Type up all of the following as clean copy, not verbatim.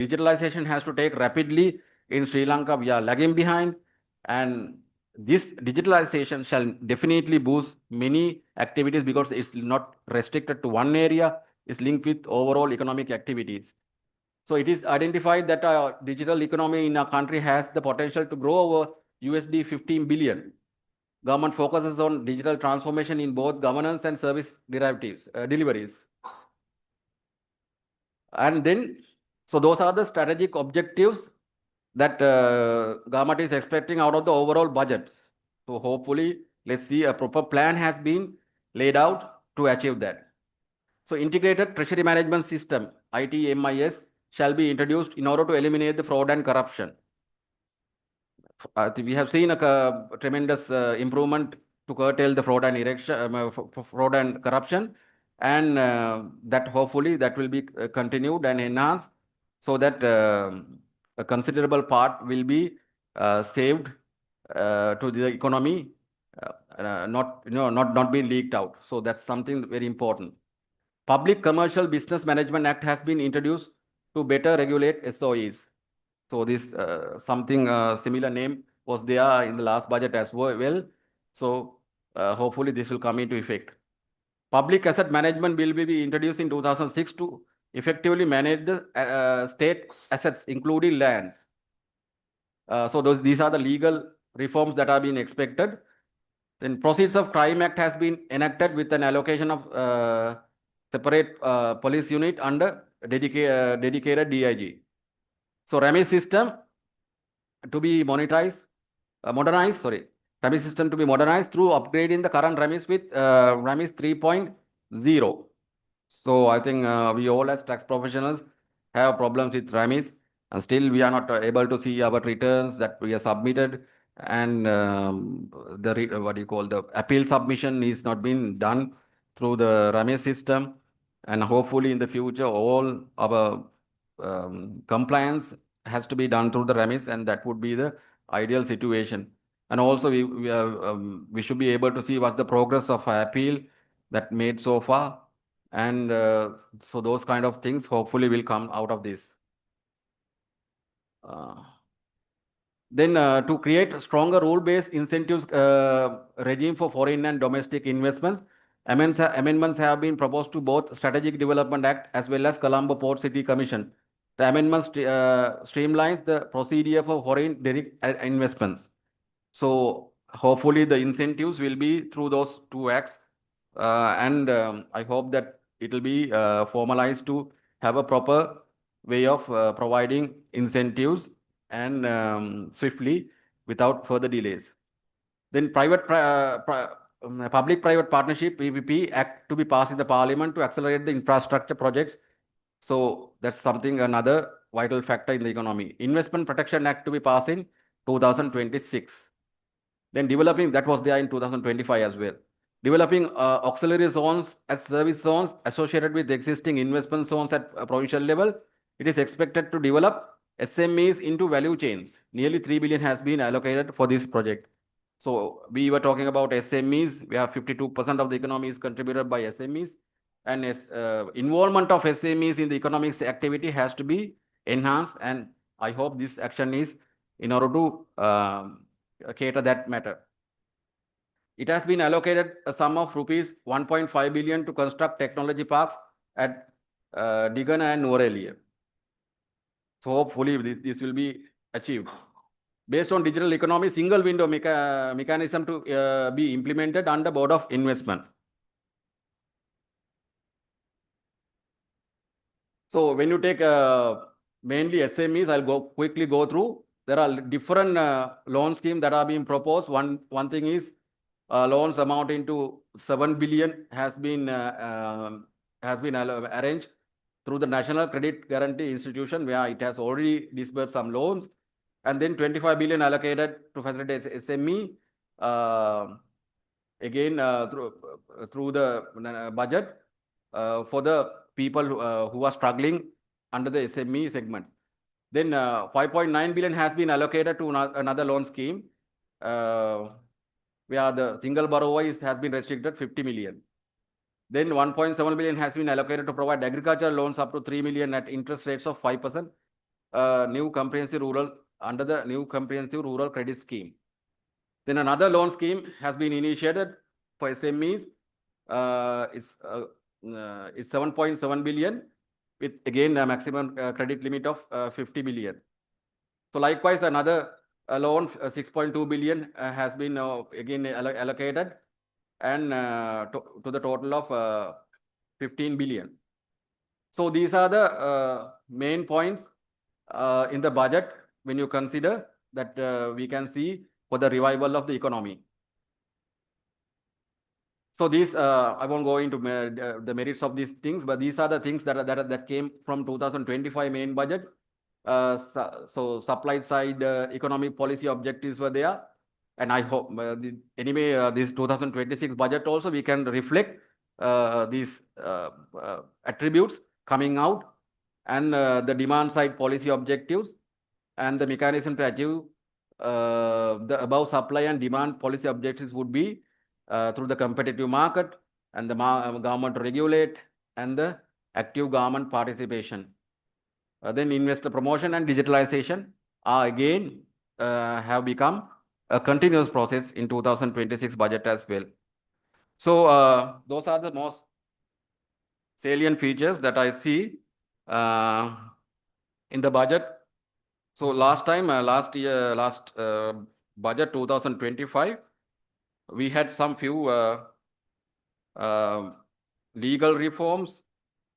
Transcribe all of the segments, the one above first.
digitalization has to take rapidly in Sri Lanka. We are lagging behind, and this digitalization shall definitely boost many activities because it's not restricted to one area. It's linked with overall economic activities. So it is identified that our digital economy in our country has the potential to grow over USD 15 billion. Government focuses on digital transformation in both governance and service deliveries. And then, so those are the strategic objectives that government is expecting out of the overall budget. So hopefully, let's see, a proper plan has been laid out to achieve that. So integrated treasury management system, ITMIS, shall be introduced in order to eliminate the fraud and corruption. We have seen a tremendous improvement to curtail the fraud and fraud and corruption, and that hopefully that will be continued and enhanced so that a considerable part will be saved to the economy, not being leaked out. So that's something very important. Public Commercial Business Management Act has been introduced to better regulate SOEs. So this something similar name was there in the last budget as well. So hopefully this will come into effect. Public Asset Management Bill will be introduced in 2006 to effectively manage the state assets, including lands. So these are the legal reforms that are being expected. Then Proceeds of Crime Act has been enacted with an allocation of separate police unit under dedicated DIG. So RAMI system to be modernized, RAMI system to be modernized through upgrading the current RAMIs with RAMIs 3.0. So I think we all as tax professionals have problems with RAMIs, and still we are not able to see our returns that we have submitted, and the appeal submission is not being done through the RAMI system, and hopefully in the future all our compliance has to be done through the RAMIs, and that would be the ideal situation. And also we should be able to see what the progress of appeal that made so far, and so those kind of things hopefully will come out of this. Then to create a stronger rule-based incentives regime for foreign and domestic investments, amendments have been proposed to both Strategic Development Act as well as Colombo Port City Commission. The amendment streamlines the procedure for foreign direct investments. So hopefully the incentives will be through those two acts, and I hope that it will be formalized to have a proper way of providing incentives and swiftly without further delays. Then Public-Private Partnership (PPP) Act to be passed in the Parliament to accelerate the infrastructure projects. So that's something, another vital factor in the economy. Investment Protection Act to be passed in 2026. Then developing, that was there in 2025 as well. Developing auxiliary zones as service zones associated with existing investment zones at a provincial level. It is expected to develop SMEs into value chains. Nearly 3 billion has been allocated for this project. So we were talking about SMEs. We have 52% of the economy is contributed by SMEs, and involvement of SMEs in the economic activity has to be enhanced. And I hope this action is in order to cater that matter. It has been allocated a sum of rupees 1.5 billion to construct technology parks at Digana and Norelia. So hopefully this will be achieved. Based on digital economy, single window mechanism to be implemented under Board of Investment. So when you take mainly SMEs, I'll quickly go through. There are different loan schemes that are being proposed. One thing is loans amounting to 7 billion has been arranged through the National Credit Guarantee Institution, where it has already disbursed some loans, and then 25 billion allocated to facilitate SME. Again, through the budget for the people who are struggling under the SME segment. Then 5.9 billion has been allocated to another loan scheme, where the single borrower has been restricted 50 million. Then 1.7 billion has been allocated to provide agricultural loans up to 3 million at interest rates of 5%. new comprehensive rural under the new comprehensive rural credit scheme. Then another loan scheme has been initiated for SMEs. It's 7.7 billion with again a maximum credit limit of 50 billion. So likewise, another loan 6.2 billion has been again allocated and to the total of 15 billion. So these are the main points in the budget when you consider that we can see for the revival of the economy. So these, I won't go into the merits of these things, but these are the things that came from 2025 main budget. So supply side economic policy objectives were there. And I hope anyway, this 2026 budget also we can reflect these attributes coming out and the demand side policy objectives and the mechanism to achieve the above supply and demand policy objectives would be through the competitive market and the government to regulate and the active government participation. Then investor promotion and digitalization are again have become a continuous process in 2026 budget as well. So those are the most salient features that I see in the budget. So last time, last budget 2025, we had some few legal reforms,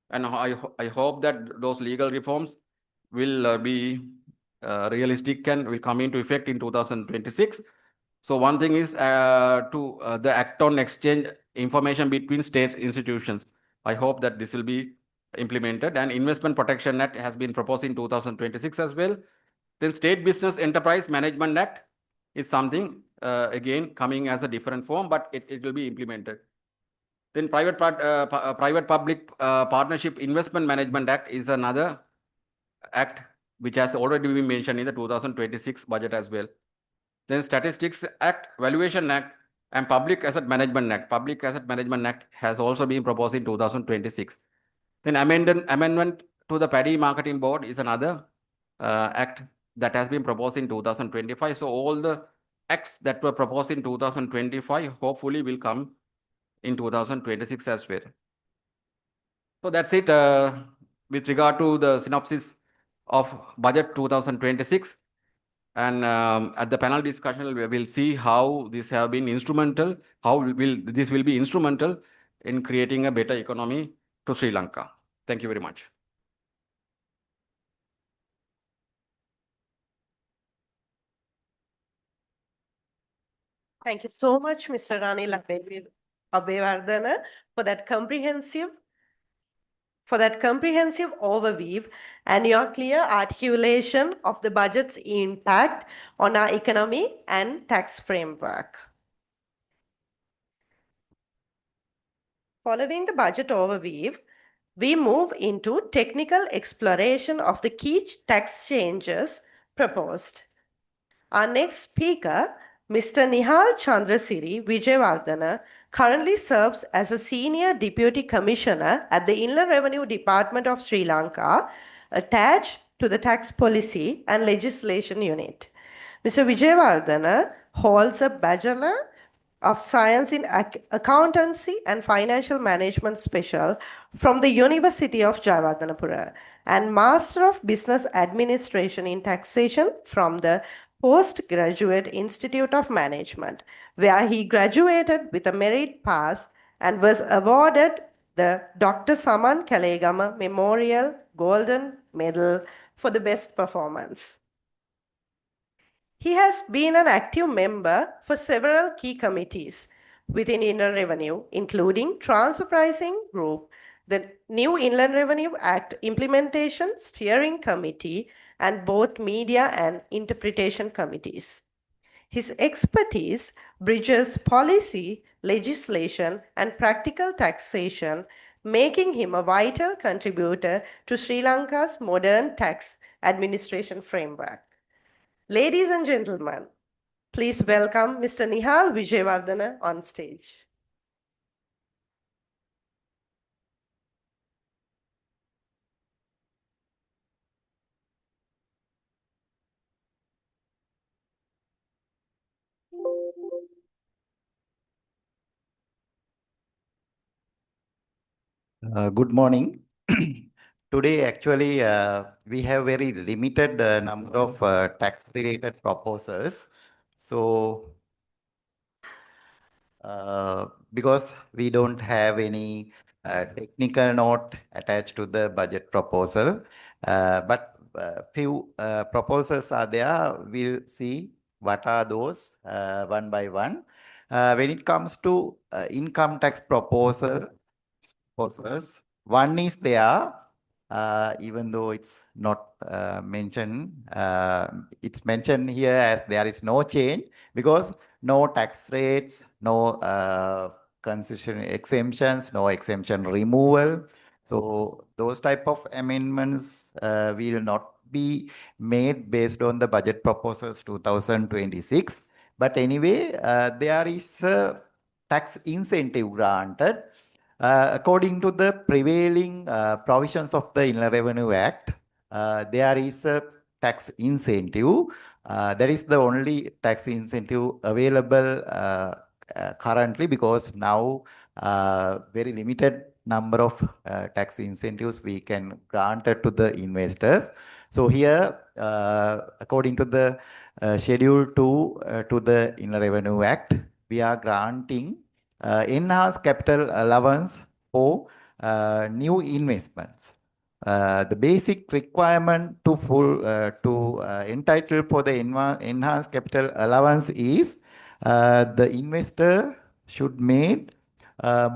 and I hope that those legal reforms will be realistic and will come into effect in 2026. So one thing is the act on exchange information between state institutions. I hope that this will be implemented, and Investment Protection Act has been proposed in 2026 as well. Then State Business Enterprise Management Act is something again coming as a different form, but it will be implemented. Then Private Public Partnership Investment Management Act is another act which has already been mentioned in the 2026 budget as well. Then Statistics Act, Valuation Act, and Public Asset Management Act. Public Asset Management Act has also been proposed in 2026. Then amendment to the Paddy Marketing Board is another act that has been proposed in 2025. So all the acts that were proposed in 2025 hopefully will come in 2026 as well. So that's it with regard to the synopsis of budget 2026. And at the panel discussion, we will see how this have been instrumental, this will be instrumental in creating a better economy to Sri Lanka. Thank you very much. Thank you so much, Mr. Ranil Abeyewardena, for that comprehensive overview and your clear articulation of the budget's impact on our economy and tax framework. Following the budget overview, we move into technical exploration of the key tax changes proposed. Our next speaker, Mr. Nihal Chandrasiri Wijewardena, currently serves as a Senior Deputy Commissioner at the Inland Revenue Department of Sri Lanka, attached to the Tax Policy and Legislation Unit. Mr. Wijewardena holds a Bachelor of Science in Accountancy and Financial Management Special from the University of Jayewardenepura and Master of Business Administration in Taxation from the Postgraduate Institute of Management, where he graduated with a merit pass and was awarded the Dr. Saman Kalegama Memorial Golden Medal for the best performance. He has been an active member for several key committees within Inland Revenue, including Transfer Pricing Group, the new Inland Revenue Act Implementation Steering Committee, and both Media and Interpretation Committees. His expertise bridges policy, legislation, and practical taxation, making him a vital contributor to Sri Lanka's modern tax administration framework. Ladies and gentlemen, please welcome Mr. Nihal Wijewardena on stage. Good morning. Today, actually, we have very limited number of tax-related proposals. So, because we don't have any technical note attached to the budget proposal, but few proposals are there. We'll see what are those one by one. When it comes to income tax proposals, one is there, even though it's not mentioned, it's mentioned here as there is no change because no tax rates, no concession exemptions, no exemption removal. So those type of amendments will not be made based on the budget proposals 2026. But anyway, there is a tax incentive granted according to the prevailing provisions of the Inland Revenue Act. There is a tax incentive. That is the only tax incentive available currently, because now very limited number of tax incentives we can grant to the investors. So here, according to the Schedule 2 to the Inland Revenue Act, we are granting enhanced capital allowance for new investments. The basic requirement to entitle for the enhanced capital allowance is the investor should make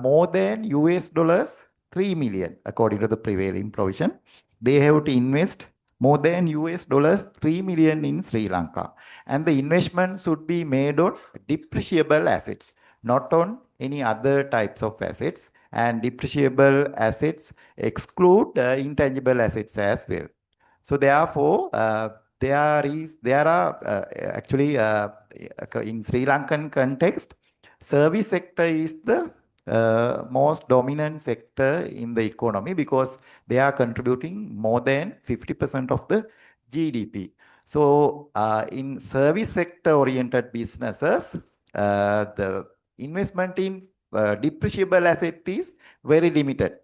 more than US dollars 3 million according to the prevailing provision. They have to invest more than US dollars 3 million in Sri Lanka, and the investment should be made on depreciable assets, not on any other types of assets, and depreciable assets exclude intangible assets as well. So therefore, there are actually in Sri Lankan context, service sector is the most dominant sector in the economy because they are contributing more than 50% of the GDP. So in service sector oriented businesses, the investment in depreciable asset is very limited.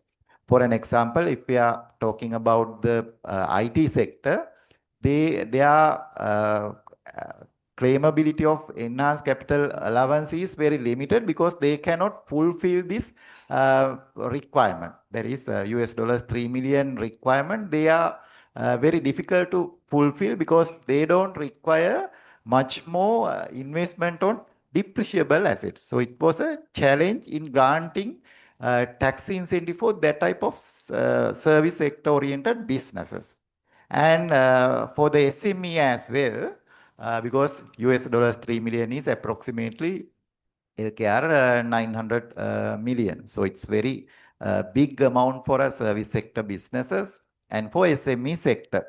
For an example, if we are talking about the IT sector, their claimability of enhanced capital allowance is very limited because they cannot fulfill this requirement. That is US dollars 3 million requirement. They are very difficult to fulfill because they don't require much more investment on depreciable assets. So it was a challenge in granting tax incentive for that type of service sector oriented businesses. And for the SME as well, because US dollars 3 million is approximately LKR 900 million. So it's very big amount for a service sector businesses and for SME sector.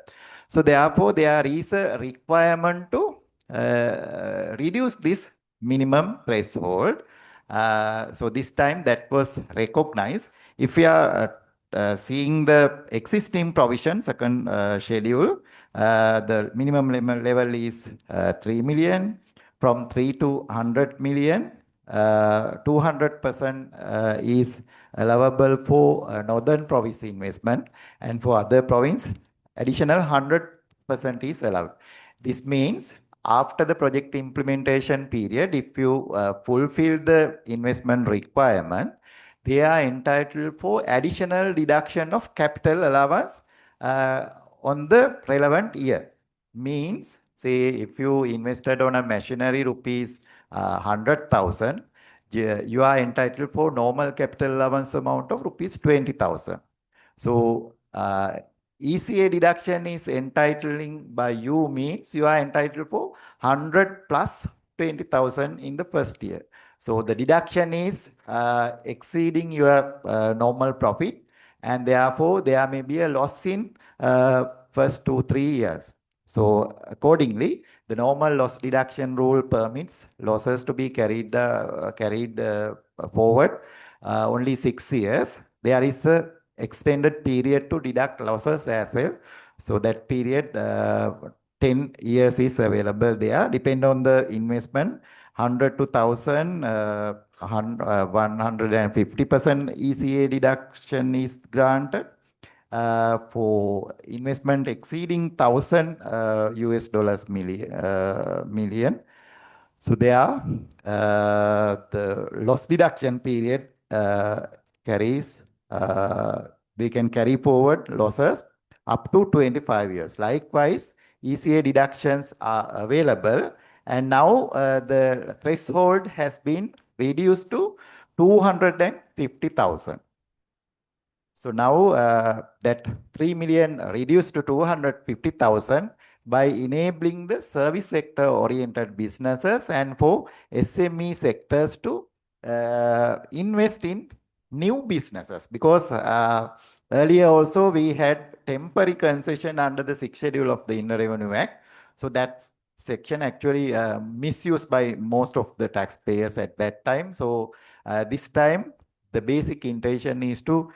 So therefore, there is a requirement to reduce this minimum threshold. So this time that was recognized. If we are seeing the existing provision, second schedule, the minimum level is 3 million. From 3 to 100 million, 200% is allowable for northern province investment, and for other province, additional 100% is allowed. This means after the project implementation period, if you fulfill the investment requirement, they are entitled for additional deduction of capital allowance on the relevant year. Means, say, if you invested on a machinery rupees 100,000, you are entitled for normal capital allowance amount of rupees 20,000. So ECA deduction is entitling by you means you are entitled for 100 plus 20,000 in the first year. So the deduction is exceeding your normal profit, and therefore there may be a loss in first 2-3 years. So accordingly, the normal loss deduction rule permits losses to be carried forward only 6 years. There is a extended period to deduct losses as well. So that period 10 years is available there, depend on the investment. 100 to 1,000, 150% ECA deduction is granted. For investment exceeding 1,000 US dollars million. So there, the loss deduction period carries, they can carry forward losses up to 25 years. Likewise, ECA deductions are available, and now the threshold has been reduced to 250,000. So now that 3 million reduced to 250,000 by enabling the service sector oriented businesses and for SME sectors to invest in new businesses, because earlier also we had temporary concession under the 6th schedule of the Inner Revenue Act. So that section actually misused by most of the taxpayers at that time. So this time the basic intention is to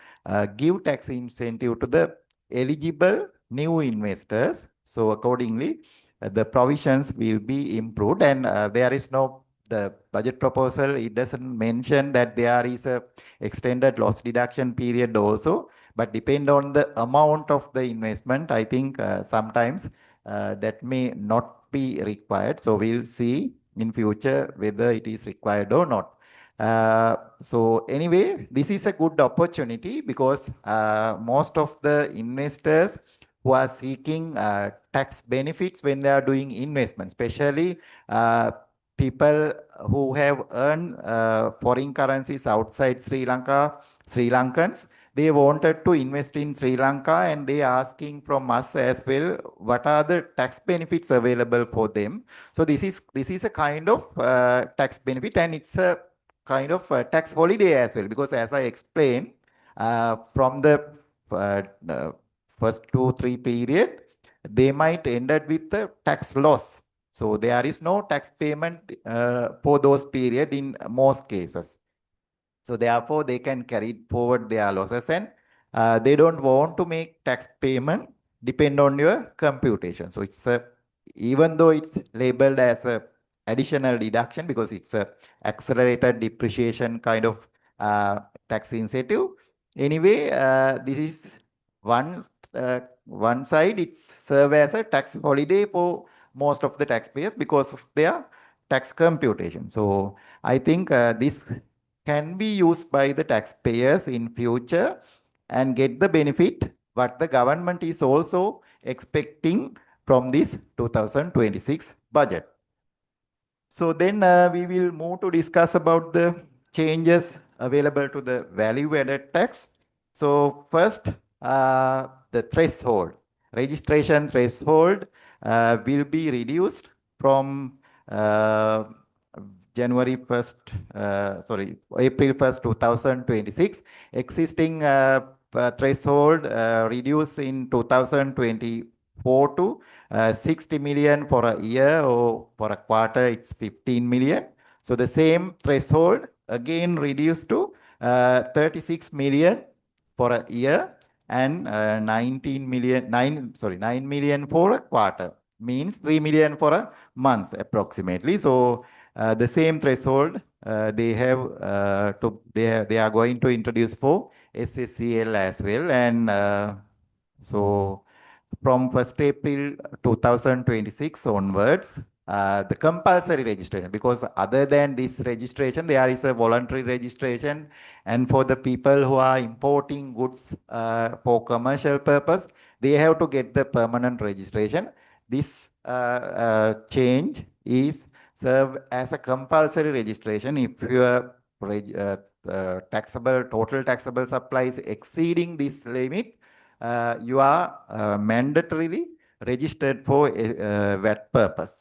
give tax incentive to the eligible new investors. So accordingly, the provisions will be improved, and there is no, the budget proposal, it doesn't mention that there is a extended loss deduction period also, but depend on the amount of the investment, I think sometimes that may not be required. So we'll see in future whether it is required or not. So anyway, this is a good opportunity because most of the investors who are seeking tax benefits when they are doing investment, especially people who have earned foreign currencies outside Sri Lanka, Sri Lankans, they wanted to invest in Sri Lanka, and they are asking from us as well, what are the tax benefits available for them. So this is a kind of tax benefit, and it's a kind of tax holiday as well, because as I explained, from the first 2-3 period, they might end up with a tax loss. So there is no tax payment for those period in most cases. So therefore, they can carry forward their losses, and they don't want to make tax payment depend on your computation. So it's a, even though it's labeled as a additional deduction because it's a accelerated depreciation kind of tax incentive. Anyway, this is one side, it's serve as a tax holiday for most of the taxpayers because of their tax computation. So I think this can be used by the taxpayers in future and get the benefit what the government is also expecting from this 2026 budget. So then we will move to discuss about the changes available to the value added tax. So first, the threshold, registration threshold will be reduced from January 1st, April 1st, 2026. Existing threshold reduced in 2024 to 60 million for a year, or for a quarter it's 15 million. So the same threshold again reduced to 36 million for a year, and 9 million for a quarter, means 3 million for a month approximately. So the same threshold they are going to introduce for SSCL as well, and so from 1st April 2026 onwards, the compulsory registration, because other than this registration, there is a voluntary registration, and for the people who are importing goods for commercial purpose, they have to get the permanent registration. This change is serve as a compulsory registration. If your total taxable supply is exceeding this limit, you are mandatorily registered for VAT purpose.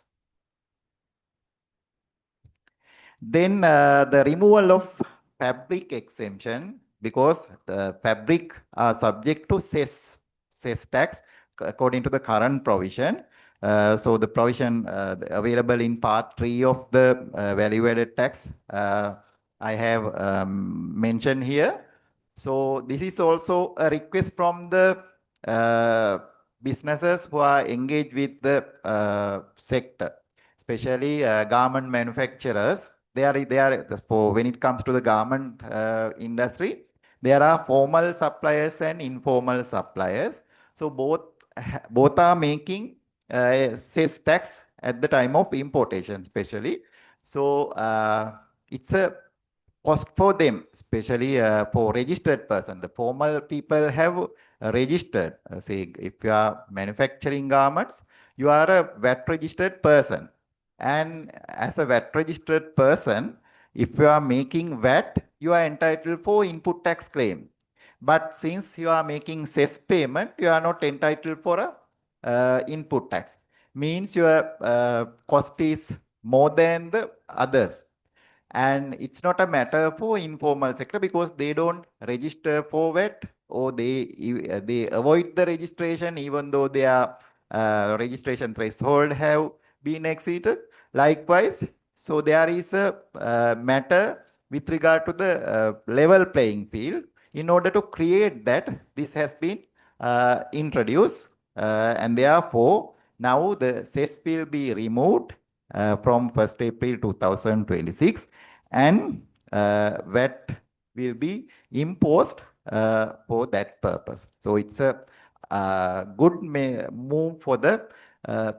Then the removal of fabric exemption, because the fabric are subject to cess tax according to the current provision. So the provision available in part 3 of the value added tax I have mentioned here. So this is also a request from the businesses who are engaged with the sector, especially garment manufacturers. They are for when it comes to the garment industry, there are formal suppliers and informal suppliers. So both are making sales tax at the time of importation, especially. So it's a cost for them, especially for registered person. The formal people have registered. Say, if you are manufacturing garments, you are a VAT registered person. And as a VAT registered person, if you are making VAT, you are entitled for input tax claim. But since you are making cess payment, you are not entitled for a input tax. Means your cost is more than the others. And it's not a matter for informal sector because they don't register for VAT, or they avoid the registration even though their registration threshold have been exceeded. Likewise, so there is a matter with regard to the level playing field. In order to create that, this has been introduced, and therefore now the cess will be removed from 1st April 2026, and VAT will be imposed for that purpose. So it's a good move for the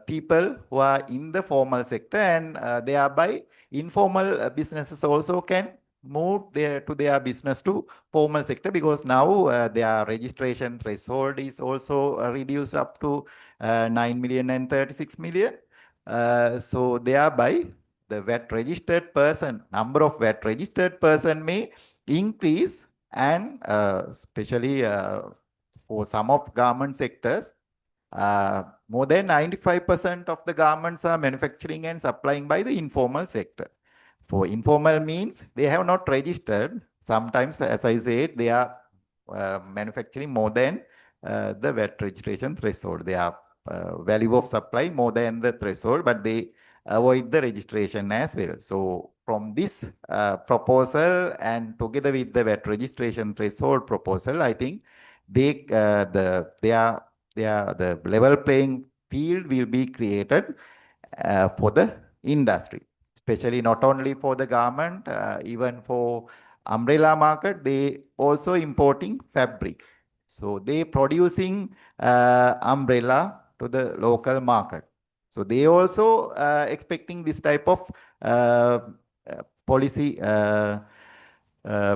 people who are in the formal sector, and thereby informal businesses also can move to their business to formal sector, because now their registration threshold is also reduced up to 9 million and 36 million. So thereby the VAT registered person, number of VAT registered person may increase, and especially for some of garment sectors, more than 95% of the garments are manufacturing and supplying by the informal sector. For informal means they have not registered. Sometimes, as I said, they are manufacturing more than the VAT registration threshold. They are value of supply more than the threshold, but they avoid the registration as well. So from this proposal, and together with the VAT registration threshold proposal, I think the level playing field will be created for the industry, especially not only for the garment, even for umbrella market, they also importing fabric. So they producing umbrella to the local market. So they also expecting this type of policy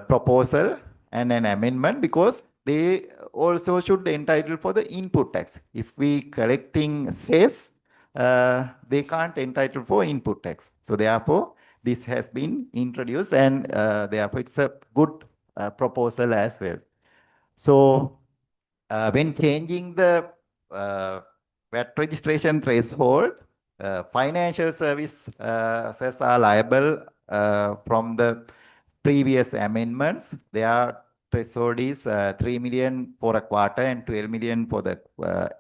proposal and an amendment, because they also should entitle for the input tax. If we collecting cess, they can't entitle for input tax. So therefore, this has been introduced, and therefore it's a good proposal as well. So when changing the VAT registration threshold, financial services are liable from the previous amendments. Their threshold is 3 million for a quarter and 12 million for the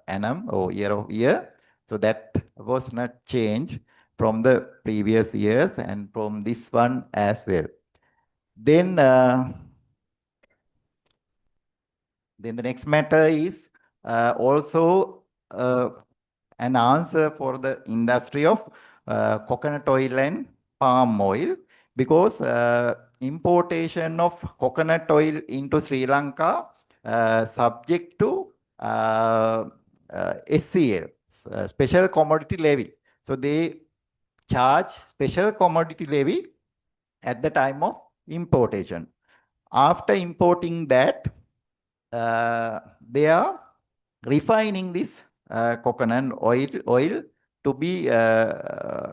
annum or year. So that was not changed from the previous years and from this one as well. Then the next matter is also an answer for the industry of coconut oil and palm oil, because importation of coconut oil into Sri Lanka subject to SCL, special commodity levy. So they charge special commodity levy at the time of importation. After importing that, they are refining this coconut oil to be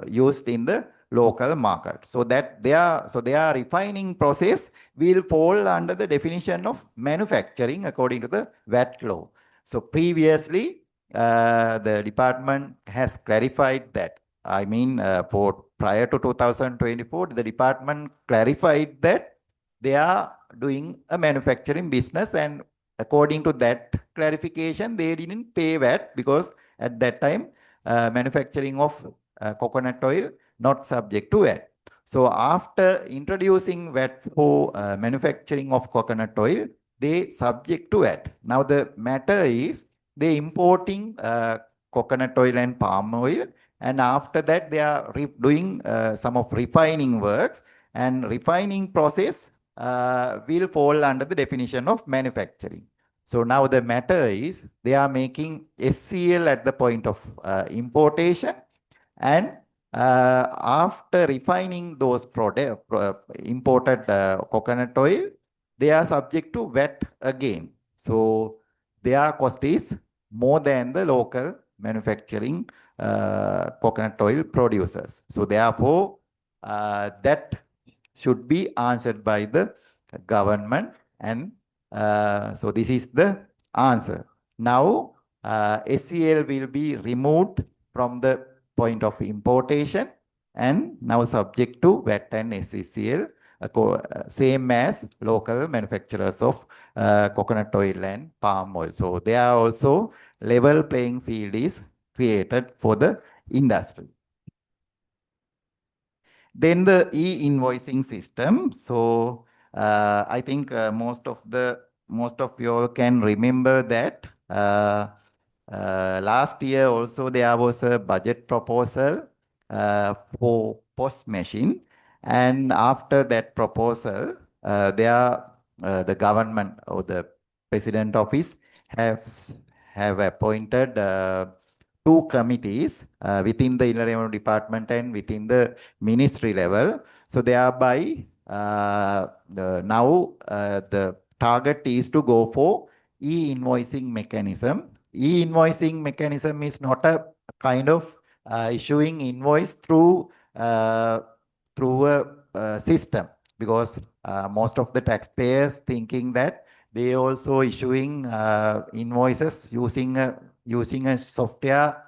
used in the local market. So that their refining process will fall under the definition of manufacturing according to the VAT law. So previously, the department has clarified that. I mean, for prior to 2024, the department clarified that they are doing a manufacturing business, and according to that clarification, they didn't pay VAT, because at that time, manufacturing of coconut oil not subject to VAT. So after introducing VAT for manufacturing of coconut oil, they subject to VAT. Now the matter is they importing coconut oil and palm oil. And after that, they are doing some of refining works, and refining process will fall under the definition of manufacturing. So now the matter is they are making SCL at the point of importation, and after refining those imported coconut oil, they are subject to VAT again. So their cost is more than the local manufacturing coconut oil producers. So therefore, that should be answered by the government, and so this is the answer. Now, SCL will be removed from the point of importation and now subject to VAT and SCCL, same as local manufacturers of coconut oil and palm oil. So there are also level playing field is created for the industry. Then the e-invoicing system. So I think most of you all can remember that last year also there was a budget proposal for POS machine, and after that proposal, the government or the president office have appointed two committees within the Inland Revenue Department and within the ministry level. So thereby now the target is to go for e-invoicing mechanism. E-invoicing mechanism is not a kind of issuing invoice through a system, because most of the taxpayers thinking that they also issuing invoices using a software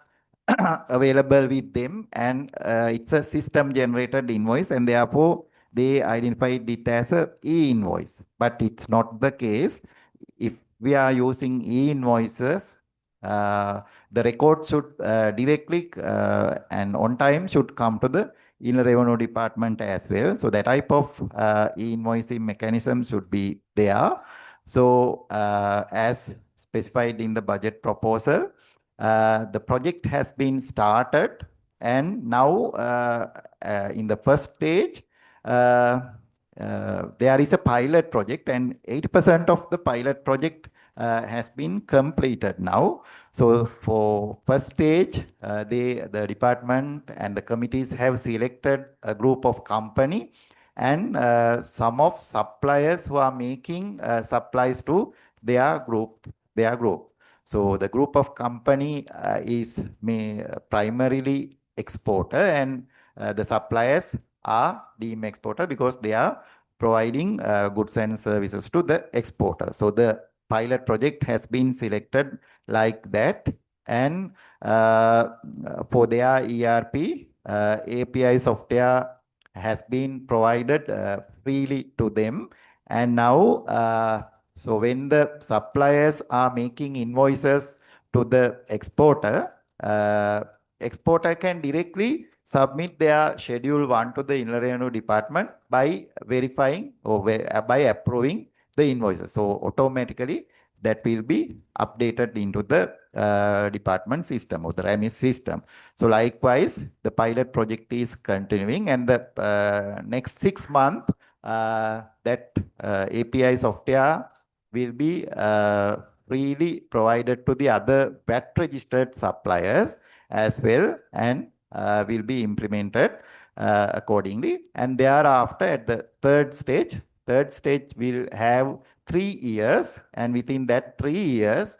available with them, and it's a system generated invoice, and therefore they identified it as a e-invoice. But it's not the case. If we are using e-invoices, the record should directly and on time should come to the Inland Revenue Department as well. So that type of e-invoicing mechanism should be there. So as specified in the budget proposal, the project has been started, and now in the first stage, there is a pilot project, and 80% of the pilot project has been completed now. So for first stage, the department and the committees have selected a group of company, and some of suppliers who are making supplies to their group. So the group of company is primarily exporter, and the suppliers are deemed exporter because they are providing goods and services to the exporter. So the pilot project has been selected like that, and for their ERP, API software has been provided freely to them. And now, so when the suppliers are making invoices to the exporter, exporter can directly submit their Schedule 1 to the Inland Revenue Department by verifying or by approving the invoices. So automatically that will be updated into the department system or the RAMIS system. So likewise, the pilot project is continuing, and the next 6 months, that API software will be freely provided to the other VAT registered suppliers as well, and will be implemented accordingly. And thereafter, at the third stage will have 3 years, and within that 3 years,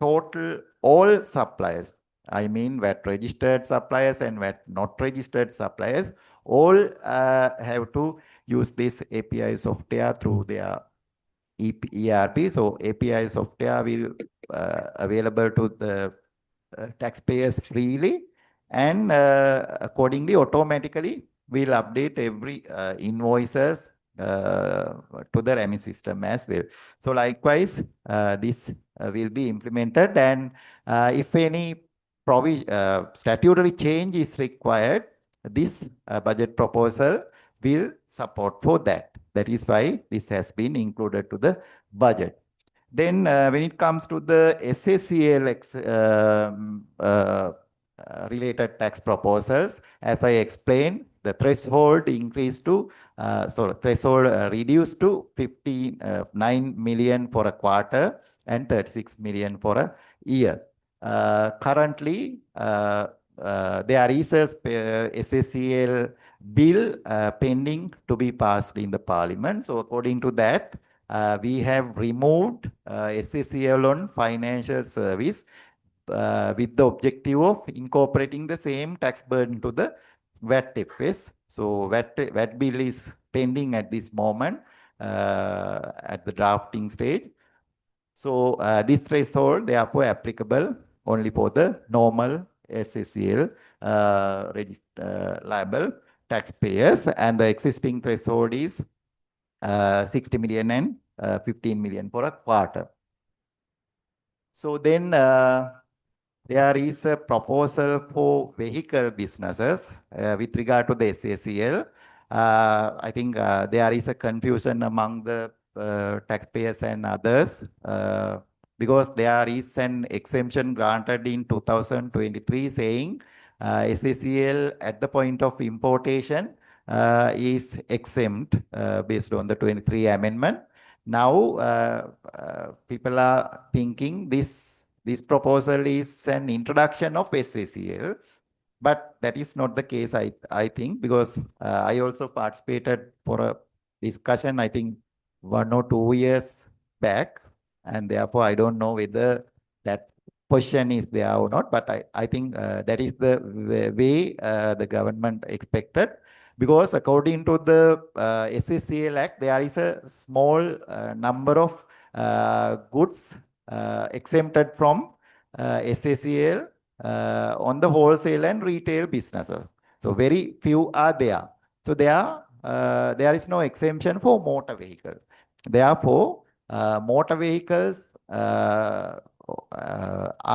total all suppliers, I mean VAT registered suppliers and VAT not registered suppliers, all have to use this API software through their ERP. So API software will available to the taxpayers freely, and accordingly automatically will update every invoices to the RAMIS system as well. So likewise, this will be implemented, and if any statutory change is required, this budget proposal will support for that. That is why this has been included to the budget. Then when it comes to the SACL related tax proposals, as I explained, the threshold increased to, threshold reduced to 59 million for a quarter and 36 million for a year. Currently, there is a SACL bill pending to be passed in the parliament. So according to that, we have removed SACL on financial service with the objective of incorporating the same tax burden to the VAT FS. So VAT bill is pending at this moment at the drafting stage. So this threshold therefore applicable only for the normal SACL liable taxpayers, and the existing threshold is 60 million and 15 million for a quarter. So then there is a proposal for vehicle businesses with regard to the SACL. I think there is a confusion among the taxpayers and others because there is an exemption granted in 2023 saying SACL at the point of importation is exempt based on the 23 amendment. Now people are thinking this proposal is an introduction of SACL, but that is not the case, I think, because I also participated for a discussion, I think 1 or 2 years back, and therefore I don't know whether that question is there or not, but I think that is the way the government expected, because according to the SACL Act, there is a small number of goods exempted from SACL on the wholesale and retail businesses. So very few are there. So there is no exemption for motor vehicles. Therefore, motor vehicles are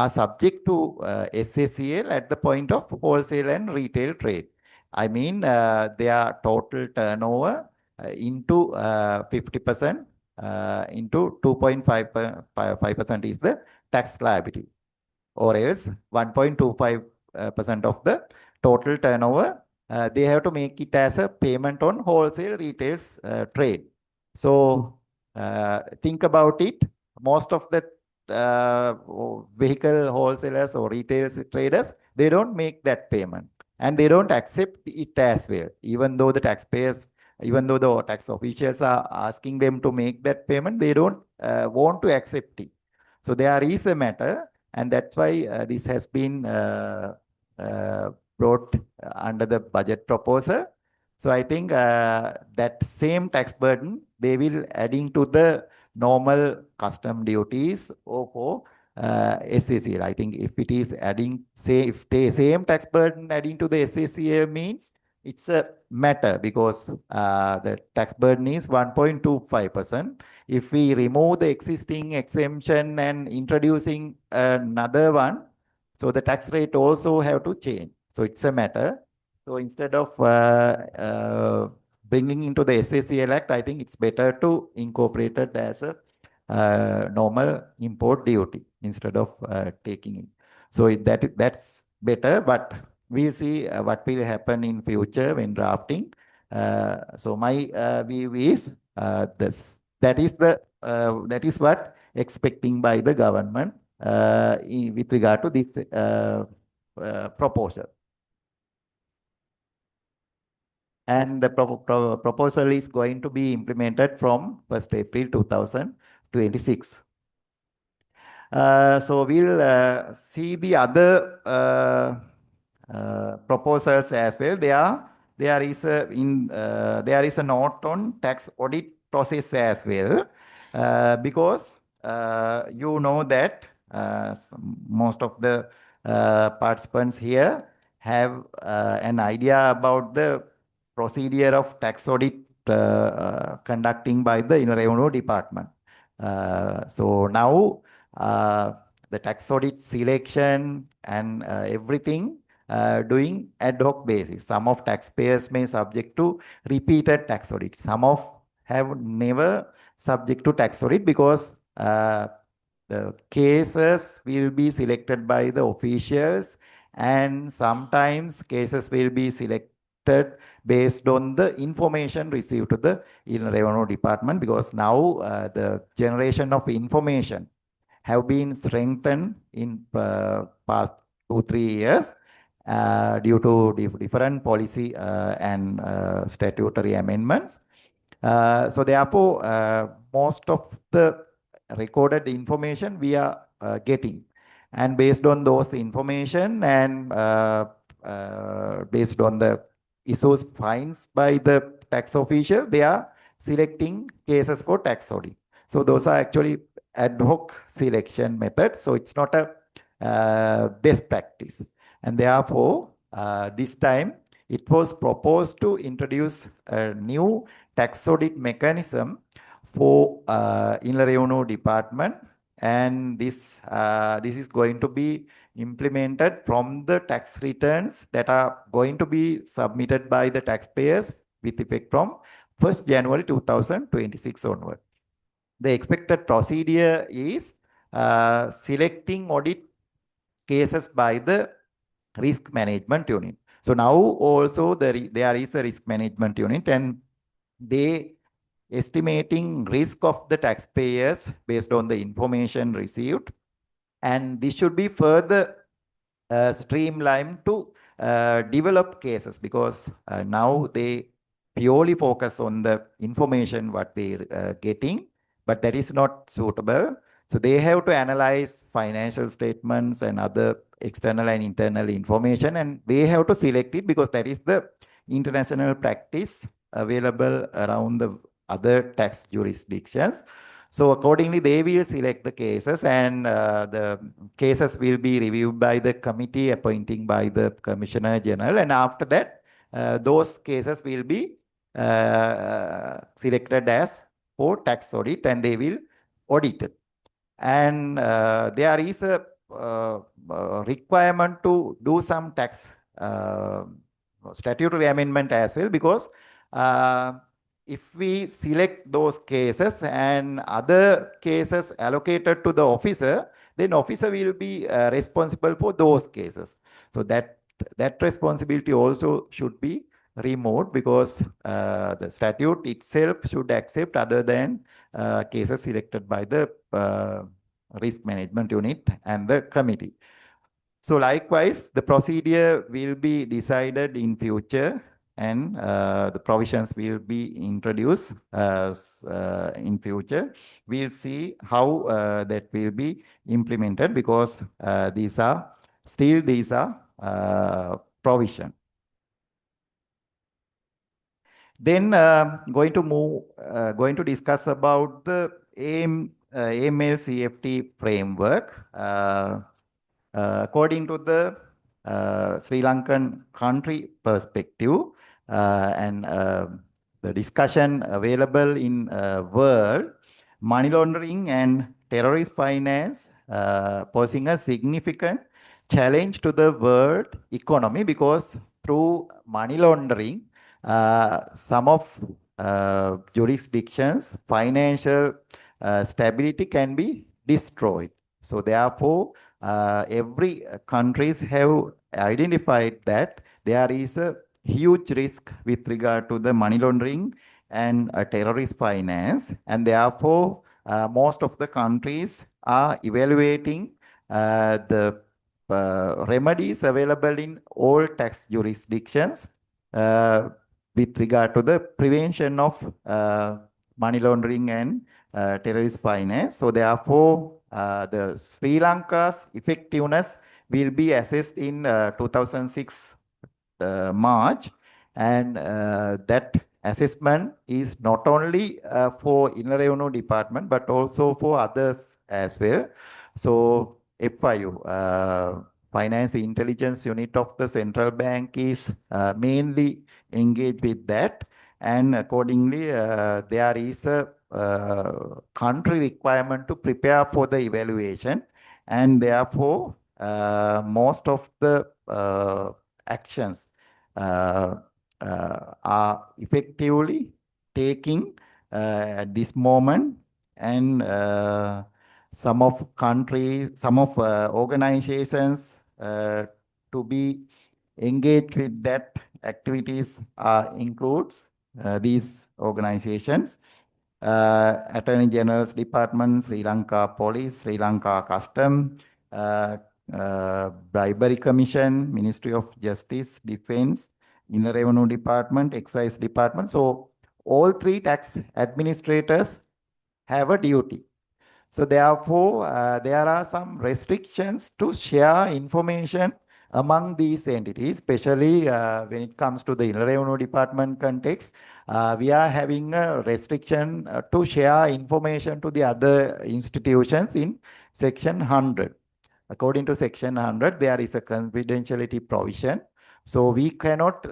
subject to SACL at the point of wholesale and retail trade. I mean, their total turnover into 50% into 2.5% is the tax liability, or else 1.25% of the total turnover, they have to make it as a payment on wholesale retail trade. So think about it. Most of the vehicle wholesalers or retail traders, they don't make that payment, and they don't accept it as well, even though the taxpayers, even though the tax officials are asking them to make that payment, they don't want to accept it. So there is a matter, and that's why this has been brought under the budget proposal. So I think that same tax burden, they will adding to the normal custom duties or for SACL. I think if it is adding, say, if the same tax burden adding to the SACL means it's a matter, because the tax burden is 1.25%. If we remove the existing exemption and introducing another one, so the tax rate also have to change. So it's a matter. So instead of bringing into the SACL Act, I think it's better to incorporate it as a normal import duty instead of taking it. So that's better, but we'll see what will happen in future when drafting. So my view is that is what expecting by the government with regard to this proposal. And the proposal is going to be implemented from 1st April 2026. So we'll see the other proposals as well. There is a note on tax audit process as well, because you know that most of the participants here have an idea about the procedure of tax audit conducting by the Revenue Department. So now the tax audit selection and everything doing ad hoc basis. Some of taxpayers may subject to repeated tax audit. Some of have never subject to tax audit because the cases will be selected by the officials, and sometimes cases will be selected based on the information received to the Inland Revenue Department, because now the generation of information have been strengthened in past 2-3 years due to different policy and statutory amendments. So therefore, most of the recorded information we are getting, and based on those information and based on the issues fines by the tax official, they are selecting cases for tax audit. So those are actually ad hoc selection methods. So it's not a best practice. And therefore, this time it was proposed to introduce a new tax audit mechanism for Inland Revenue Department, and this is going to be implemented from the tax returns that are going to be submitted by the taxpayers with effect from 1st January 2026 onward. The expected procedure is selecting audit cases by the risk management unit. So now also there is a risk management unit, and they estimating risk of the taxpayers based on the information received, and this should be further streamlined to develop cases, because now they purely focus on the information what they getting, but that is not suitable. So they have to analyze financial statements and other external and internal information, and they have to select it, because that is the international practice available around the other tax jurisdictions. So accordingly, they will select the cases, and the cases will be reviewed by the committee appointing by the Commissioner General. And after that, those cases will be selected as for tax audit, and they will audit it. And there is a requirement to do some tax statutory amendment as well, because if we select those cases and other cases allocated to the officer, then officer will be responsible for those cases. So that responsibility also should be removed, because the statute itself should accept other than cases selected by the risk management unit and the committee. So likewise, the procedure will be decided in future, and the provisions will be introduced in future. We'll see how that will be implemented, because these are provision. Then going to discuss about the AML CFT framework. According to the Sri Lankan country perspective, and the discussion available in world, money laundering and terrorist finance posing a significant challenge to the world economy, because through money laundering, some of jurisdictions' financial stability can be destroyed. So therefore, every countries have identified that there is a huge risk with regard to the money laundering and terrorist finance, and therefore most of the countries are evaluating the remedies available in all tax jurisdictions with regard to the prevention of money laundering and terrorist finance. So therefore, the Sri Lanka's effectiveness will be assessed in 2006 March, and that assessment is not only for Inland Revenue Department but also for others as well. So FIU, Finance Intelligence Unit of the Central Bank, is mainly engaged with that, and accordingly there is a country requirement to prepare for the evaluation, and therefore most of the actions are effectively taking at this moment, and some of countries, some of organizations to be engaged with that activities includes these organizations. Attorney General's Department, Sri Lanka Police, Sri Lanka Custom, uh, Bribery Commission, Ministry of Justice, Defense, Inner Revenue Department, Excise Department. So all three tax administrators have a duty. So therefore, there are some restrictions to share information among these entities, especially when it comes to the Inner Revenue Department context. We are having a restriction to share information to the other institutions in Section 100. According to Section 100, there is a confidentiality provision. So we cannot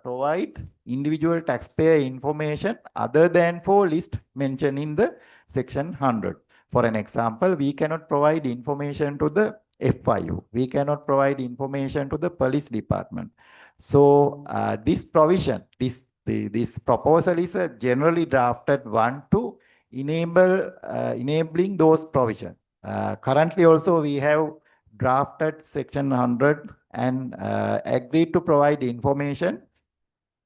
provide individual taxpayer information other than for list mentioned in the Section 100. For an example, we cannot provide information to the FIU. We cannot provide information to the police department. So this provision, this proposal is a generally drafted one to enabling those provisions. Currently also we have drafted Section 100 and agreed to provide information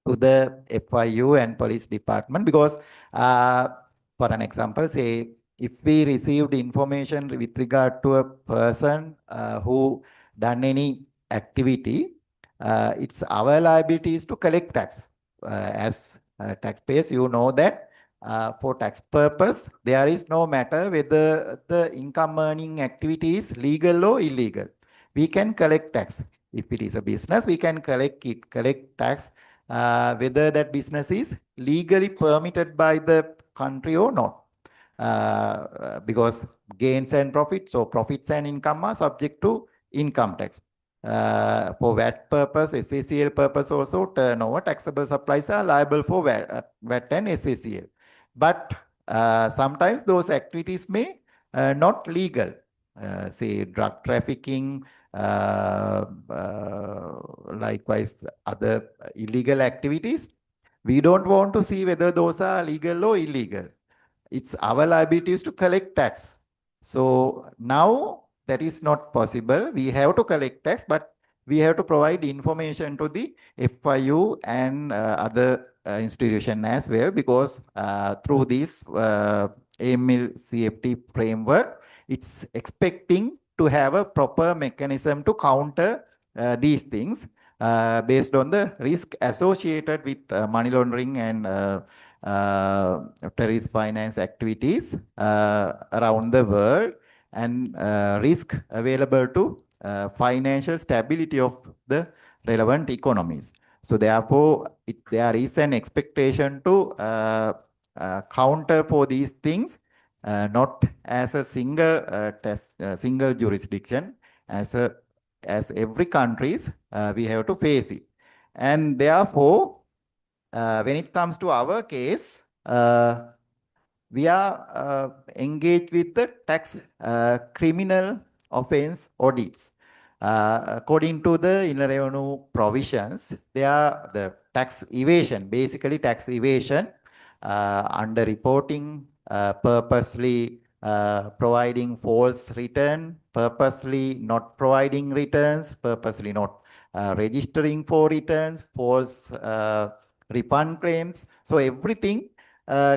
to the FIU and police department because for an example, say if we received information with regard to a person who done any activity, it's our liability is to collect tax. As taxpayers, you know that for tax purpose, there is no matter whether the income earning activity is legal or illegal. We can collect tax. If it is a business, we can collect tax whether that business is legally permitted by the country or not. Because gains and profits, so profits and income are subject to income tax. For VAT purpose, SACL purpose also, turnover, taxable supplies are liable for VAT and SACL. But sometimes those activities may not legal. Say drug trafficking, likewise other illegal activities. We don't want to see whether those are legal or illegal. It's our liability to collect tax. So now that is not possible. We have to collect tax, but we have to provide information to the FIU and other institution as well, because through this AML CFT framework, it's expecting to have a proper mechanism to counter these things based on the risk associated with money laundering and terrorist finance activities around the world, and risk available to financial stability of the relevant economies. So therefore, there is an expectation to counter for these things, not as a single jurisdiction, as every countries we have to face it, and therefore when it comes to our case, we are engaged with the tax criminal offense audits. According to the Inner Revenue provisions, they are the tax evasion, basically tax evasion, under reporting, purposely providing false return, purposely not providing returns, purposely not registering for returns, false refund claims. So everything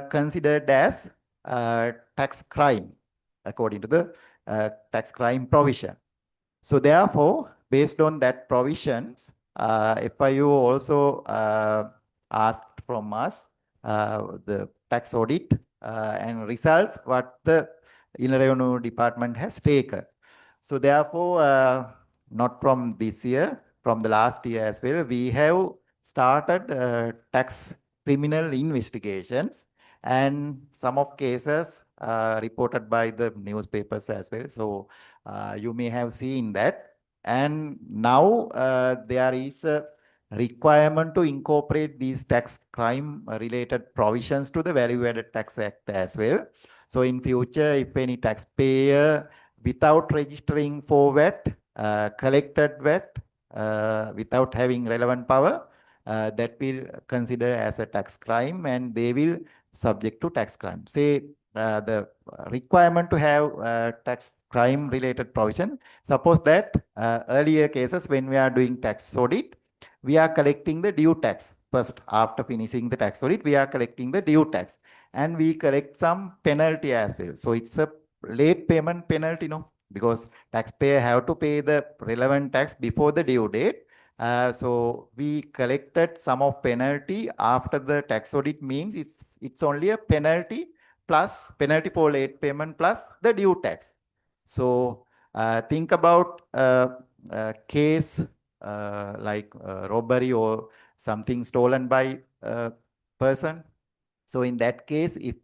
considered as tax crime according to the tax crime provision. So therefore, based on that provisions, FIU also asked from us the tax audit and results what the Inner Revenue Department has taken. So therefore, not from this year, from the last year as well, we have started tax criminal investigations, and some of cases reported by the newspapers as well. So you may have seen that. And now there is a requirement to incorporate these tax crime related provisions to the Value Added Tax Act as well. So in future, if any taxpayer without registering for VAT, collected VAT without having relevant power, that will consider as a tax crime, and they will subject to tax crime. Say the requirement to have tax crime related provision. Suppose that earlier cases when we are doing tax audit, we are collecting the due tax. First, after finishing the tax audit, we are collecting the due tax and we collect some penalty as well. So it's a late payment penalty, no? Because taxpayer have to pay the relevant tax before the due date. So we collected some of penalty after the tax audit means it's only a penalty plus penalty for late payment plus the due tax. So think about a case like robbery or something stolen by a person. So in that case, if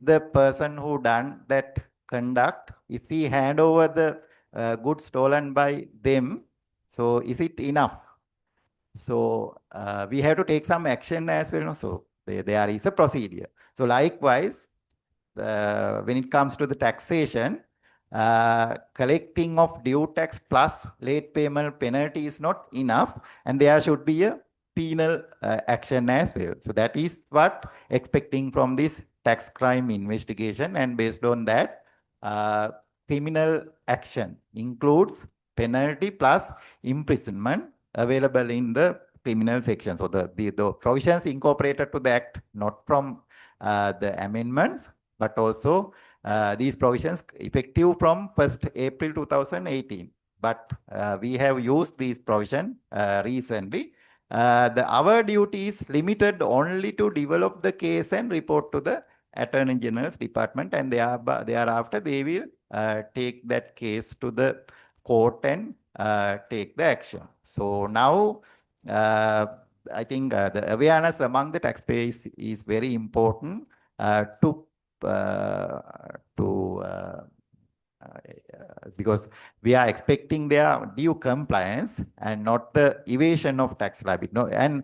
the person who done that conduct, if we hand over the goods stolen by them, so is it enough? So we have to take some action as well. No? So there is a procedure. So likewise, when it comes to the taxation, collecting of due tax plus late payment penalty is not enough, and there should be a penal action as well. So that is what expecting from this tax crime investigation, and based on that, criminal action includes penalty plus imprisonment available in the criminal section. So the provisions incorporated to the act, not from the amendments, but also these provisions effective from 1st April 2018. But we have used these provisions recently. Our duty is limited only to develop the case and report to the Attorney General's department, and thereafter they will take that case to the court and take the action. So now I think the awareness among the taxpayers is very important because we are expecting their due compliance and not the evasion of tax liability. No, and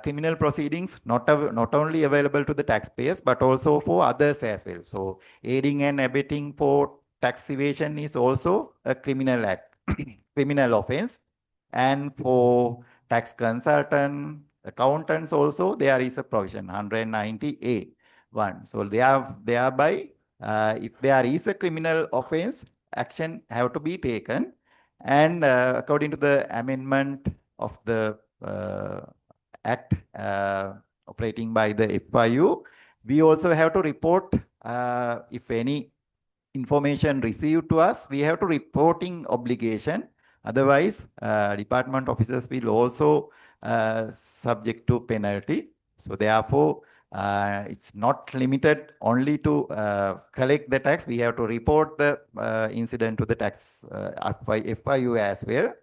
criminal proceedings not only available to the taxpayers but also for others as well. So aiding and abetting for tax evasion is also a criminal act, criminal offense, and for tax consultant, accountants also there is a provision 190A(1). So thereby if there is a criminal offense, action have to be taken, and according to the amendment of the act operating by the FIU, we also have to report if any information received to us, we have to reporting obligation. Otherwise, department officers will also subject to penalty. So therefore, it's not limited only to collect the tax. We have to report the incident to the tax FIU as well.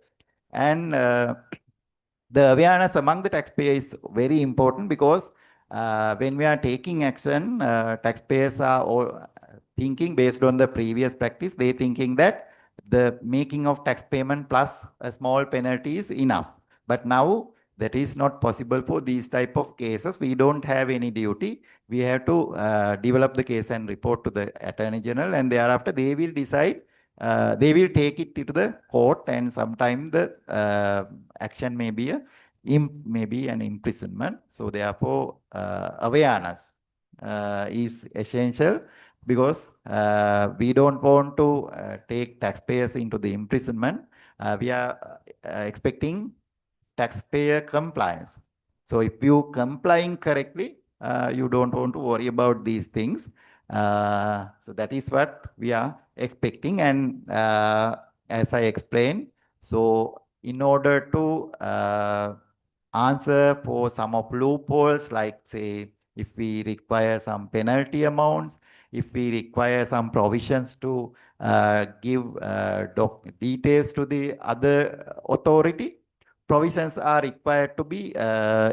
And the awareness among the taxpayers is very important because when we are taking action, taxpayers are all thinking based on the previous practice, they thinking that the making of tax payment plus a small penalty is enough. But now that is not possible for these type of cases. We don't have any duty. We have to develop the case and report to the Attorney General, and thereafter they will decide. They will take it to the court, and sometime the action may be an imprisonment. So therefore, awareness is essential because we don't want to take taxpayers into the imprisonment. We are expecting taxpayer compliance. So if you complying correctly, you don't want to worry about these things. So that is what we are expecting. And as I explained, so in order to answer for some of loopholes, like say, if we require some penalty amounts, if we require some provisions to give details to the other authority, provisions are required to be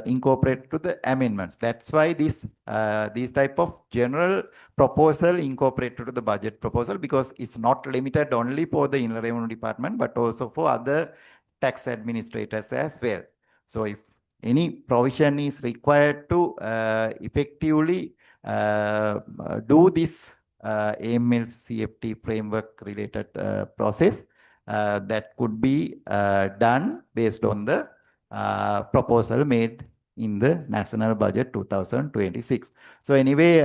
incorporated to the amendments. That's why these type of general proposal incorporated to the budget proposal, because it's not limited only for the Inland Revenue Department, but also for other tax administrators as well. So if any provision is required to effectively do this AML CFT framework related process, that could be done based on the proposal made in the National Budget 2026. So anyway,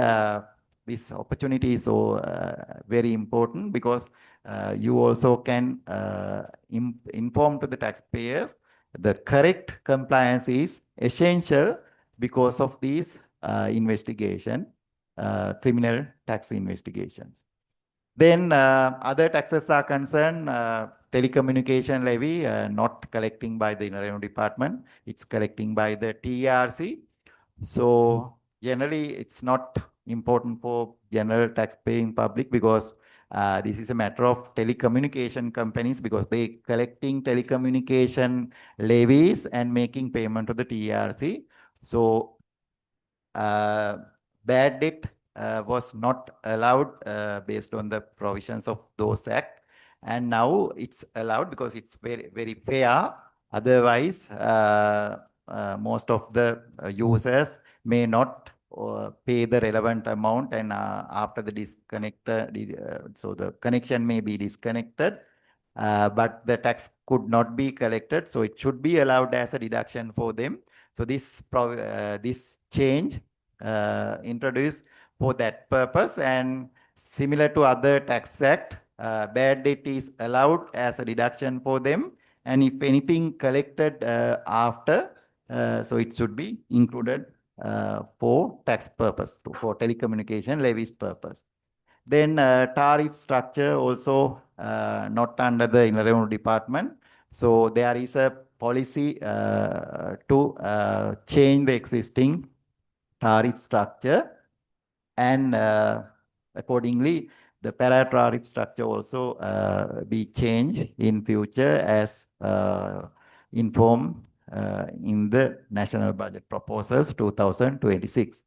this opportunity is so very important because you also can inform to the taxpayers the correct compliance is essential because of these criminal tax investigations. Then other taxes are concerned, telecommunication levy, not collecting by the Inner Revenue Department, it's collecting by the TRC. So generally, it's not important for general tax paying public because this is a matter of telecommunication companies because they collecting telecommunication levies and making payment to the TRC. So bad debt was not allowed based on the provisions of those act, and now it's allowed because it's very very fair. Otherwise, most of the users may not pay the relevant amount, and after the so the connection may be disconnected. But the tax could not be collected, so it should be allowed as a deduction for them. So this change introduced for that purpose, and similar to other tax act, bad debt is allowed as a deduction for them, and if anything collected after, so it should be included for tax purpose, for telecommunication levies purpose. Then tariff structure also not under the Inner Revenue Department. So there is a policy to change the existing tariff structure, and accordingly the para tariff structure also be changed in future as informed in the National Budget Proposals 2026.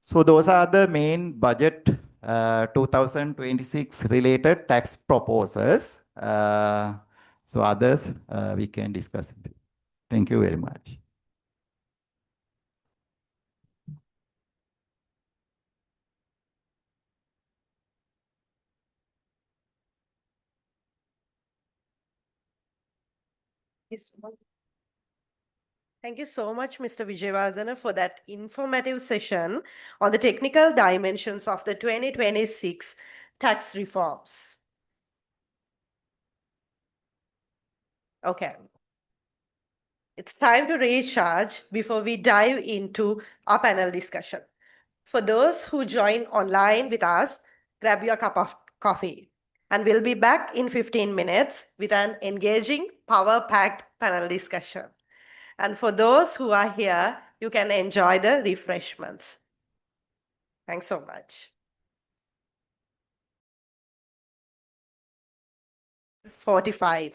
So those are the main budget 2026 related tax proposals. So others we can discuss. Thank you very much. Yes. Thank you so much, Mr. Vijayawardena, for that informative session on the technical dimensions of the 2026 tax reforms. Okay. It's time to recharge before we dive into our panel discussion. For those who join online with us, grab your cup of coffee. And we'll be back in 15 minutes with an engaging, power-packed panel discussion. And for those who are here, you can enjoy the refreshments. Thanks so much. 45.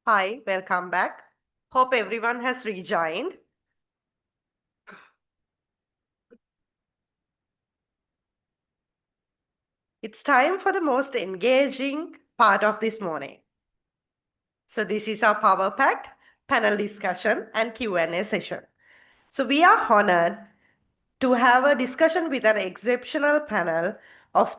Hi, welcome back. Hope everyone has rejoined. It's time for the most engaging part of this morning. So this is our power packed panel discussion and Q&A session. So we are honored to have a discussion with an exceptional panel of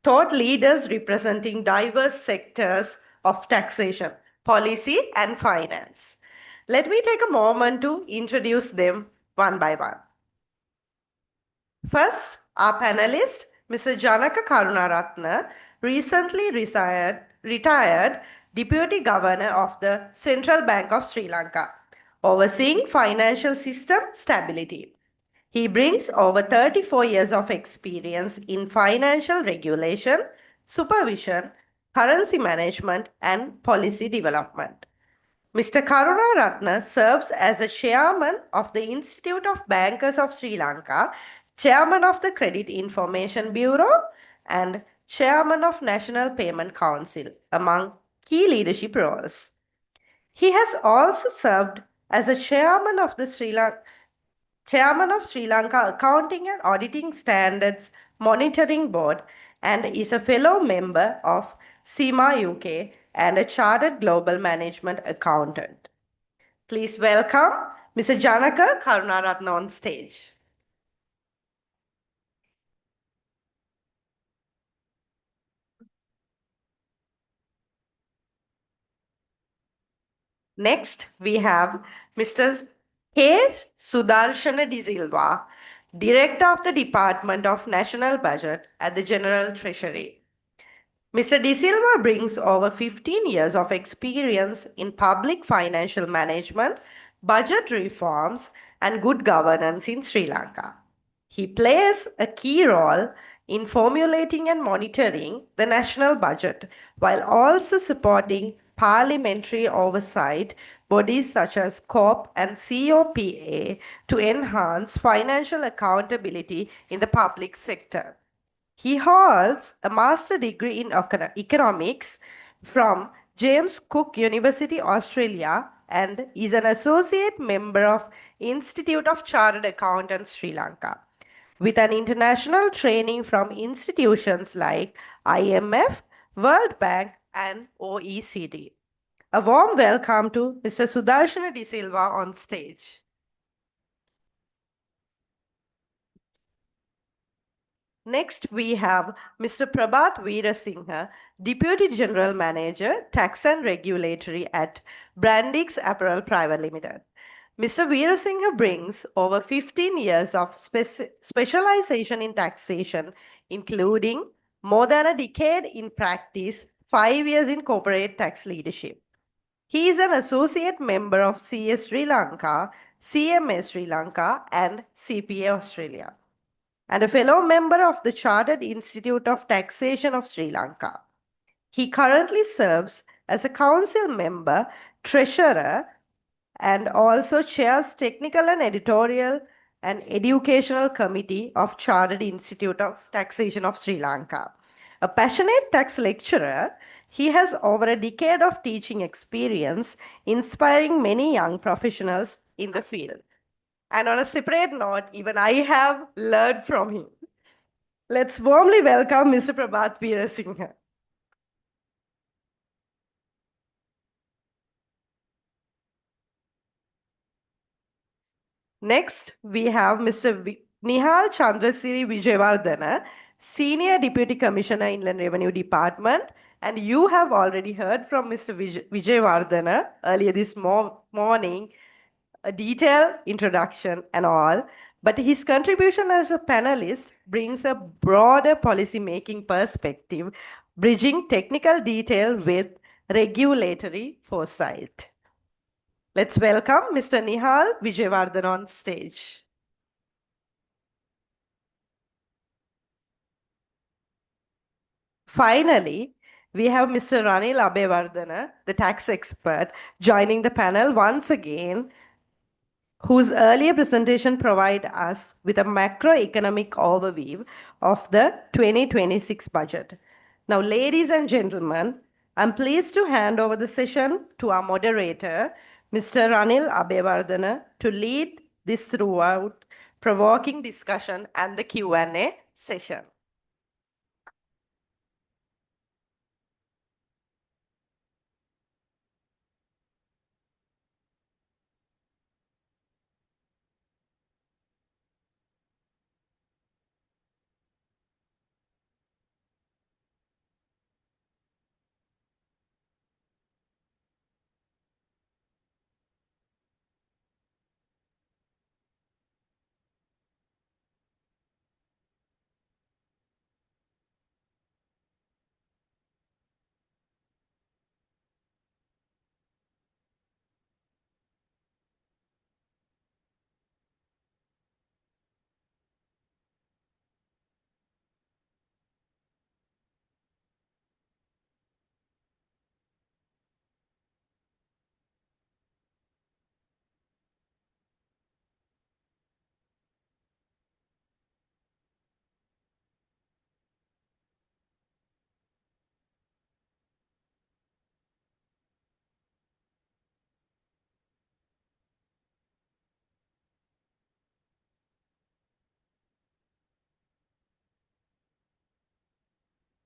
thought leaders representing diverse sectors of taxation, policy, and finance. Let me take a moment to introduce them one by one. First, our panelist, Mr. Janaka Karunaratne, recently retired Deputy Governor of the Central Bank of Sri Lanka, overseeing financial system stability. He brings over 34 years of experience in financial regulation, supervision, currency management, and policy development. Mr. Karunaratne serves as a chairman of the Institute of Bankers of Sri Lanka, chairman of the Credit Information Bureau, and chairman of National Payment Council, among key leadership roles. He has also served as a chairman of Sri Lanka Accounting and Auditing Standards Monitoring Board and is a fellow member of CIMA UK and a chartered global management accountant. Please welcome Mr. Janaka Karunaratne on stage. Next, we have Mr. K. Sudarshana De Silva, Director of the Department of National Budget at the General Treasury. Mr. De Silva brings over 15 years of experience in public financial management, budget reforms, and good governance in Sri Lanka. He plays a key role in formulating and monitoring the national budget while also supporting parliamentary oversight bodies such as COP and COPA to enhance financial accountability in the public sector. He holds a master's degree in economics from James Cook University, Australia, and is an associate member of Institute of Chartered Accountants Sri Lanka, with an international training from institutions like IMF, World Bank, and OECD. A warm welcome to Mr. Sudarshana De Silva on stage. Next, we have Mr. Prabhat Veerasinghe, Deputy General Manager, Tax and Regulatory at Brandix Apparel Private Limited. Mr. Veerasinghe brings over 15 years of specialization in taxation, including more than a decade in practice, 5 years in corporate tax leadership. He is an associate member of CS Sri Lanka, CMA Sri Lanka, and CPA Australia, and a fellow member of the Chartered Institute of Taxation of Sri Lanka. He currently serves as a council member, treasurer, and also chairs technical and editorial and educational committee of Chartered Institute of Taxation of Sri Lanka. A passionate tax lecturer, he has over a decade of teaching experience, inspiring many young professionals in the field. And on a separate note, even I have learned from him. Let's warmly welcome Mr. Prabhat Veerasinghe. Next, we have Mr. Nihal Chandrasiri Vijayawardena, Senior Deputy Commissioner, Inland Revenue Department. And you have already heard from Mr. Vijayawardena earlier this morning, a detailed introduction and all. But his contribution as a panelist brings a broader policy-making perspective, bridging technical detail with regulatory foresight. Let's welcome Mr. Nihal Vijayawardena on stage. Finally, we have Mr. Ranil Abeyewardena, the tax expert, joining the panel once again, whose earlier presentation provided us with a macroeconomic overview of the 2026 budget. Now, ladies and gentlemen, I'm pleased to hand over the session to our moderator, Mr. Ranil Abeyewardena, to lead this throughout provoking discussion and the Q&A session.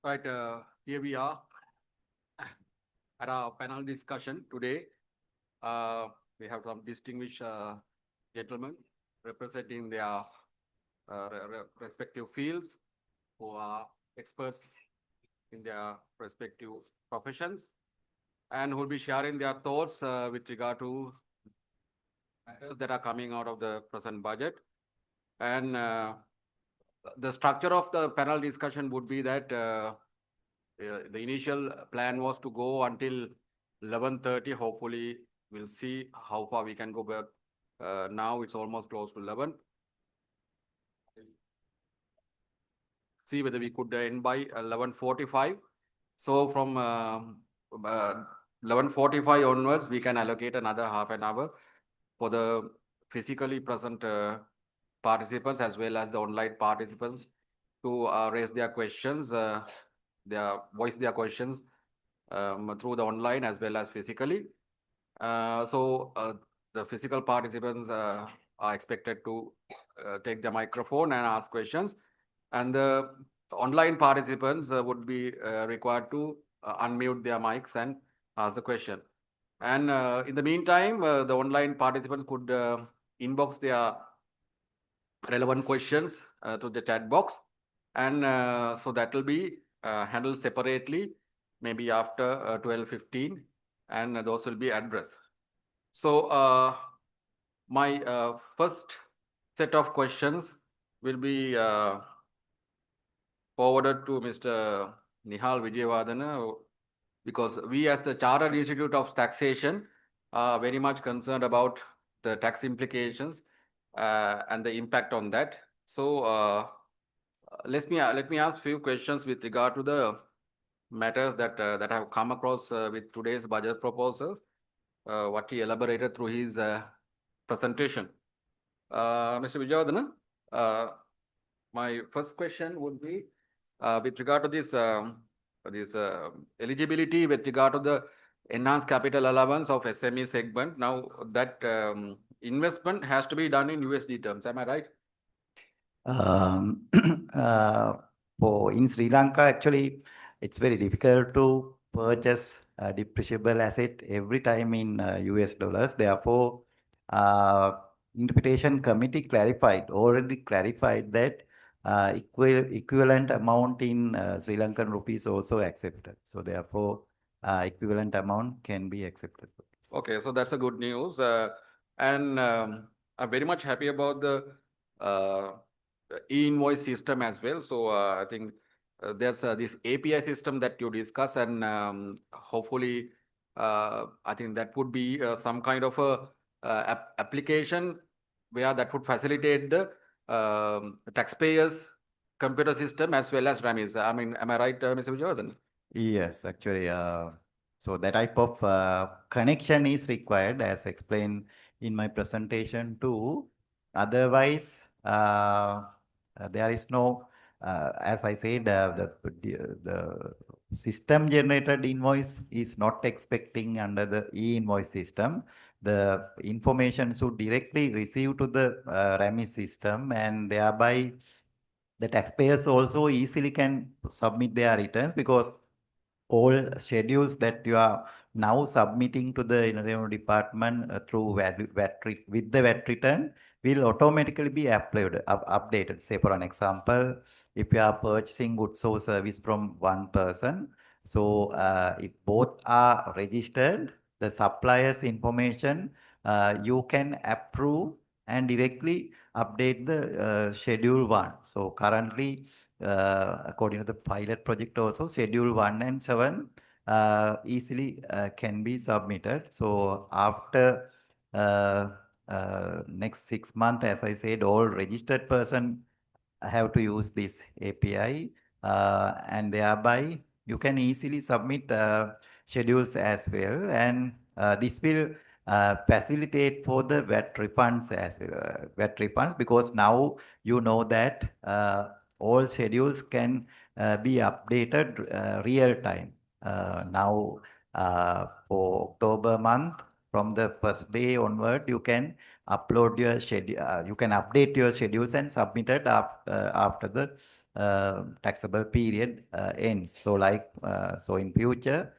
Right, here we are at our panel discussion today. We have some distinguished gentlemen representing their respective fields who are experts in their respective professions and who will be sharing their thoughts with regard to matters that are coming out of the present budget. And the structure of the panel discussion would be that the initial plan was to go until 11:30. Hopefully, we'll see how far we can go back. Now it's almost close to 11. See whether we could end by 11:45. So from 11:45 onwards, we can allocate another half an hour for the physically present participants as well as the online participants to raise their questions, voice their questions through the online as well as physically. The physical participants are expected to take the microphone and ask questions, and the online participants would be required to unmute their mics and ask the question. And in the meantime, the online participants could inbox their relevant questions to the chat box, and so that will be handled separately, maybe after 12:15, and those will be addressed. So my first set of questions will be forwarded to Mr. Nihal Vijayawardena, because we as the Chartered Institute of Taxation are very much concerned about the tax implications and the impact on that. So let me ask few questions with regard to the matters that that have come across with today's budget proposals, what he elaborated through his presentation. Mr. Vijayawardena, my first question would be with regard to this eligibility with regard to the enhanced capital allowance of SME segment. Now that investment has to be done in USD terms. Am I right? In Sri Lanka, actually, it's very difficult to purchase a depreciable asset every time in US dollars. Therefore, interpretation committee already clarified that equivalent amount in Sri Lankan rupees also accepted. So therefore, equivalent amount can be accepted. Okay, so that's a good news. And I'm very much happy about the e-invoice system as well. So I think there's this API system that you discuss, and hopefully, I think that would be some kind of a application where that would facilitate the taxpayers' computer system as well as RAMIs. I mean, am I right, Mr. Vijayawardhan? Yes, actually, so that type of connection is required as explained in my presentation too. Otherwise, there is no, as I said, the system generated invoice is not expecting under the e-invoice system. The information should directly receive to the RAMI system, and thereby the taxpayers also easily can submit their returns, because all schedules that you are now submitting to the Inner Revenue Department through with the VAT return will automatically be updated. Say for an example, if you are purchasing goods or service from one person, so if both are registered, the supplier's information you can approve and directly update the schedule 1. So currently, according to the pilot project also, schedule 1 and 7 easily can be submitted. So after next 6 months, as I said, all registered person have to use this API, and thereby you can easily submit schedules as well, and this will facilitate for the VAT refunds as well, VAT refunds, because now you know that all schedules can be updated real time. Now for October month, from the first day onward, you can upload your schedule, you can update your schedules and submit it after the taxable period ends. So like, so in future,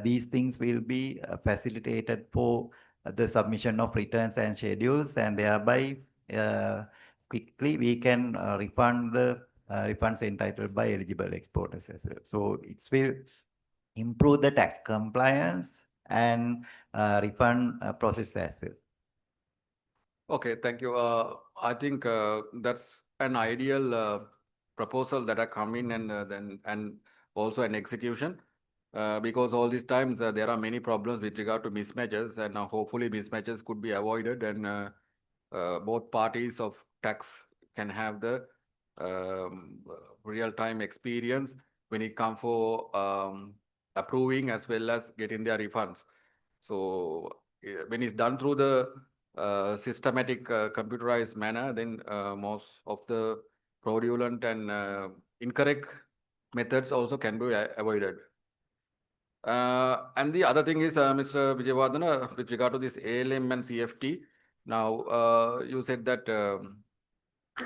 these things will be facilitated for the submission of returns and schedules, and thereby quickly we can refund the refunds entitled by eligible exporters as well. So it will improve the tax compliance and refund process as well. Okay, thank you. I think that's an ideal proposal that are come in, and then also an execution, because all these times there are many problems with regard to mismatches, and hopefully mismatches could be avoided, and both parties of tax can have the real-time experience when it comes for approving as well as getting their refunds. So when it's done through the systematic computerized manner, then most of the fraudulent and incorrect methods also can be avoided. And the other thing is, Mr. Vijayawardhan, with regard to this ALM and CFT, now you said that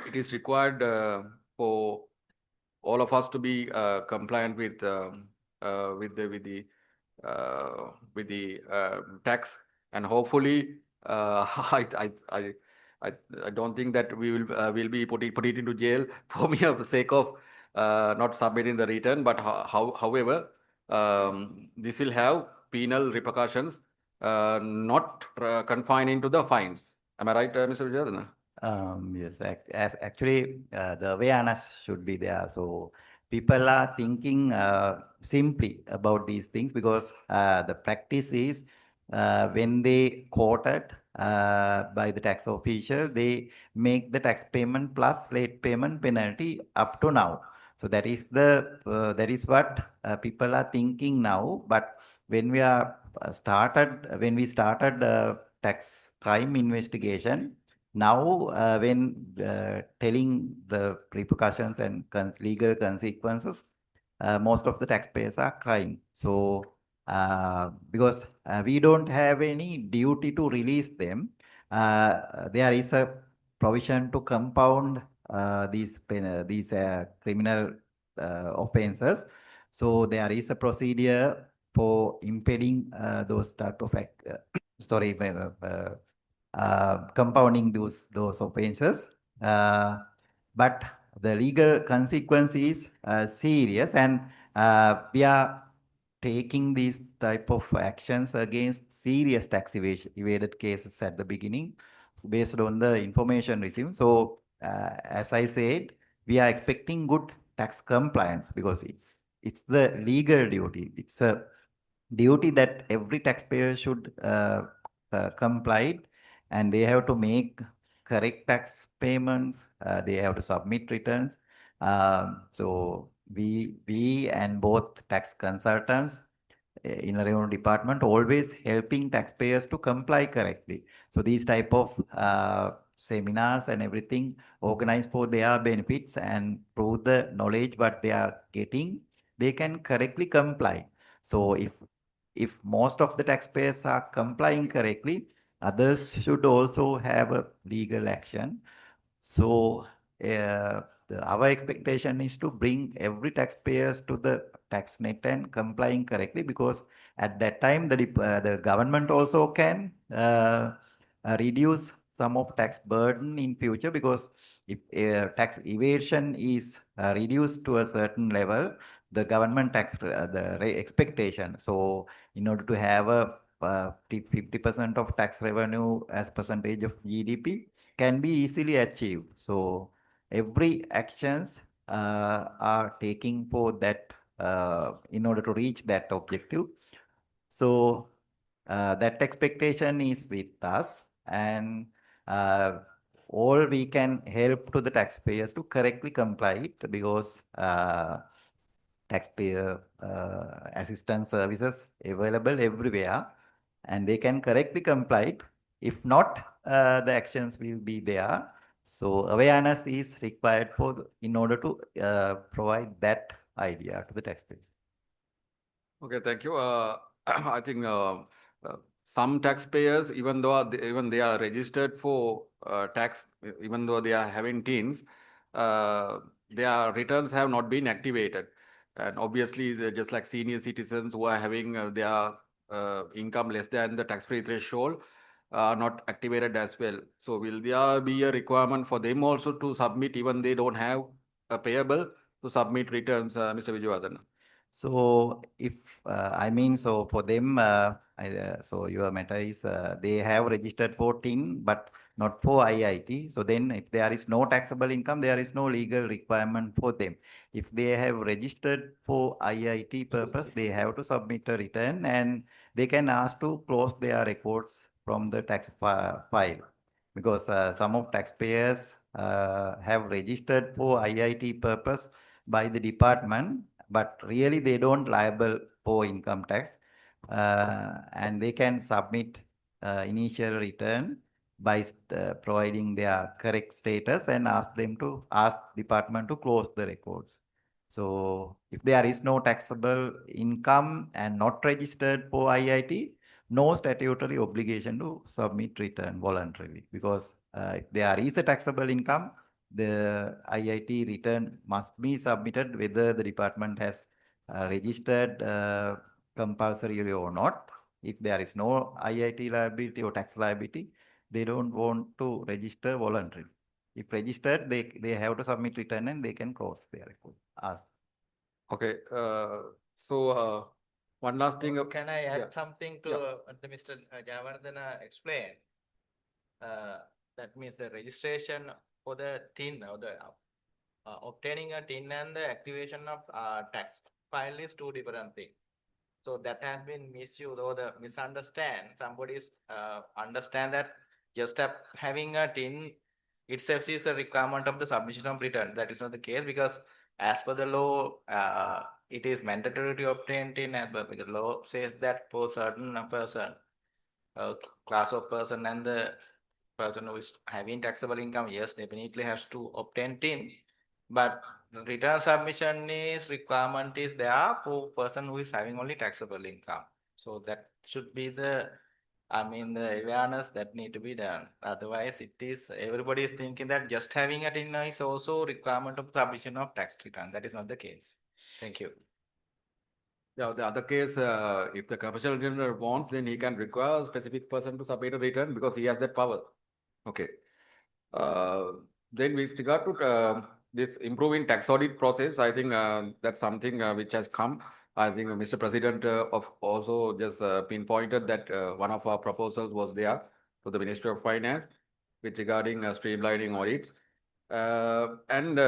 it is required for all of us to be compliant with the tax, and hopefully I don't think that we will be put it into jail for me of the sake of not submitting the return, but however this will have penal repercussions, not confining to the fines. Am I right, Mr. Vijayawardhan? Yes, actually, the awareness should be there. So people are thinking simply about these things, because the practice is when they quoted by the tax official, they make the tax payment plus late payment penalty up to now. So that is that is what people are thinking now. But when we when we started tax crime investigation, now, when telling the repercussions and legal consequences, most of the taxpayers are crying. So, because we don't have any duty to release them, there is a provision to compound these criminal offenses. So there is a procedure for impeding those type of compounding those offenses, but the legal consequence is serious, and we are taking these type of actions against serious tax evaded cases at the beginning based on the information received. So as I said, we are expecting good tax compliance because it's the legal duty. It's a duty that every taxpayer should comply, and they have to make correct tax payments. They have to submit returns. So we and both tax consultants in a revenue department always helping taxpayers to comply correctly. So these type of seminars and everything organized for their benefits and through the knowledge what they are getting, they can correctly comply. So if most of the taxpayers are complying correctly, others should also have a legal action. So our expectation is to bring every taxpayers to the tax net and complying correctly, because at that time the government also can reduce some of tax burden in future, because if tax evasion is reduced to a certain level, the government tax expectation. So in order to have a 50% of tax revenue as percentage of GDP can be easily achieved. So every actions are taking for that in order to reach that objective. So that expectation is with us, and all we can help to the taxpayers to correctly comply it, because taxpayer assistance services available everywhere, and they can correctly comply it. If not, the actions will be there. So awareness is required in order to provide that idea to the taxpayers. Okay, thank you. I think some taxpayers, even though even they are registered for tax, even though they are having teens, their returns have not been activated. And obviously, they're just like senior citizens who are having their income less than the tax-free threshold are not activated as well. So will there be a requirement for them also to submit, even they don't have a payable, to submit returns, Mr. Vijayawardena? So if so for them, so your matter is they have registered for TIN but not for IIT. So then if there is no taxable income, there is no legal requirement for them. If they have registered for IIT purpose, they have to submit a return, and they can ask to close their records from the tax file, because some of taxpayers have registered for IIT purpose by the department, but really they don't liable for income tax, and they can submit initial return by providing their correct status and ask department to close the records. So if there is no taxable income and not registered for IIT, no statutory obligation to submit return voluntarily, because if there is a taxable income, the IIT return must be submitted whether the department has registered compulsorily or not. If there is no IIT liability or tax liability, they don't want to register voluntarily. If registered, they have to submit return and they can close their record. Ask. Okay, one last thing. Can I add yeah. something to Yeah. what the Mr. Jayawardena explained? That means the registration for the TIN or the obtaining a TIN and the activation of tax file is two different things. So that has been misused or the misunderstand. Somebody's understand that just having a TIN itself is a requirement of the submission of return. That is not the case, because as per the law, it is mandatory to obtain TIN, as per the law says that for certain person, class of person, and the person who is having taxable income, yes, definitely has to obtain TIN. But return submission is requirement is there for person who is having only taxable income. So that should be the the awareness that need to be done. Otherwise, everybody is thinking that just having a TIN is also requirement of submission of tax return. That is not the case. Thank you. Yeah, the other case, if the commercial general wants, then he can require a specific person to submit a return because he has that power. Okay. Then with regard to this improving tax audit process, I think that's something which has come. I think Mr. President of also just pinpointed that one of our proposals was there to the Ministry of Finance with regarding streamlining audits. And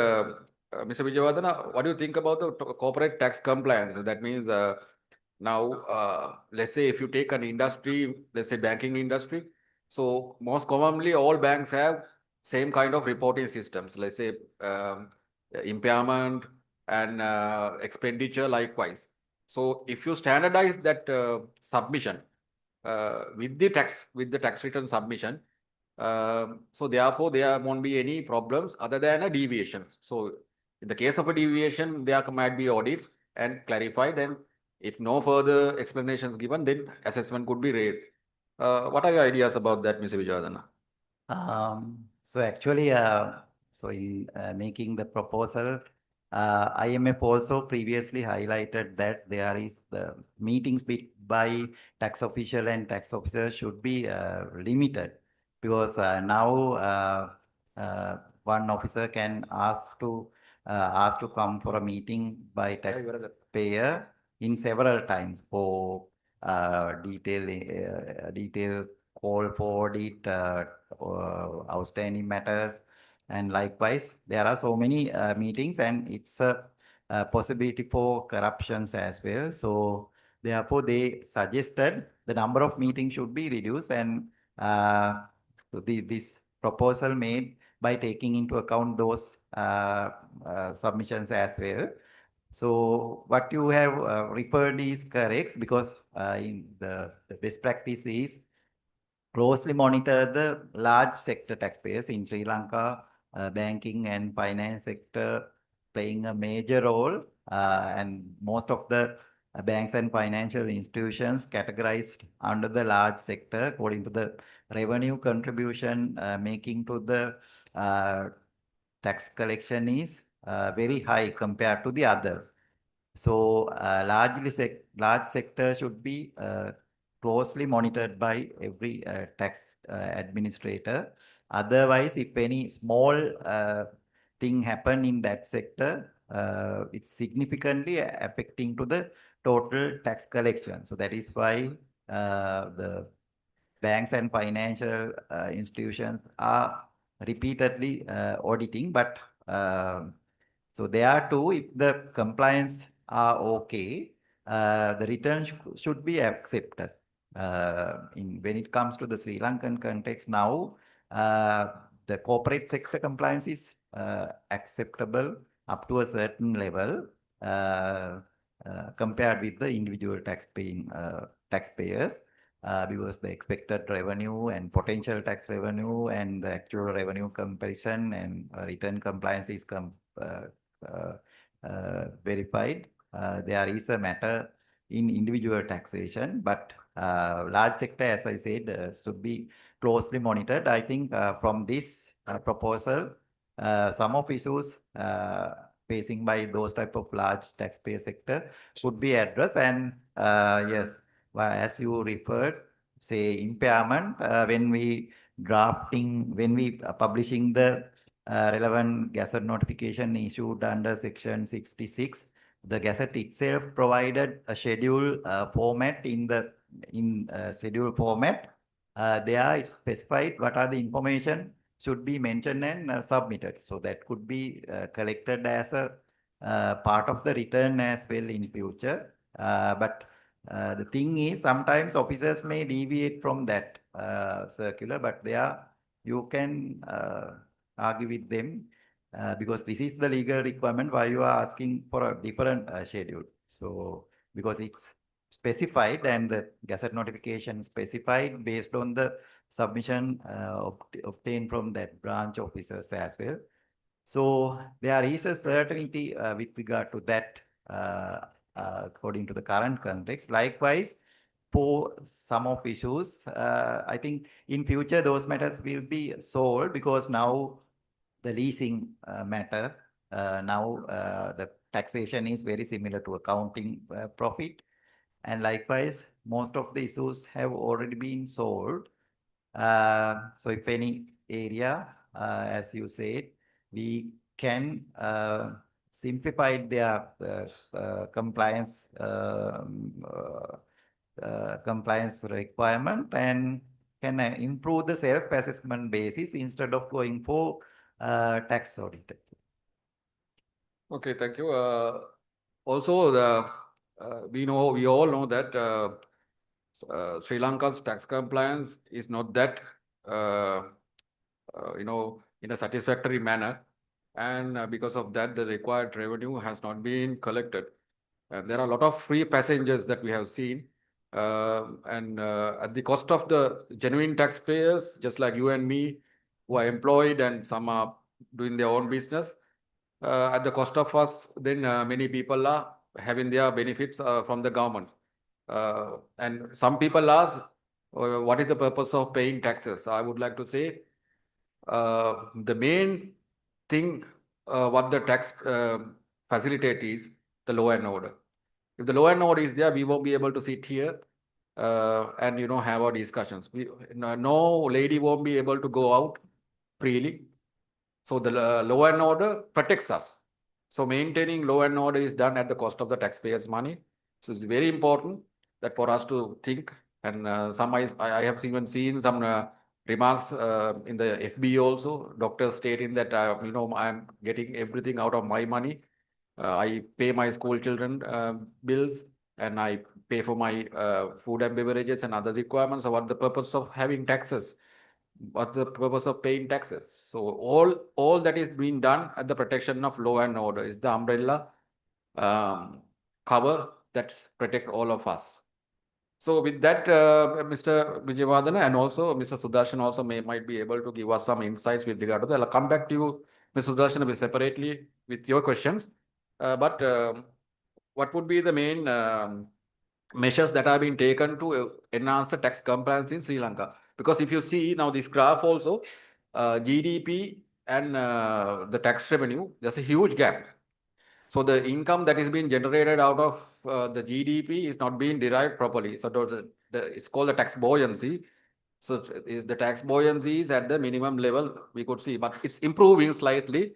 Mr. Vijayawardena, what do you think about the corporate tax compliance? That means now, let's say if you take an industry, let's say banking industry, so most commonly all banks have same kind of reporting systems. Let's say impairment and expenditure likewise. So if you standardize that submission with the tax return submission, so therefore there won't be any problems other than a deviation. So in the case of a deviation, there might be audits and clarified, and if no further explanations given, then assessment could be raised. What are your ideas about that, Mr. Vijayawardena? So actually, so in making the proposal, IMF also previously highlighted that there is the meetings by tax official and tax officer should be limited, because now one officer can ask to come for a meeting by taxpayer in several times for detail call for audit, outstanding matters, and likewise there are so many meetings, and it's a possibility for corruptions as well. So therefore they suggested the number of meetings should be reduced, and so this proposal made by taking into account those submissions as well. So what you have referred is correct, because in the best practice is closely monitor the large sector taxpayers in Sri Lanka. Banking and finance sector playing a major role, and most of the banks and financial institutions categorized under the large sector according to the revenue contribution making to the tax collection is very high compared to the others. So large sector should be closely monitored by every tax administrator. Otherwise, if any small thing happen in that sector, it's significantly affecting to the total tax collection. So that is why the banks and financial institutions are repeatedly auditing. But so there too, if the compliance are okay, the return should be accepted. When it comes to the Sri Lankan context now, the corporate sector compliance is acceptable up to a certain level compared with the individual taxpayers. Because the expected revenue and potential tax revenue and the actual revenue comparison and return compliance is verified. There is a matter in individual taxation, but large sector, as I said, should be closely monitored. I think from this proposal, some of issues facing by those type of large taxpayer sector should be addressed. And yes, well, as you referred, say impairment, when we publishing the relevant Gazette notification issued under Section 66, the Gazette itself provided a schedule format. In schedule format, there it specified what are the information should be mentioned and submitted. So that could be collected as a part of the return as well in future. But the thing is, sometimes officers may deviate from that circular, but you can argue with them because this is the legal requirement why you are asking for a different schedule. So because it's specified and the Gazette notification specified based on the submission obtained from that branch officers as well. So there is a certainty with regard to that according to the current context. Likewise, for some of issues, I think in future those matters will be solved, because now the leasing matter, now the taxation is very similar to accounting profit. And likewise, most of the issues have already been solved. So if any area, as you said, we can simplify their compliance requirement and can improve the self-assessment basis instead of going for tax audit. Okay, thank you. Also, we all know that Sri Lanka's tax compliance is not that, in a satisfactory manner. And because of that, the required revenue has not been collected. And there are a lot of free passengers that we have seen. And at the cost of the genuine taxpayers, just like you and me, who are employed and some are doing their own business, at the cost of us, then many people are having their benefits from the government. And some people ask, what is the purpose of paying taxes? I would like to say, the main thing what the tax facilitate is the law and order. If the law and order is there, we won't be able to sit here and have our discussions. No lady won't be able to go out freely. So the law and order protects us. So maintaining law and order is done at the cost of the taxpayers' money. So it's very important that for us to think. And I have even seen some remarks in the FB also. Doctors stating that I'm getting everything out of my money. I pay my school children bills, and I pay for my food and beverages and other requirements. So what the purpose of having taxes? What's the purpose of paying taxes? So all that is being done at the protection of law and order is the umbrella cover that protect all of us. So with that, Mr. Vijayavardhana and also Mr. Sudarshan also might be able to give us some insights with regard to that. I'll come back to you, Mr. Sudarshan, separately with your questions. But what would be the main measures that have been taken to enhance the tax compliance in Sri Lanka? Because if you see now this graph also, GDP and the tax revenue, there's a huge gap. So the income that is being generated out of the GDP is not being derived properly. So it's called the tax buoyancy. So the tax buoyancy is at the minimum level we could see, but it's improving slightly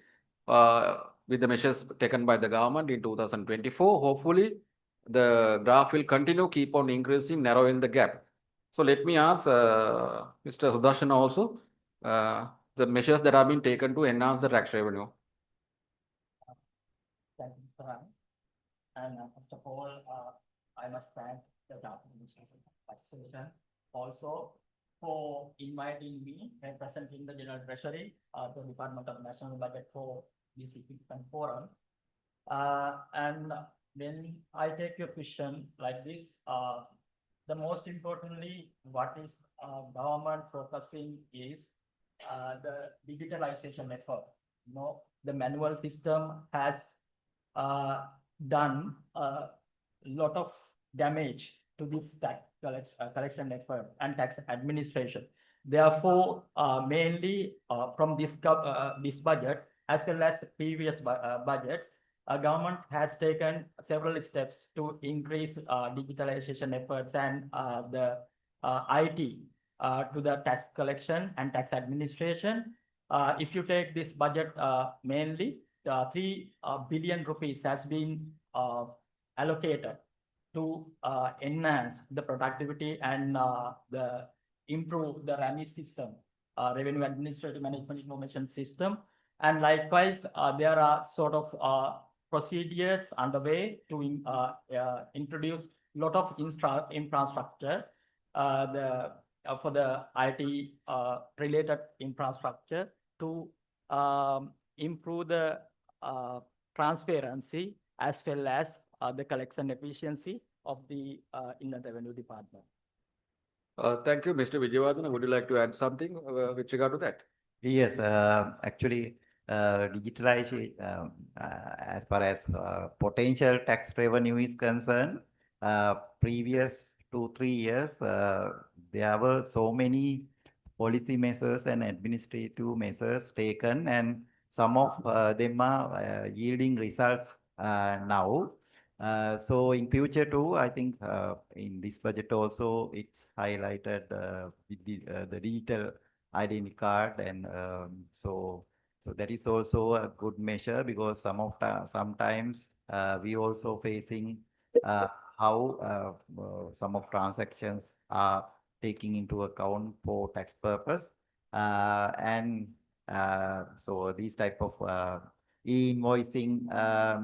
with the measures taken by the government in 2024. Hopefully, the graph will continue, keep on increasing, narrowing the gap. So let me ask Mr. Sudarshan also the measures that have been taken to enhance the tax revenue. Thank you, Mr. Ram. And first of all, I must thank the Draft Administration for participation. Also, for inviting me representing the General Treasury, the Department of National Budget for this significant forum. And when I take your question like this, the most importantly, what is government focusing is the digitalization effort. The manual system has done a lot of damage to this tax collection effort and tax administration. Therefore, mainly from this budget as well as previous budgets, government has taken several steps to increase digitalization efforts and the IT to the tax collection and tax administration. If you take this budget mainly, 3 billion rupees has been allocated to enhance the productivity and improve the RAMI system, Revenue Administrative Management Information System. And likewise, there are sort of procedures underway to introduce a lot of infrastructure for the IT related infrastructure to improve the transparency as well as the collection efficiency of the Inland Revenue Department. Thank you, Mr. Vijayavardhana. Would you like to add something with regard to that? Yes, actually, digitalization, as far as potential tax revenue is concerned, previous 2-3 years, there were so many policy measures and administrative measures taken, and some of them are yielding results now. So in future too, I think in this budget also, it's highlighted the digital identity card, and so that is also a good measure, because sometimes we also facing how some of transactions are taking into account for tax purpose, and so these type of e-invoicing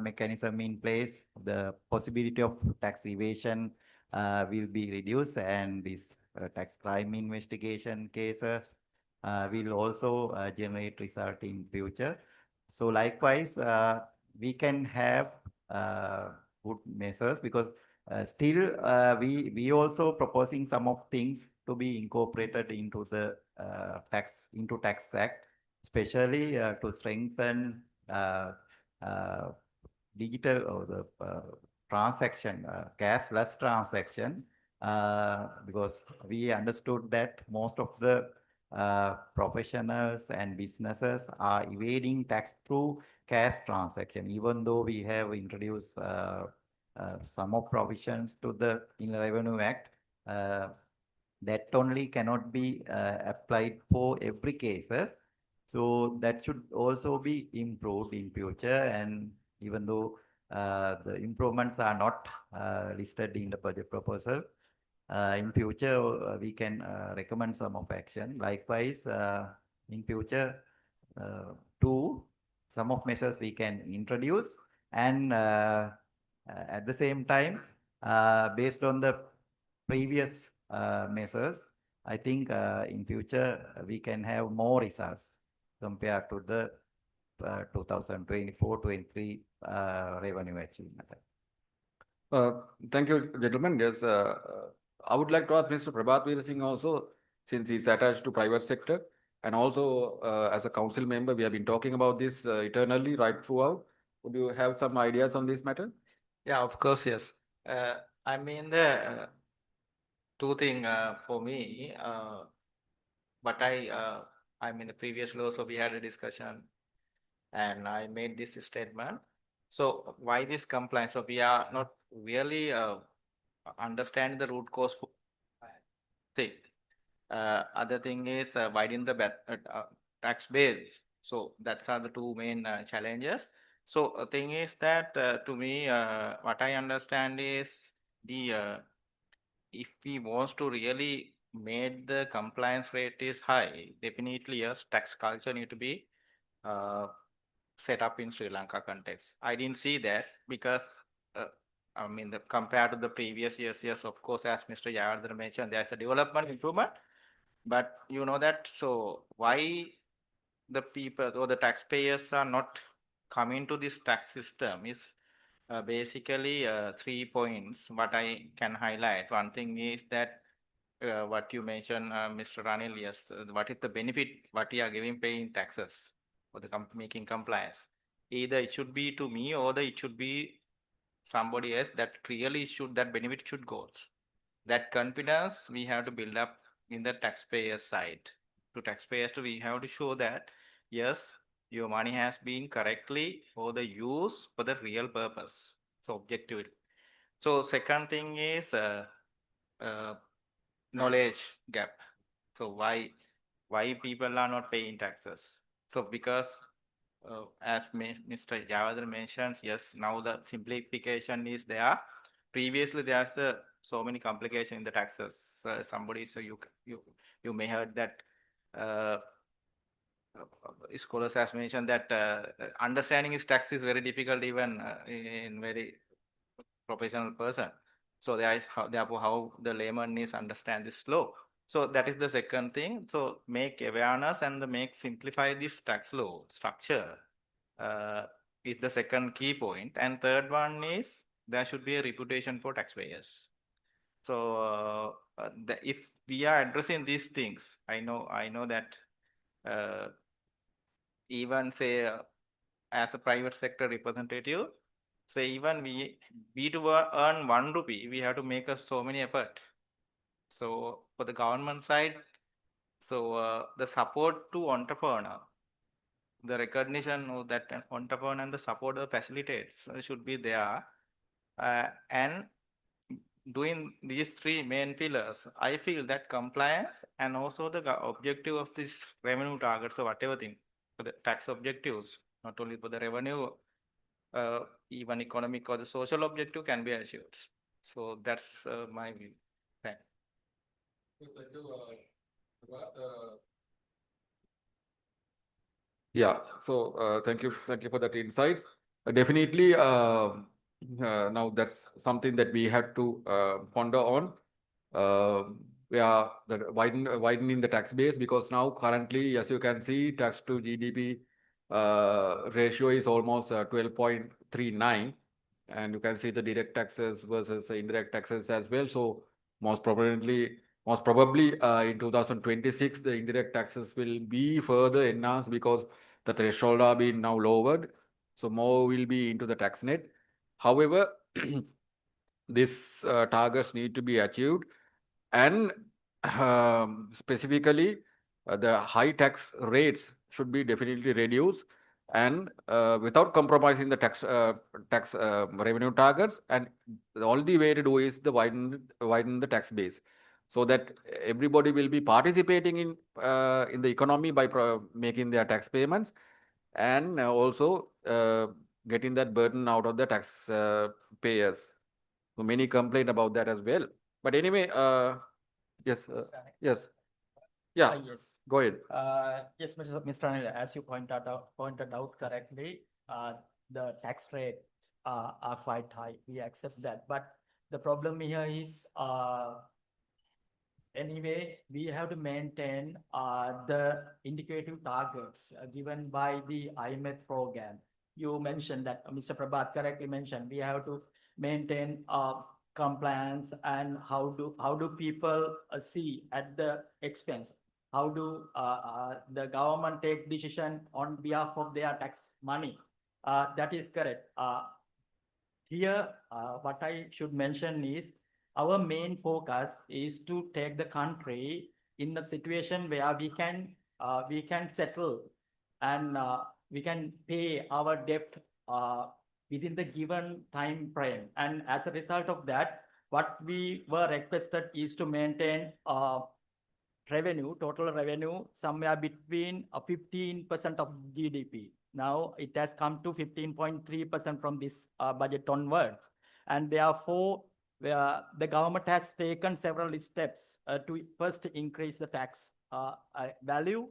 mechanism in place, the possibility of tax evasion will be reduced, and this tax crime investigation cases will also generate result in future. So likewise, we can have good measures, because still we also proposing some of things to be incorporated into the tax act, especially to strengthen digital or the transaction, cashless transaction, because we understood that most of the professionals and businesses are evading tax through cash transaction, even though we have introduced some of provisions to the Inland Revenue Act. That only cannot be applied for every cases. So that should also be improved in future. And even though the improvements are not listed in the budget proposal, in future we can recommend some of action. Likewise, in future too, some of measures we can introduce, and at the same time, based on the previous measures, I think in future we can have more results compared to the 2024-23 revenue achievement. Thank you, gentlemen. Yes, I would like to ask Mr. Prabhat Veer Singh also, since he's attached to private sector, and also as a council member, we have been talking about this eternally right throughout. Would you have some ideas on this matter? Yeah, of course, yes. I mean, the two thing for me, but I mean, the previous law, so we had a discussion and I made this statement. So why this compliance? So we are not really understand the root cause thing. Other thing is widen the tax base. So that's are the two main challenges. So thing is that to me, what I understand is the if we want to really make the compliance rate is high, definitely yes, tax culture need to be set up in Sri Lanka context. I didn't see that because I mean, compared to the previous years, yes, of course, as Mr. Yavardhan mentioned, there's a development improvement, but you know that, so why the people or the taxpayers are not coming to this tax system is basically 3 points. What I can highlight, one thing is that what you mentioned, Mr. Ranil, yes, what is the benefit, what you are giving paying taxes for the making compliance? Either it should be to me or it should be somebody else that really should, that benefit should go. That confidence we have to build up in the taxpayer side. To taxpayers, we have to show that, yes, your money has been correctly for the use for the real purpose. So objectively. So second thing is knowledge gap. So why people are not paying taxes? So because as Mr. Javadar mentions, yes, now the simplification is there. Previously, there's so many complications in the taxes. Somebody, so you may heard that scholars has mentioned that understanding his tax is very difficult even in very professional person. So there is therefore how the layman is understand this law. So that is the second thing. So make awareness and make simplify this tax law structure is the second key point. And third one is there should be a reputation for taxpayers. So if we are addressing these things, I know that even say as a private sector representative, say even we to earn 1 rupee, we have to make so many effort. So for the government side, so the support to entrepreneur, the recognition of that entrepreneur and the support of facilitates should be there. And doing these three main pillars, I feel that compliance and also the objective of this revenue targets or whatever thing, for the tax objectives, not only for the revenue, even economic or the social objective can be achieved. So that's my view. Thanks. Yeah, so thank you for that insights. Definitely, now that's something that we have to ponder on. We are widening the tax base because now currently, as you can see, tax to GDP ratio is almost 12.39, and you can see the direct taxes versus the indirect taxes as well. So most probably in 2026, the indirect taxes will be further enhanced because the threshold are being now lowered. So more will be into the tax net. However, these targets need to be achieved, and specifically the high tax rates should be definitely reduced, and without compromising the tax revenue targets. And the only way to do is the widen the tax base, so that everybody will be participating in the economy by making their tax payments, and also getting that burden out of the tax payers. So many complain about that as well. But anyway, yes, yes, yeah, Yes. go ahead. Yes, Mr. Anil, as you pointed out correctly, the tax rates are quite high. We accept that, but the problem here is anyway, we have to maintain the indicative targets given by the IMF program. You mentioned that, Mr. Prabhat correctly mentioned, we have to maintain compliance, and how do people see at the expense? How do the government take decision on behalf of their tax money? That is correct. Here, what I should mention is our main focus is to take the country in a situation where we can settle, and we can pay our debt within the given time frame. And as a result of that, what we were requested is to maintain total revenue, somewhere between 15% of GDP. Now it has come to 15.3% from this budget onwards. And therefore, the government has taken several steps to first increase the tax value,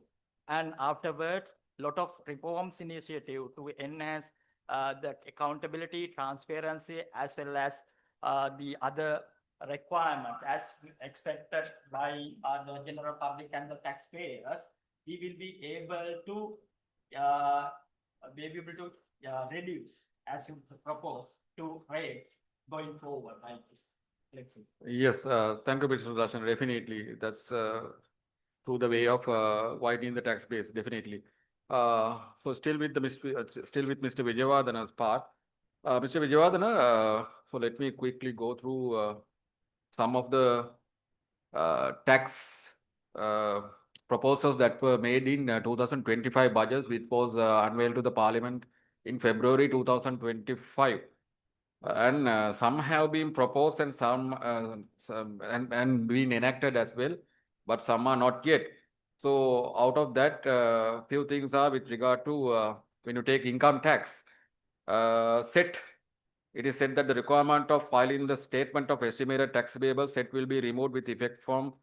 and afterwards, lot of reforms initiative to enhance the accountability, transparency, as well as the other requirements as expected by the general public and the taxpayers. We will be able to reduce, as you propose, to rates going forward like this. Let's see. Yes, thank you, Mr. Sudarshan. Definitely, that's through the way of widening the tax base. Definitely. So still with Mr. Vijayawardana's part, Mr. Vijayawardana. So let me quickly go through some of the tax proposals that were made in 2025 budgets, which was unveiled to the Parliament in February 2025. And some have been proposed, and some and been enacted as well, but some are not yet. So out of that, few things are with regard to when you take income tax set. It is said that the requirement of filing the statement of estimated tax payable set will be removed with effect from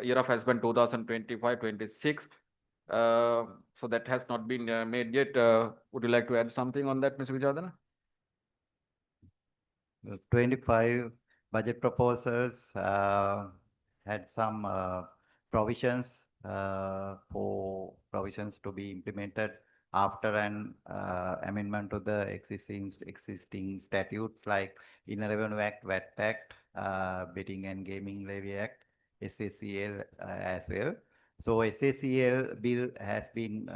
year of husband 2025-26. So that has not been made yet. Would you like to add something on that, Mr. Vijayawardana? 25 budget proposals had some provisions for provisions to be implemented after an amendment to the existing statutes like Inner Revenue Act, VAT Act, Betting and Gaming Levy Act, SACL as well. So SACL bill has been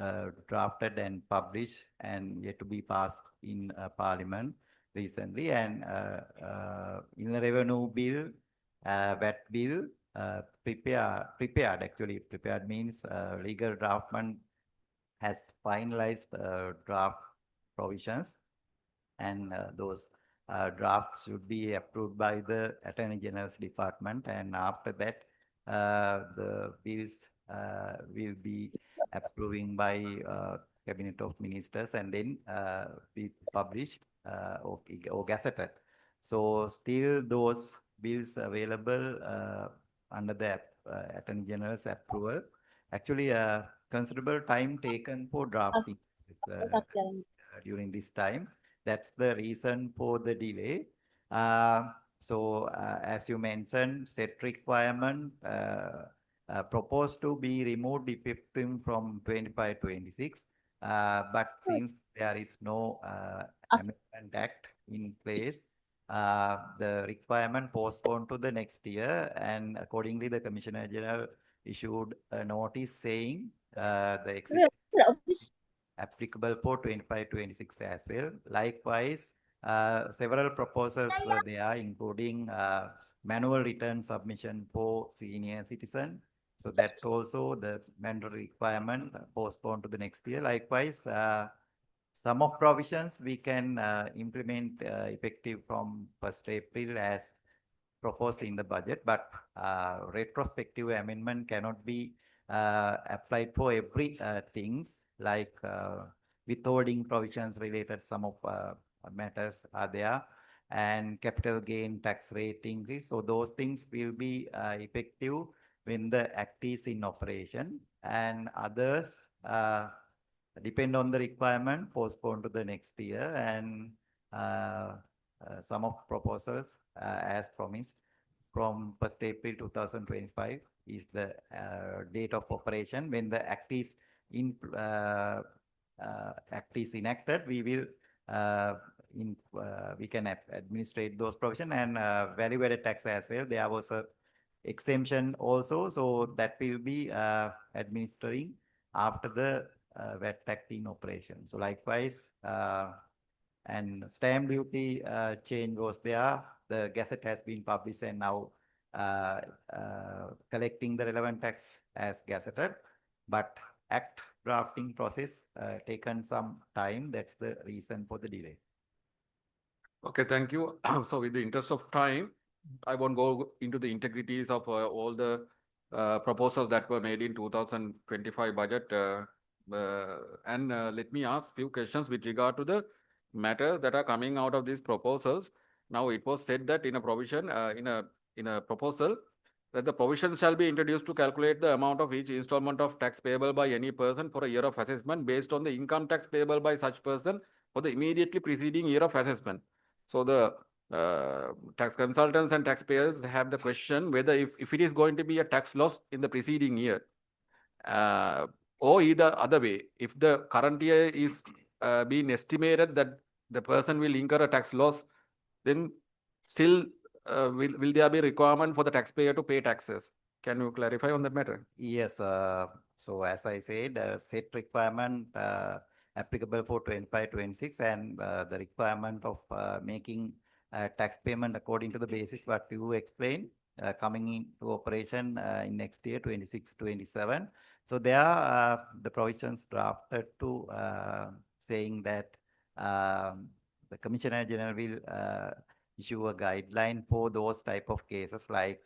drafted and published and yet to be passed in Parliament recently, and in the revenue bill, VAT bill, prepared means legal draftment has finalized draft provisions, and those drafts should be approved by the Attorney General's Department, and after that the bills will be approving by Cabinet of Ministers, and then be published or gazetted. So still those bills available under the Attorney General's approval. Actually, considerable time taken for drafting during this time. That's the reason for the delay. As you mentioned, set requirement proposed to be removed effective from 25-26. But since there is no amendment act in place, the requirement postponed to the next year, and accordingly, the Commissioner General issued a notice saying the existing applicable for 25-26 as well. Likewise, several proposals were there, including manual return submission for senior citizen. So that also the mandatory requirement postponed to the next year. Likewise, some of provisions we can implement effective from 1st April as proposed in the budget, but retrospective amendment cannot be applied for every things like withholding provisions related some of matters are there, and capital gain tax rate increase. So those things will be effective when the act is in operation, and others depend on the requirement postponed to the next year, and some of proposals as promised from 1st April 2025 is the date of operation. When the act is enacted, we will we can administrate those provisions, and value-added tax as well. There was a exemption also, so that will be administering after the VAT act in operation. So likewise, and stamp duty change was there. The gazette has been published, and now collecting the relevant tax as gazetted, but act drafting process taken some time. That's the reason for the delay. Okay, thank you. So with the interest of time, I won't go into the integrities of all the proposals that were made in 2025 budget. Let me ask few questions with regard to the matters that are coming out of these proposals. Now, it was said that in a provision, in a proposal, that the provision shall be introduced to calculate the amount of each installment of tax payable by any person for a year of assessment based on the income tax payable by such person for the immediately preceding year of assessment. So the tax consultants and taxpayers have the question whether if it is going to be a tax loss in the preceding year, or either other way, if the current year is being estimated that the person will incur a tax loss, then still will there be requirement for the taxpayer to pay taxes? Can you clarify on that matter? Yes. So as I said, set requirement applicable for 25-26, and the requirement of making tax payment according to the basis what you explained coming into operation in next year 26-27. So there are the provisions drafted to saying that the Commissioner General will issue a guideline for those type of cases like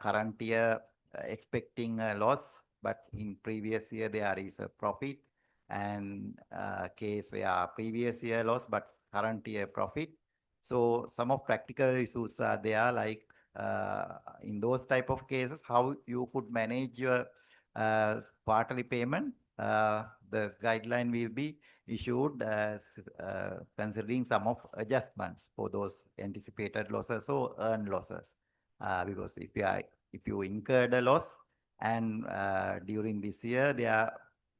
current year expecting a loss, but in previous year there is a profit, and case where previous year loss but current year profit. So some of practical issues are there, like in those type of cases, how you could manage your quarterly payment. The guideline will be issued as considering some of adjustments for those anticipated losses or earned losses. Because if you incurred a loss and during this year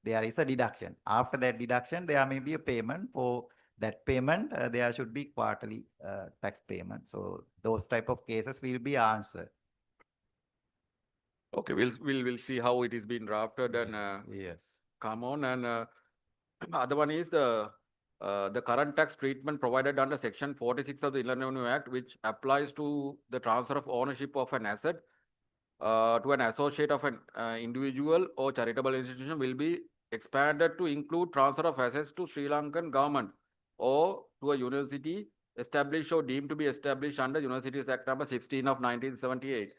there is a deduction. After that deduction, there may be a payment. For that payment, there should be quarterly tax payment. So those type of cases will be answered. Okay, we'll see how it is being drafted and Yes. come on. And other one is the current tax treatment provided under Section 46 of the Inland Revenue Act, which applies to the transfer of ownership of an asset to an associate of an individual or charitable institution, will be expanded to include transfer of assets to Sri Lankan government or to a university established or deemed to be established under Universities Act number 16 of 1978.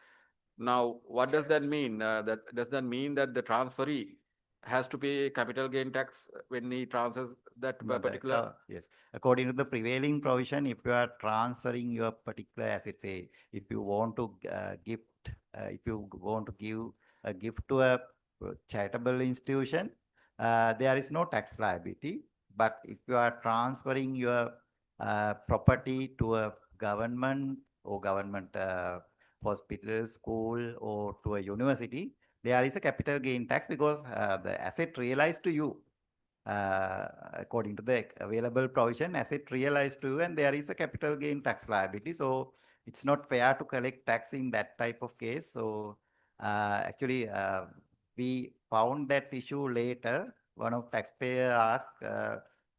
Now, what does that mean? Does that mean that the transferee has to pay capital gain tax when he transfers that No, particular? yes. According to the prevailing provision, if you are transferring your particular asset, say, if you want to give a gift to a charitable institution, there is no tax liability. But if you are transferring your property to a government or government hospital, school, or to a university, there is a capital gain tax because the asset realized to you. According to the available provision, asset realized to you, and there is a capital gain tax liability. So it's not fair to collect tax in that type of case. So actually, we found that issue later. One of taxpayer asked,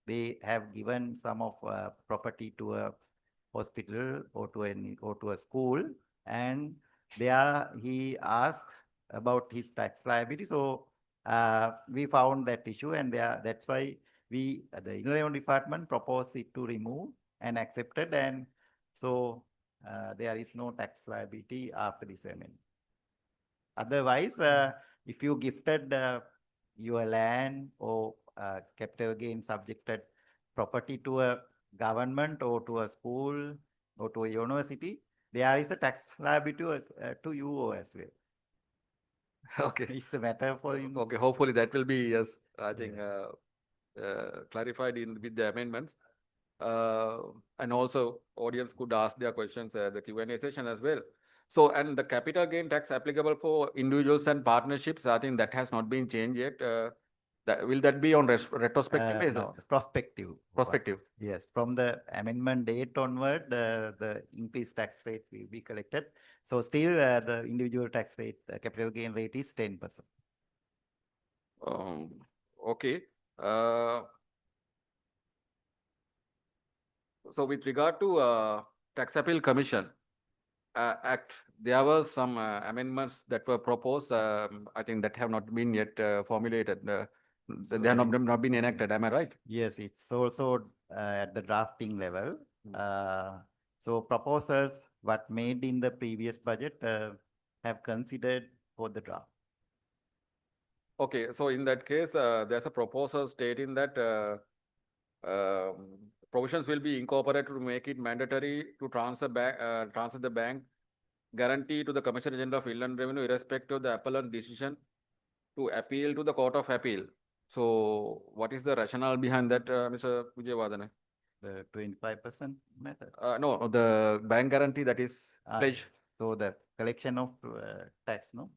they have given some of property to a hospital or to a school, and there he asked about his tax liability. So we found that issue, and that's why we, the Inland Revenue Department, proposed it to remove and accepted, and so there is no tax liability after this amendment. Otherwise, if you gifted your land or capital gain subjected property to a government or to a school or to a university, there is a tax liability to you as well. Okay. It's a matter for you. Okay, hopefully that will be, yes, I think, clarified with the amendments. And also audience could ask their questions at the Q&A session as well. So, and the capital gain tax applicable for individuals and partnerships, I think that has not been changed yet. Will that be on retrospective basis? No, prospective. Prospective. Yes, from the amendment date onward, the increased tax rate will be collected. So still, the individual tax rate, capital gain rate is 10%. Okay. So with regard to Tax Appeal Commission Act, there were some amendments that were proposed. I think that have not been yet formulated. They have not been enacted. Am I right? Yes, it's also at the drafting level. So proposals what made in the previous budget have considered for the draft. Okay, so in that case, there's a proposal stating that provisions will be incorporated to make it mandatory to transfer the bank guarantee to the Commissioner General of Inland Revenue, irrespective of the appellant decision to appeal to the Court of Appeal. So, what is the rationale behind that, Mr. Vijayawardene? The 25% method. No, the bank guarantee that is pledged. So the collection of tax, no?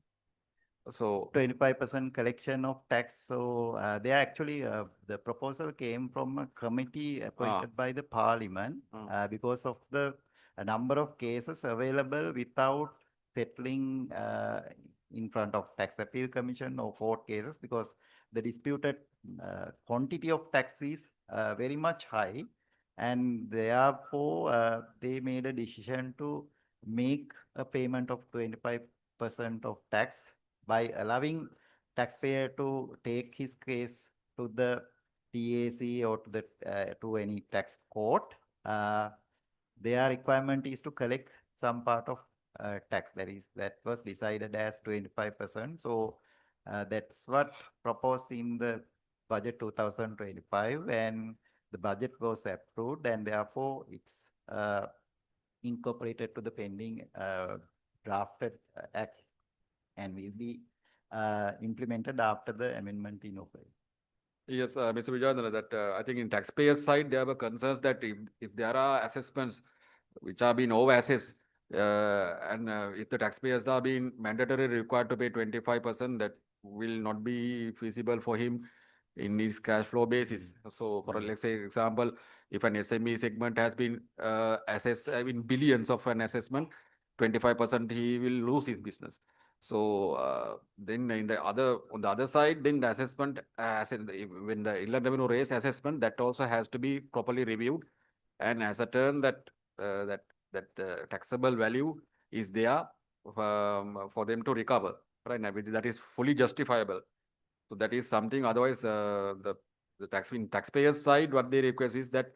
So 25% collection of tax. So they actually, the proposal came from a committee appointed by the parliament because of the number of cases available without settling in front of tax appeal commission or court cases, because the disputed quantity of tax is very much high, and therefore they made a decision to make a payment of 25% of tax by allowing taxpayer to take his case to the TAC or to the to any tax court. Their requirement is to collect some part of tax, that was decided as 25%. So that's what proposed in the budget 2025, and the budget was approved, and therefore it's incorporated to the pending drafted act, and will be implemented after the amendment in operation. yes, Mr. Vijayawardene, that I think in taxpayer side, there were concerns that if there are assessments which are being over-assessed, and if the taxpayers are being mandatorily required to pay 25%, that will not be feasible for him in his cash flow basis. So for let's say example, if an SME segment has been assessed in billions of an assessment, 25% he will lose his business. So then on the other side, then the assessment, when the Inland Revenue raise assessment, that also has to be properly reviewed, and as a turn that taxable value is there for them to recover, right? Now, that is fully justifiable. So that is something. Otherwise, the taxpayers side, what they request is that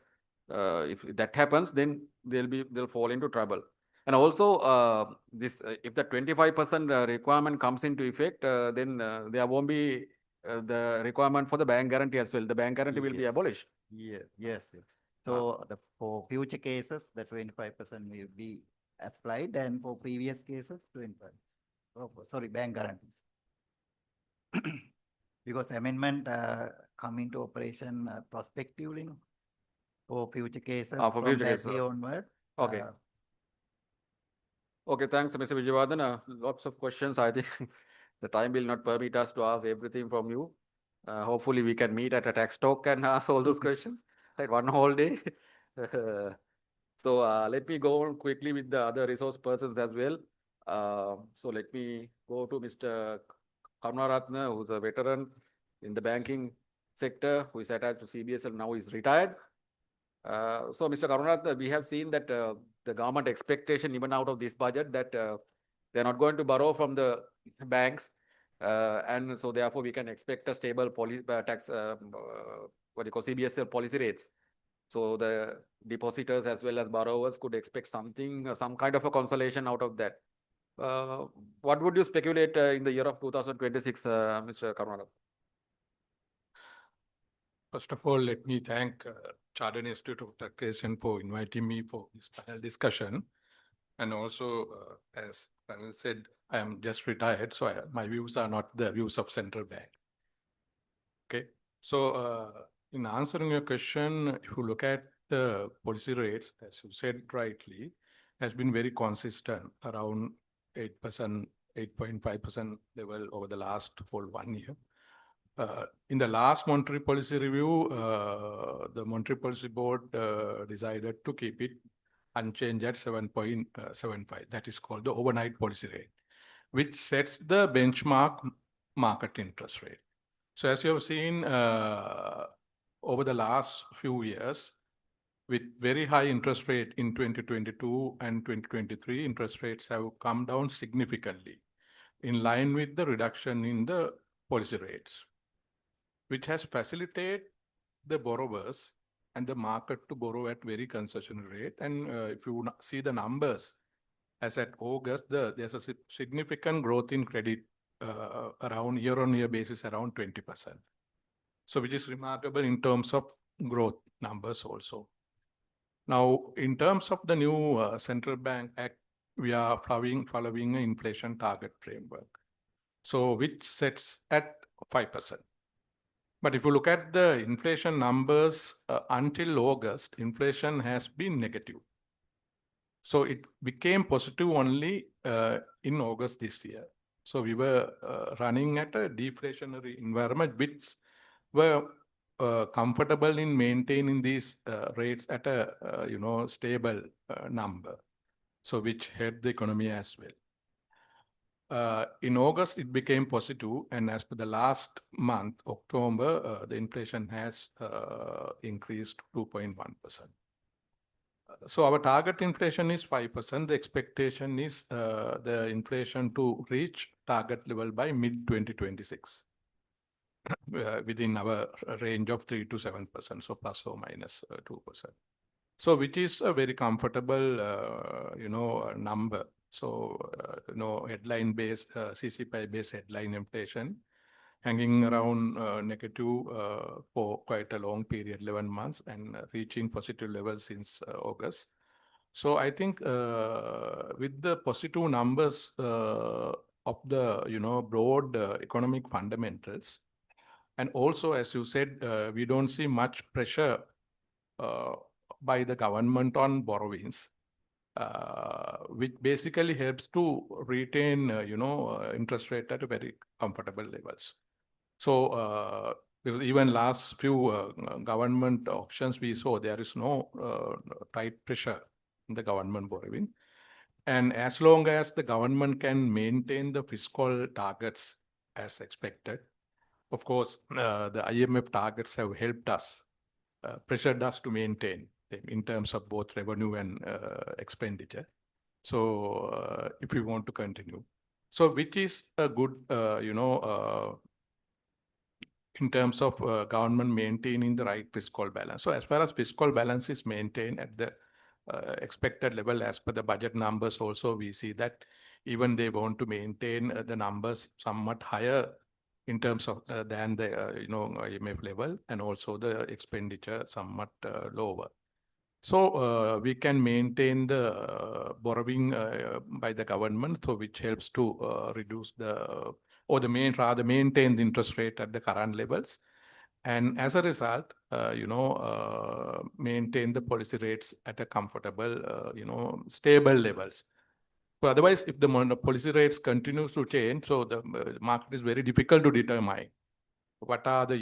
if that happens, then they'll fall into trouble. And also, if the 25% requirement comes into effect, then there won't be the requirement for the bank guarantee as well. The bank guarantee will be abolished. Yes. So for future cases, the 25% will be applied, and for previous cases, 25%. Oh, sorry, bank guarantees. Because amendment come into operation prospectively, no? For future cases For from future that cases. day onward. Okay. Okay, thanks, Mr. Vijayavardhan. Lots of questions. I think the time will not permit us to ask everything from you. Hopefully, we can meet at a tax talk and ask all those questions, like one whole day. So let me go on quickly with the other resource persons as well. So let me go to Mr. Karunaratne, who's a veteran in the banking sector, who is attached to CBSL, now is retired. So Mr. Karunaratne, we have seen that the government expectation even out of this budget that they're not going to borrow from the banks. And so therefore we can expect a stable tax, what do you call CBSL policy rates. So the depositors as well as borrowers could expect something, some kind of a consolation out of that. What would you speculate in the year of 2026, Mr. Karunaratne? First of all, let me thank Chartered Institute of Taxation for inviting me for this panel discussion. And also, as Ranil said, I am just retired, so my views are not the views of central bank. Okay, so in answering your question, if you look at the policy rates, as you said rightly, has been very consistent around 8%, 8.5% level over the last whole 1 year. In the last monetary policy review, the Monetary Policy Board decided to keep it unchanged at 7.75. That is called the overnight policy rate, which sets the benchmark market interest rate. So as you have seen over the last few years, with very high interest rate in 2022 and 2023, interest rates have come down significantly in line with the reduction in the policy rates, which has facilitated the borrowers and the market to borrow at very concessional rate. And if you see the numbers, as at August, there's a significant growth in credit around year-on-year basis, around 20%. So which is remarkable in terms of growth numbers also. Now, in terms of the new Central Bank Act, we are following an inflation target framework, so which sets at 5%. But if you look at the inflation numbers until August, inflation has been negative. So it became positive only in August this year. So we were running at a deflationary environment, which were comfortable in maintaining these rates at a stable number. So which helped the economy as well. In August, it became positive, and as per the last month, October, the inflation has increased to 2.1%. So our target inflation is 5%. The expectation is the inflation to reach target level by mid-2026, within our range of 3 to 7%, so plus or minus 2%. So which is a very comfortable, number. So, headline-based, CCPI-based headline inflation hanging around negative for quite a long period, 11 months, and reaching positive levels since August. So I think with the positive numbers of the, broad economic fundamentals, and also, as you said, we don't see much pressure by the government on borrowings, which basically helps to retain, interest rate at a very comfortable levels. So because even last few government auctions we saw, there is no tight pressure in the government borrowing. And as long as the government can maintain the fiscal targets as expected, of course, the IMF targets have helped us, pressured us to maintain them in terms of both revenue and expenditure. So if we want to continue, so which is a good, in terms of government maintaining the right fiscal balance. So as far as fiscal balance is maintained at the expected level as per the budget numbers, also we see that even they want to maintain the numbers somewhat higher in terms of than the IMF level, and also the expenditure somewhat lower. So we can maintain the borrowing by the government, so which helps to reduce the, or the maintain the interest rate at the current levels. And as a result, maintain the policy rates at a comfortable, stable levels. So otherwise, if the policy rates continues to change, so the market is very difficult to determine what are the,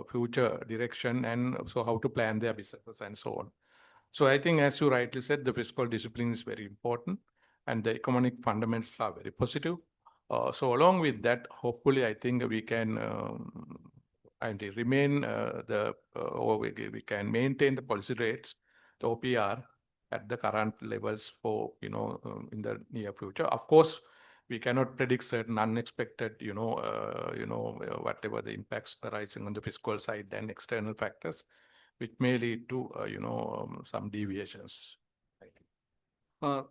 future direction, and so how to plan their businesses and so on. So I think, as you rightly said, the fiscal discipline is very important and the economic fundamentals are very positive. So along with that, hopefully, I think we can and remain or we can maintain the policy rates, the OPR, at the current levels for, in the near future. Of course, we cannot predict certain unexpected, whatever the impacts arising on the fiscal side and external factors, which may lead to, some deviations. Thank you.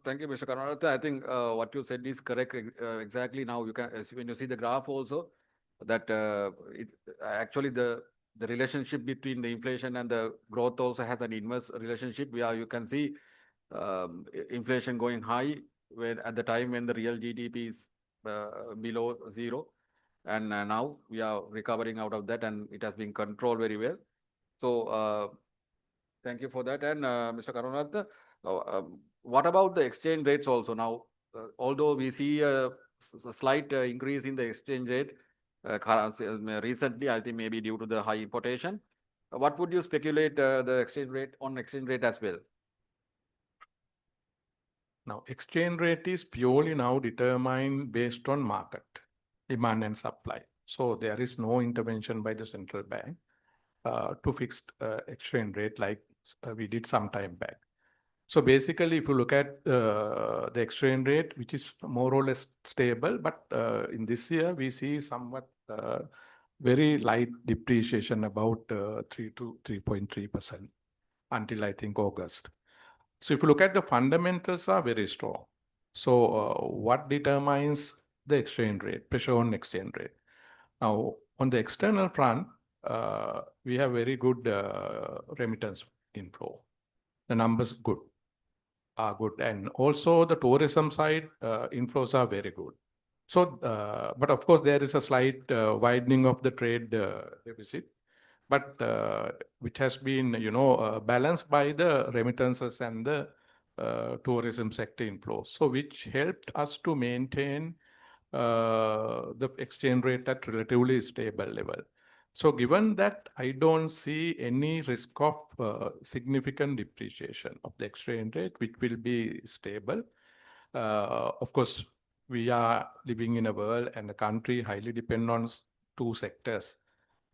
Thank you, Mr. Karunaratne. I think what you said is correct. Exactly now you can, when you see the graph also, that it actually the relationship between the inflation and the growth also has an inverse relationship. Where you can see inflation going high when at the time when the real GDP is below zero, and now we are recovering out of that, and it has been controlled very well. So thank you for that. And Mr. Karunaratne, what about the exchange rates also now? Although we see a slight increase in the exchange rate recently, I think maybe due to the high importation. What would you speculate the exchange rate as well? Now, exchange rate is purely now determined based on market demand and supply. So there is no intervention by the central bank to fix exchange rate like we did some time back. So basically, if you look at the exchange rate, which is more or less stable, but in this year we see somewhat very light depreciation, about 3 to 3.3% until I think August. So if you look at the fundamentals are very strong. So what determines the exchange rate, pressure on exchange rate? Now, on the external front, we have very good remittance inflow. The numbers are good. And also the tourism side, inflows are very good. So, but of course, there is a slight widening of the trade deficit, but which has been, balanced by the remittances and the tourism sector inflows. So which helped us to maintain the exchange rate at relatively stable level. So given that, I don't see any risk of significant depreciation of the exchange rate, which will be stable. Of course, we are living in a world and a country highly dependent on two sectors,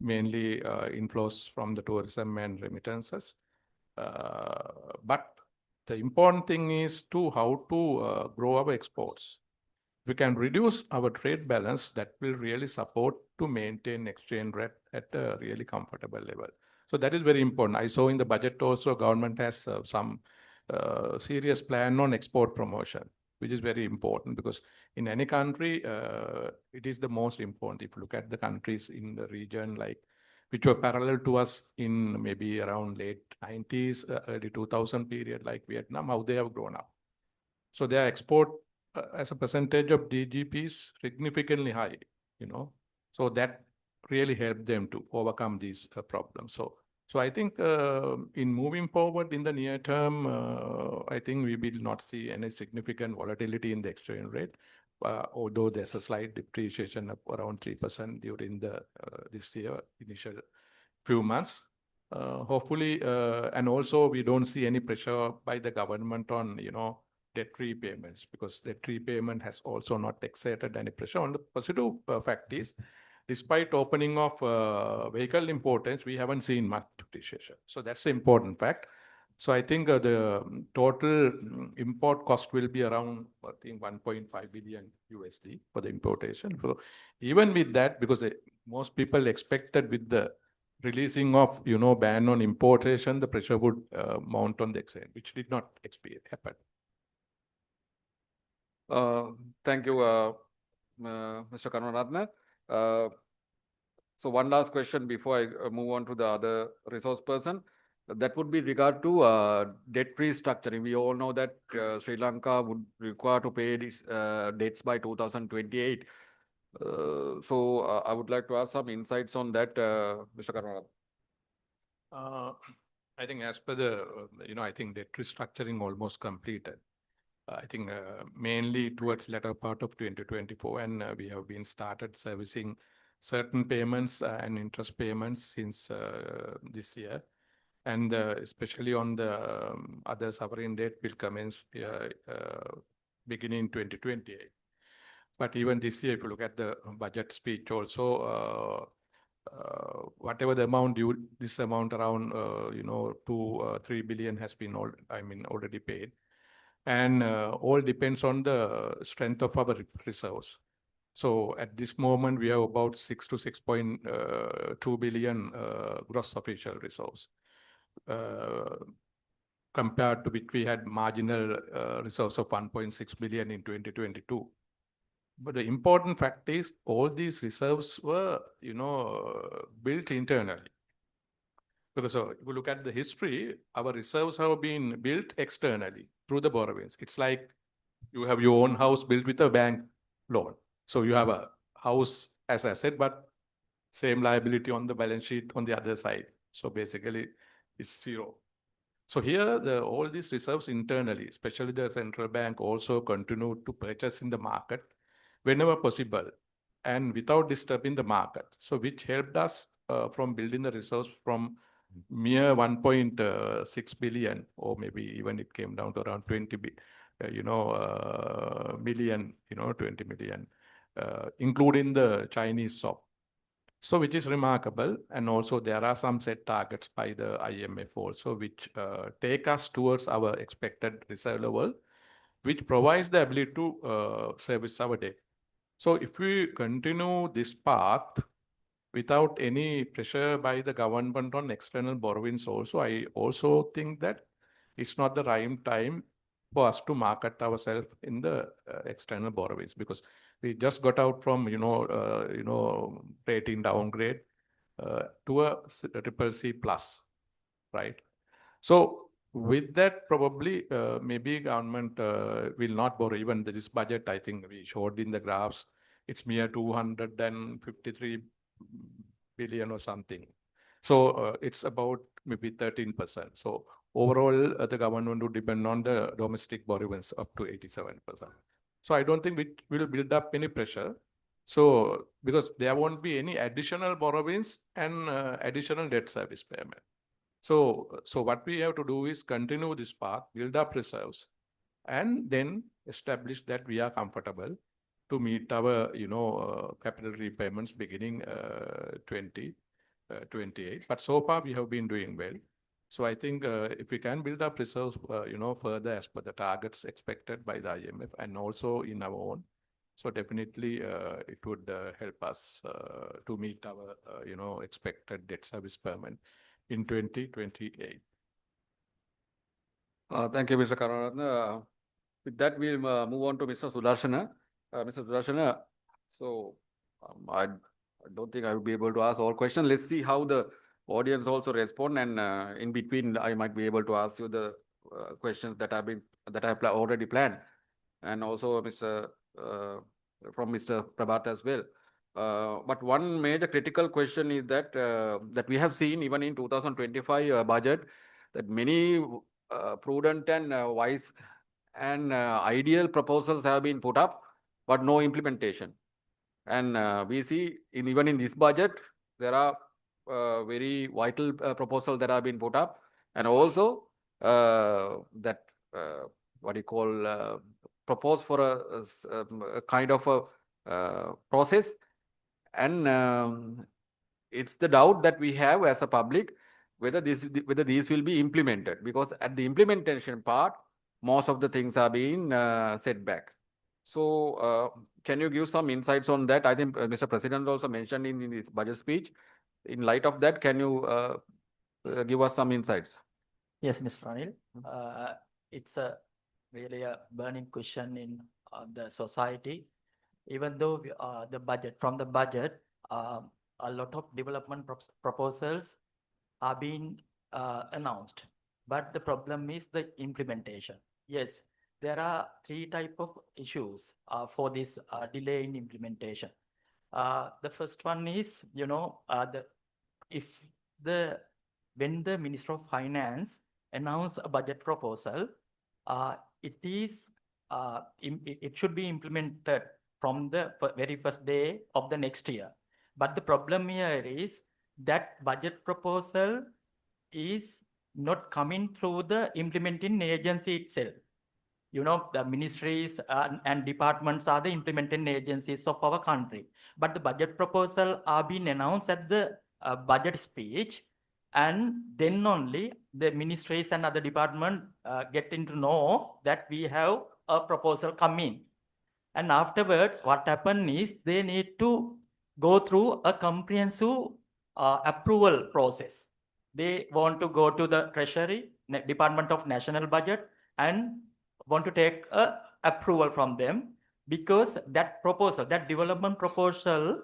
mainly inflows from the tourism and remittances. But the important thing is how to grow our exports. If we can reduce our trade balance, that will really support to maintain exchange rate at a really comfortable level. So that is very important. I saw in the budget also government has some serious plan on export promotion, which is very important because in any country, it is the most important. If you look at the countries in the region, like which were parallel to us in maybe around late 90s, early 2000 period, like Vietnam, how they have grown up. So their export as a percentage of GDP is significantly high, so that really helped them to overcome these problems. So I think in moving forward in the near term, I think we will not see any significant volatility in the exchange rate, although there's a slight depreciation of around 3% during this year, initial few months. Hopefully, and also we don't see any pressure by the government on, debt repayments, because debt repayment has also not exerted any pressure. On the positive fact is, despite opening of vehicle importance, we haven't seen much depreciation. So that's the important fact. So I think the total import cost will be around, I think, $1.5 billion USD for the importation. So even with that, because most people expected with the releasing of, ban on importation, the pressure would mount on the exchange, which did not happen. Thank you, Mr. Karunaratne. So one last question before I move on to the other resource person. That would be regard to debt restructuring. We all know that Sri Lanka would require to pay these debts by 2028. I would like to ask some insights on that, Mr. Karnataka. I think as per the, I think debt restructuring almost completed. I think mainly towards latter part of 2024, and we have been started servicing certain payments and interest payments since this year. And especially on the other sovereign debt will commence beginning 2028. But even this year, if you look at the budget speech also, whatever the amount due, this amount around, 3 billion has been already paid. And all depends on the strength of our reserves. So at this moment, we have about 6 to 6.2 billion gross official reserves, compared to which we had marginal reserves of 1.6 billion in 2022. But the important fact is all these reserves were, built internally. Because if you look at the history, our reserves have been built externally through the borrowings. It's like you have your own house built with a bank loan. So you have a house as asset, but same liability on the balance sheet on the other side. So basically it's zero. So here, all these reserves internally, especially the central bank, also continue to purchase in the market whenever possible and without disturbing the market. So which helped us from building the reserves from mere 1.6 billion, or maybe even it came down to around 20 million, 20 million, including the Chinese SOP. So which is remarkable. And also there are some set targets by the IMF also, which take us towards our expected reserve level, which provides the ability to service our debt. So if we continue this path without any pressure by the government on external borrowings also, I also think that it's not the right time for us to market ourselves in the external borrowings, because we just got out from, rating downgrade to a triple C plus, right? So with that, probably maybe government will not borrow. Even this budget, I think we showed in the graphs, it's mere 253 billion or something. So it's about maybe 13%. So overall, the government would depend on the domestic borrowings up to 87%. So I don't think it will build up any pressure. So because there won't be any additional borrowings and additional debt service payment. So what we have to do is continue this path, build up reserves, and then establish that we are comfortable to meet our, capital repayments beginning 2028. But so far we have been doing well. So I think if we can build up reserves, further as per the targets expected by the IMF and also in our own, so definitely it would help us to meet our, expected debt service payment in 2028. Thank you, Mr. Karunaratne. With that, we'll move on to Mr. Sudarshana. Mr. Sudarshana, so I don't think I will be able to ask all questions. Let's see how the audience also respond, and in between, I might be able to ask you the questions that I have already planned, and also from Mr. Prabhat as well. But one major critical question is that that we have seen even in 2025 budget that many prudent and wise and ideal proposals have been put up, but no implementation. And we see even in this budget, there are very vital proposals that have been put up, and also that what you call propose for a kind of a process. And it's the doubt that we have as a public whether these will be implemented, because at the implementation part, most of the things are being set back. So can you give some insights on that? I think Mr. President also mentioned in his budget speech. In light of that, can you give us some insights? Yes, Mr. Anil. It's really a burning question in the society. Even though the budget, a lot of development proposals are being announced, but the problem is the implementation. Yes, there are three types of issues for this delay in implementation. The first one is, if when the Minister of Finance announce a budget proposal, it should be implemented from the very first day of the next year. But the problem here is that budget proposal is not coming through the implementing agency itself. The ministries and departments are the implementing agencies of our country. But the budget proposal are being announced at the budget speech, and then only the ministries and other department getting to know that we have a proposal coming. And afterwards, what happens is they need to go through a comprehensive approval process. They want to go to the Treasury, Department of National Budget, and want to take a approval from them, because that proposal, that development proposal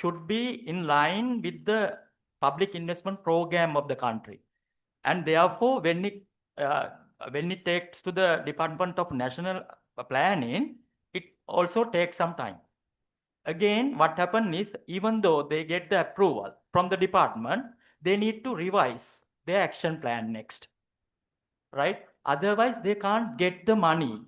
should be in line with the public investment program of the country. And therefore, when it takes to the Department of National Planning, it also takes some time. Again, what happens is, even though they get the approval from the department, they need to revise their action plan next, right? Otherwise, they can't get the money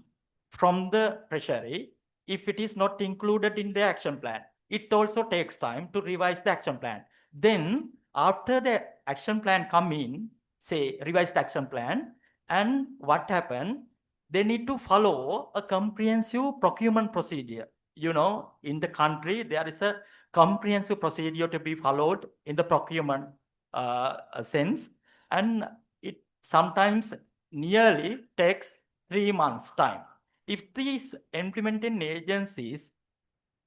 from the Treasury if it is not included in the action plan. It also takes time to revise the action plan. Then, after the action plan come in, say revised action plan, and what happened, they need to follow a comprehensive procurement procedure. In the country, there is a comprehensive procedure to be followed in the procurement sense, and it sometimes nearly takes 3 months time. If these implementing agencies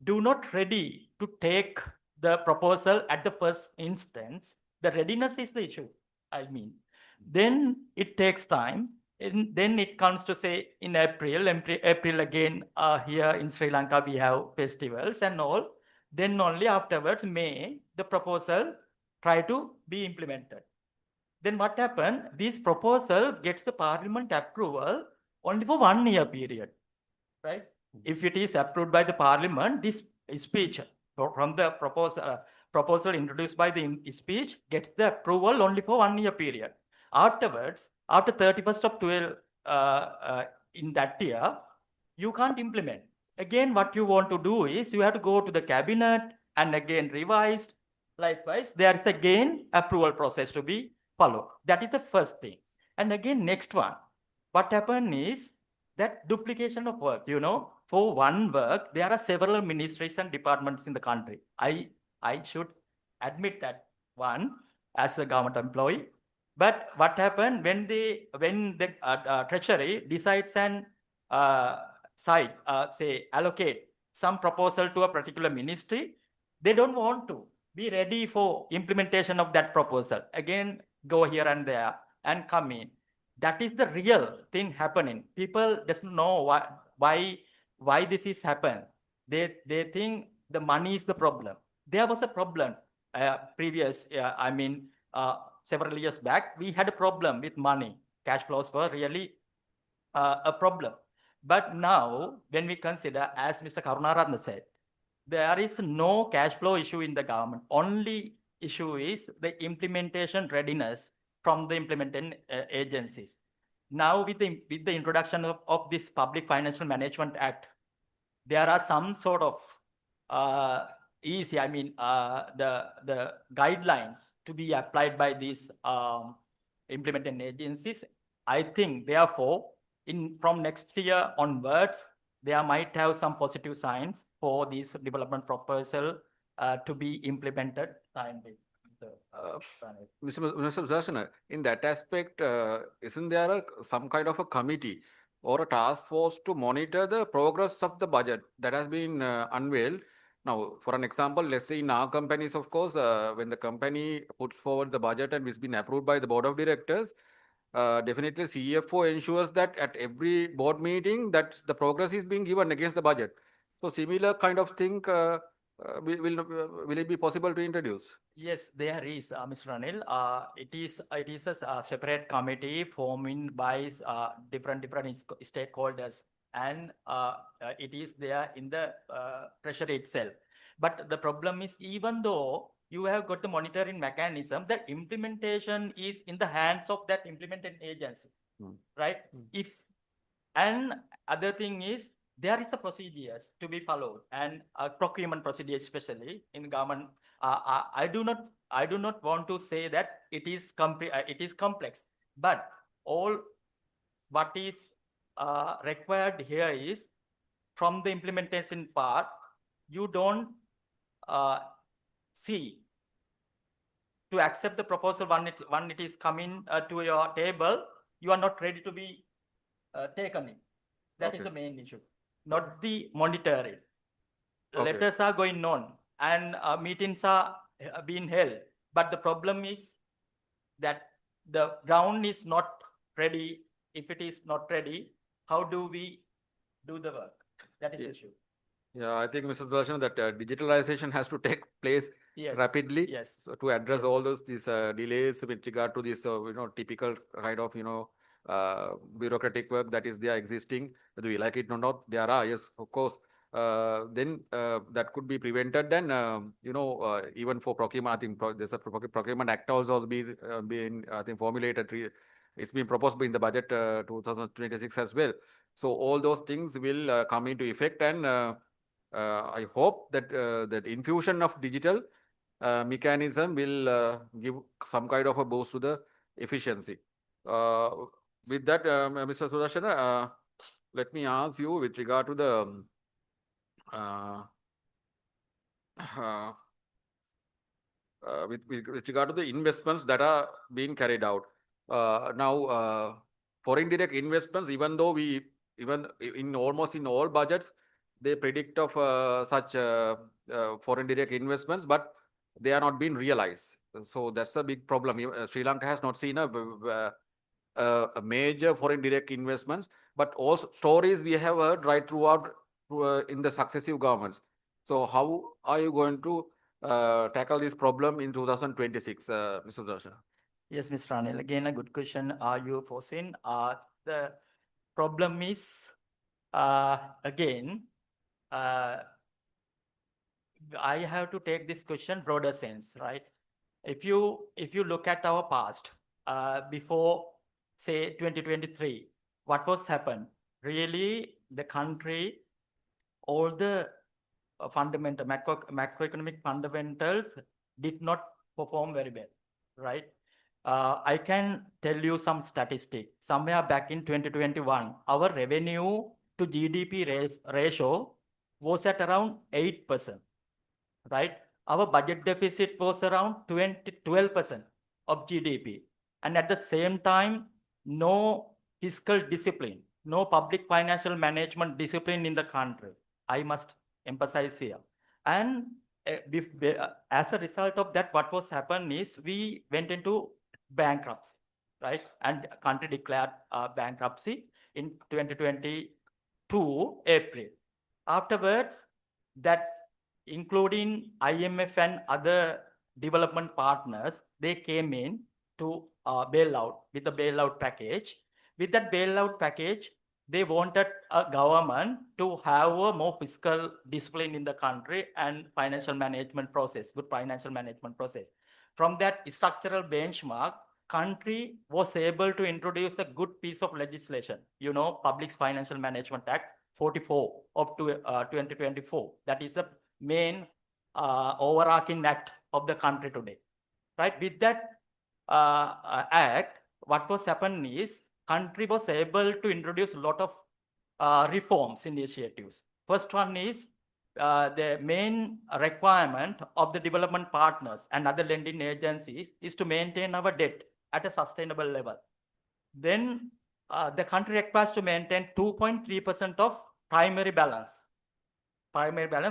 do not ready to take the proposal at the first instance, the readiness is the issue. Then it takes time. And then it comes to say in April again, here in Sri Lanka, we have festivals and all. Then only afterwards, May, the proposal try to be implemented. Then what happened? This proposal gets the parliament approval only for 1 year period, right? If it is approved by the parliament, this speech from the proposal introduced by the speech gets the approval only for 1 year period. Afterwards, after 31st of 12 in that year, you can't implement. Again, what you want to do is you have to go to the cabinet and again revised. Likewise, there is again approval process to be followed. That is the first thing. And again, next one, what happened is that duplication of work. For one work, there are several ministries and departments in the country. I should admit that one as a government employee. But what happened when the Treasury decides and allocate some proposal to a particular ministry, they don't want to be ready for implementation of that proposal. Again, go here and there and come in. That is the real thing happening. People doesn't know why this is happened. They think the money is the problem. There was a problem several years back. We had a problem with money. Cash flows were really a problem. But now, when we consider, as Mr. Karunaratne said, there is no cash flow issue in the government. Only issue is the implementation readiness from the implementing agencies. Now, with the introduction of this Public Financial Management Act, there are some sort of the guidelines to be applied by these implementing agencies. I think, therefore, from next year onwards, there might have some positive signs for this development proposal to be implemented timely. Mr. Sudarshan, in that aspect, isn't there some kind of a committee or a task force to monitor the progress of the budget that has been unveiled? Now, for an example, let's say in our companies, of course, when the company puts forward the budget and it's been approved by the board of directors, definitely CFO ensures that at every board meeting that the progress is being given against the budget. So similar kind of thing, will it be possible to introduce? Yes, there is, Mr. Ranil. It is a separate committee formed by different stakeholders, and it is there in the Treasury itself. But the problem is, even though you have got the monitoring mechanism, the implementation is in the hands of that implementing agency, Hmm. right? If and other thing is, there is a procedures to be followed, and procurement procedure, especially in government. I do not want to say that it is complex, but all what is required here is, from the implementation part, you don't see to accept the proposal when it is coming to your table, you are not ready to be taken in. That is Okay. the main issue, not the monitoring. Okay. Letters are going on and meetings are being held, but the problem is that the ground is not ready. If it is not ready, how do we do the work? That is the Yeah. issue. Yeah, I think, Mr. Sudarshan, that digitalization has to take place Yes. rapidly. Yes. So to address Yes. all these delays with regard to this, typical kind of, bureaucratic work that is there existing, whether we like it or not, there are, yes, of course. Then that could be prevented. Then, even for procurement, I think there's a procurement act also being I think, formulated. It's been proposed in the budget 2026 as well. So all those things will come into effect, and I hope that that infusion of digital mechanism will give some kind of a boost to the efficiency. With that, Mr. Sudarshana, let me ask you with regard to the uh, uh, with regard to the investments that are being carried out. Now, foreign direct investments, even though even in almost in all budgets, they predict of such foreign direct investments, but they are not being realized. So that's a big problem. Sri Lanka has not seen a major foreign direct investments, but also stories we have heard right throughout in the successive governments. So how are you going to tackle this problem in 2026, Mr. Darshan? Yes, Mr. Anil, again, a good question. Are you foreseen? The problem is, again, I have to take this question broader sense, right? If you look at our past, before say 2023, what was happened? Really, the country, all the fundamental macroeconomic fundamentals did not perform very well, right? I can tell you some statistic. Somewhere back in 2021, our revenue to GDP ratio was at around 8%, right? Our budget deficit was around 12% of GDP. And at the same time, no fiscal discipline, no public financial management discipline in the country. I must emphasize here. And as a result of that, what was happened is we went into bankruptcy, right? And country declared bankruptcy in 2022 April. Afterwards, that including IMF and other development partners, they came in to bail out with the bailout package. With that bailout package, they wanted a government to have a more fiscal discipline in the country and financial management process, good financial management process. From that structural benchmark, country was able to introduce a good piece of legislation, Public Financial Management Act 44 of 2024. That is the main overarching act of the country today, right? With that act, what was happened is country was able to introduce a lot of reforms initiatives. First one is the main requirement of the development partners and other lending agencies is to maintain our debt at a sustainable level. Then the country requires to maintain 2.3% of primary balance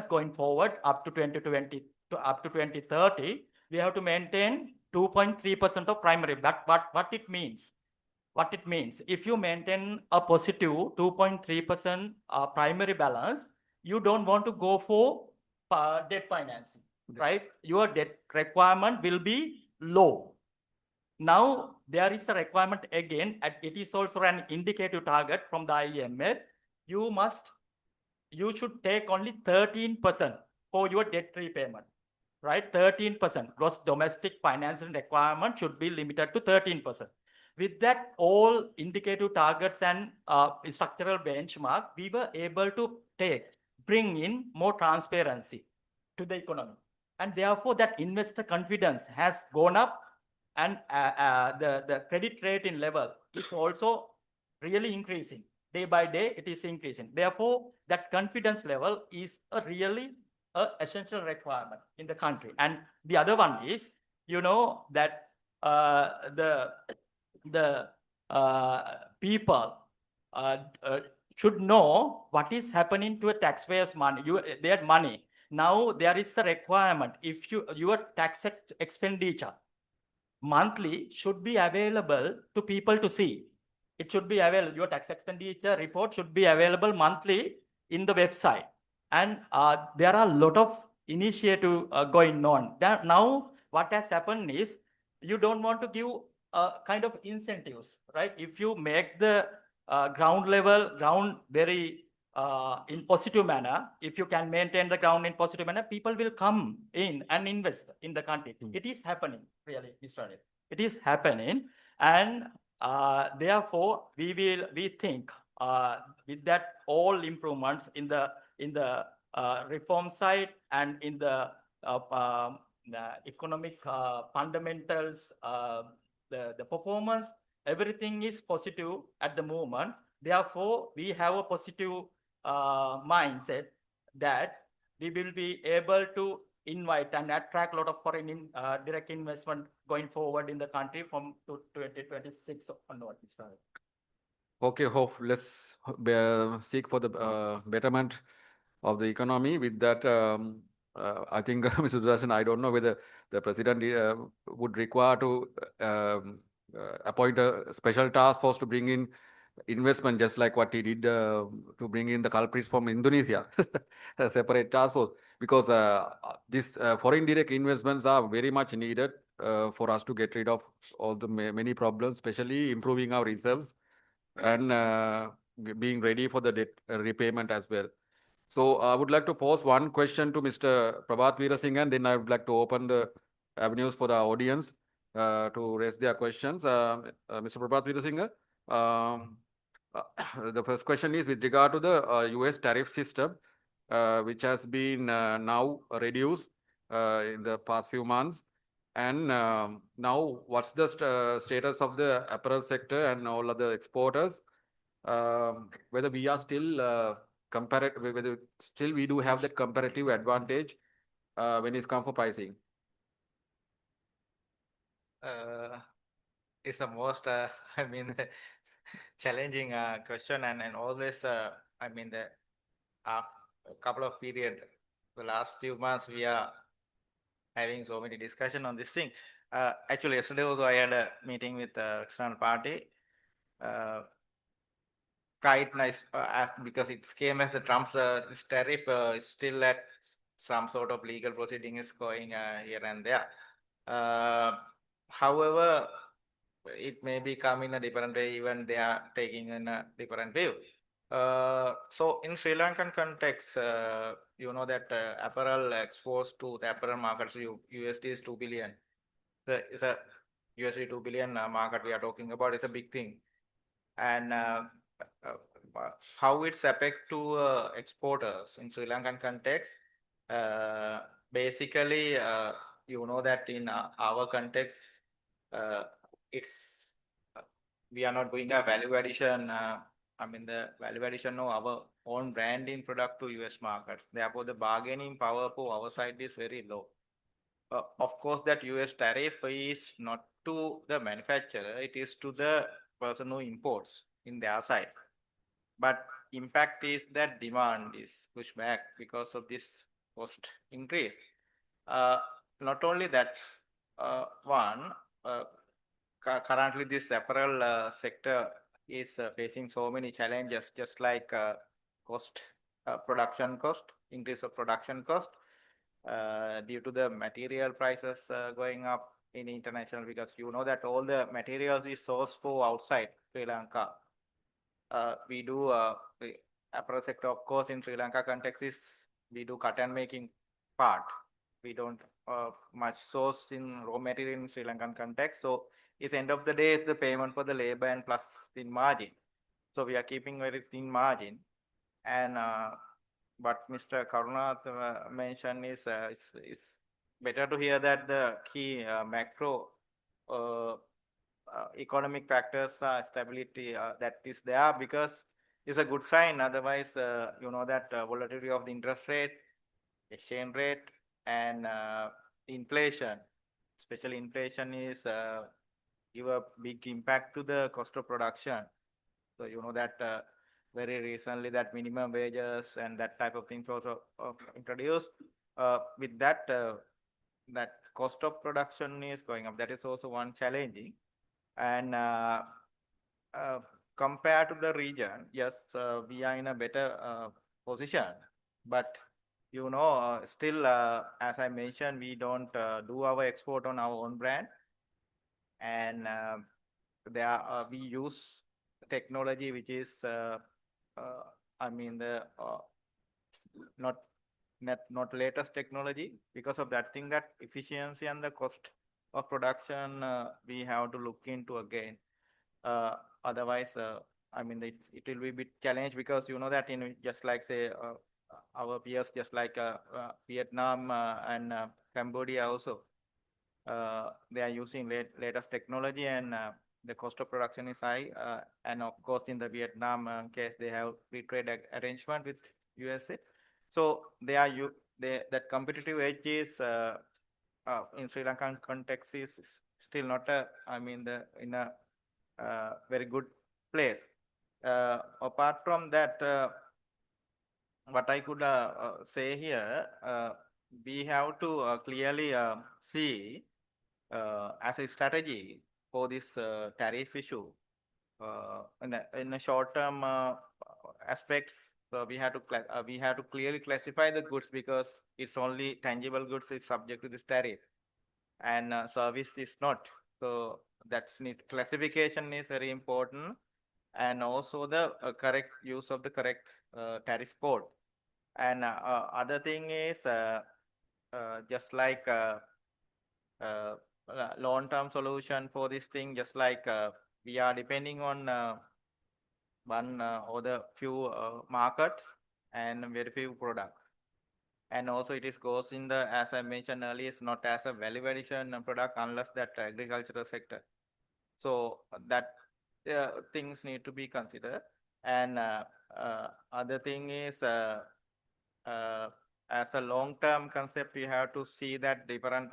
going forward up to 2020 to up to 2030. We have to maintain 2.3% of primary. But what it means? What it means, if you maintain a positive 2.3% primary balance, you don't want to go for debt financing, right? Your debt requirement will be low. Now, there is a requirement again, it is also an indicative target from the IMF. You should take only 13% for your debt repayment, right? 13% gross domestic financing requirement should be limited to 13%. With that, all indicative targets and structural benchmark, we were able to bring in more transparency to the economy. And therefore, that investor confidence has gone up, and the credit rating level is also really increasing. Day by day, it is increasing. Therefore, that confidence level is a really essential requirement in the country. And the other one is, that the people should know what is happening to a taxpayer's money, their money. Now there is a requirement. If your tax expenditure monthly should be available to people to see. It should be available. Your tax expenditure report should be available monthly in the website. And there are a lot of initiative going on. Now what has happened is you don't want to give kind of incentives, right? If you make the ground very in positive manner, if you can maintain the ground in positive manner, people will come in and invest in the country. It is happening, really, Mr. Anil. It is happening, and therefore we think with that all improvements in the reform side and in the economic fundamentals, the performance, everything is positive at the moment. Therefore, we have a positive mindset that we will be able to invite and attract a lot of foreign direct investment going forward in the country from 2026 onward. Okay, let's seek for the betterment of the economy. With that, I think, Mr. Sudarshan, I don't know whether the president would require to appoint a special task force to bring in investment, just like what he did to bring in the culprits from Indonesia, a separate task force, because these foreign direct investments are very much needed for us to get rid of all the many problems, especially improving our reserves and being ready for the debt repayment as well. So I would like to pose one question to Mr. Prabhat Veerasinghe, and then I would like to open the avenues for the audience to raise their questions. Mr. Prabhat Veerasinghe, the first question is with regard to the US tariff system, which has been now reduced in the past few months. And now what's the status of the apparel sector and all other exporters? Whether we are still whether still we do have that comparative advantage when it's come for pricing? It's the most, I mean, challenging question, and always, I mean, a couple of period, the last few months, we are having so many discussion on this thing. Actually, yesterday also I had a meeting with the external party. Quite nice, because it came as the Trump's this tariff is still at some sort of legal proceeding is going here and there. However, it may be come in a different way, even they are taking in a different view. So in Sri Lankan context, you know that apparel exports to the apparel markets, USD is 2 billion. It's a USD 2 billion market we are talking about. It's a big thing. And how it's affect to exporters in Sri Lankan context, basically, you know that in our context, it's we are not doing a value addition. I mean, the value addition of our own branding product to US markets. Therefore, the bargaining power for our side is very low. Of course, that US tariff is not to the manufacturer, it is to the person who imports in their side. But impact is that demand is pushed back because of this cost increase. Not only that, currently this apparel sector is facing so many challenges, just like production cost, increase of production cost due to the material prices going up in international, because you know that all the materials is sourced for outside Sri Lanka. We do the apparel sector, of course, in Sri Lanka context is we do cotton making part. We don't much source in raw material in Sri Lankan context. So it's end of the day is the payment for the labor and plus thin margin. So we are keeping very thin margin. And what Mr. Karunath mentioned is it's better to hear that the key macro economic factors stability that is there, because it's a good sign. Otherwise, you know that volatility of the interest rate, exchange rate, and inflation, especially inflation, is give a big impact to the cost of production. So you know that very recently that minimum wages and that type of things also introduced. With that, that cost of production is going up. That is also one challenging. And compared to the region, yes, we are in a better position. But you know, still, as I mentioned, we don't do our export on our own brand, and we use technology which is, I mean, the not latest technology. Because of that thing, that efficiency and the cost of production we have to look into again. Otherwise, I mean, it will be a bit challenge, because you know that in just like say our peers, just like Vietnam and Cambodia also, they are using latest technology, and the cost of production is high. And of course, in the Vietnam case, they have free trade arrangement with USA. So that competitive edge is in Sri Lankan context is still not in a very good place. Apart from that, what I could say here, we have to clearly see as a strategy for this tariff issue in a short term aspects. So we have to clearly classify the goods, because it's only tangible goods is subject to this tariff, and service is not. So that's classification is very important, and also the correct use of the correct tariff code. And other thing is just like long-term solution for this thing, just like we are depending on one or the few market and very few product. And also it is goes in the, as I mentioned earlier, it's not as a value addition product unless that agricultural sector. So that things need to be considered. And other thing is as a long-term concept, you have to see that different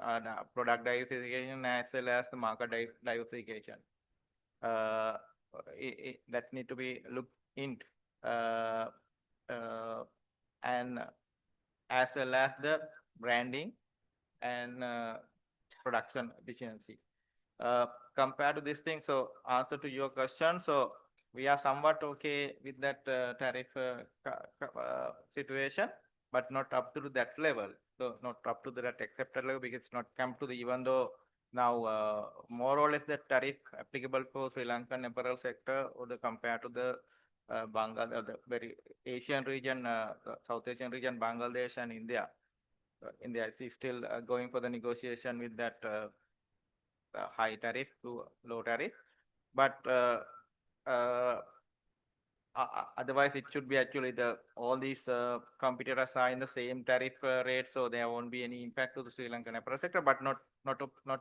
product diversification as well as the market diversification. That need to be looked into, and as well as the branding and production efficiency. Compared to this thing, so answer to your question, so we are somewhat okay with that tariff situation, but not up to that level. So not up to that accepted level, because it's not come to the, even though now more or less the tariff applicable for Sri Lankan apparel sector or the compared to the Bangladesh, the very Asian region, South Asian region, Bangladesh and India. India is still going for the negotiation with that high tariff to low tariff, but otherwise it should be actually all these competitors are in the same tariff rate, so there won't be any impact to the Sri Lankan apparel sector, but not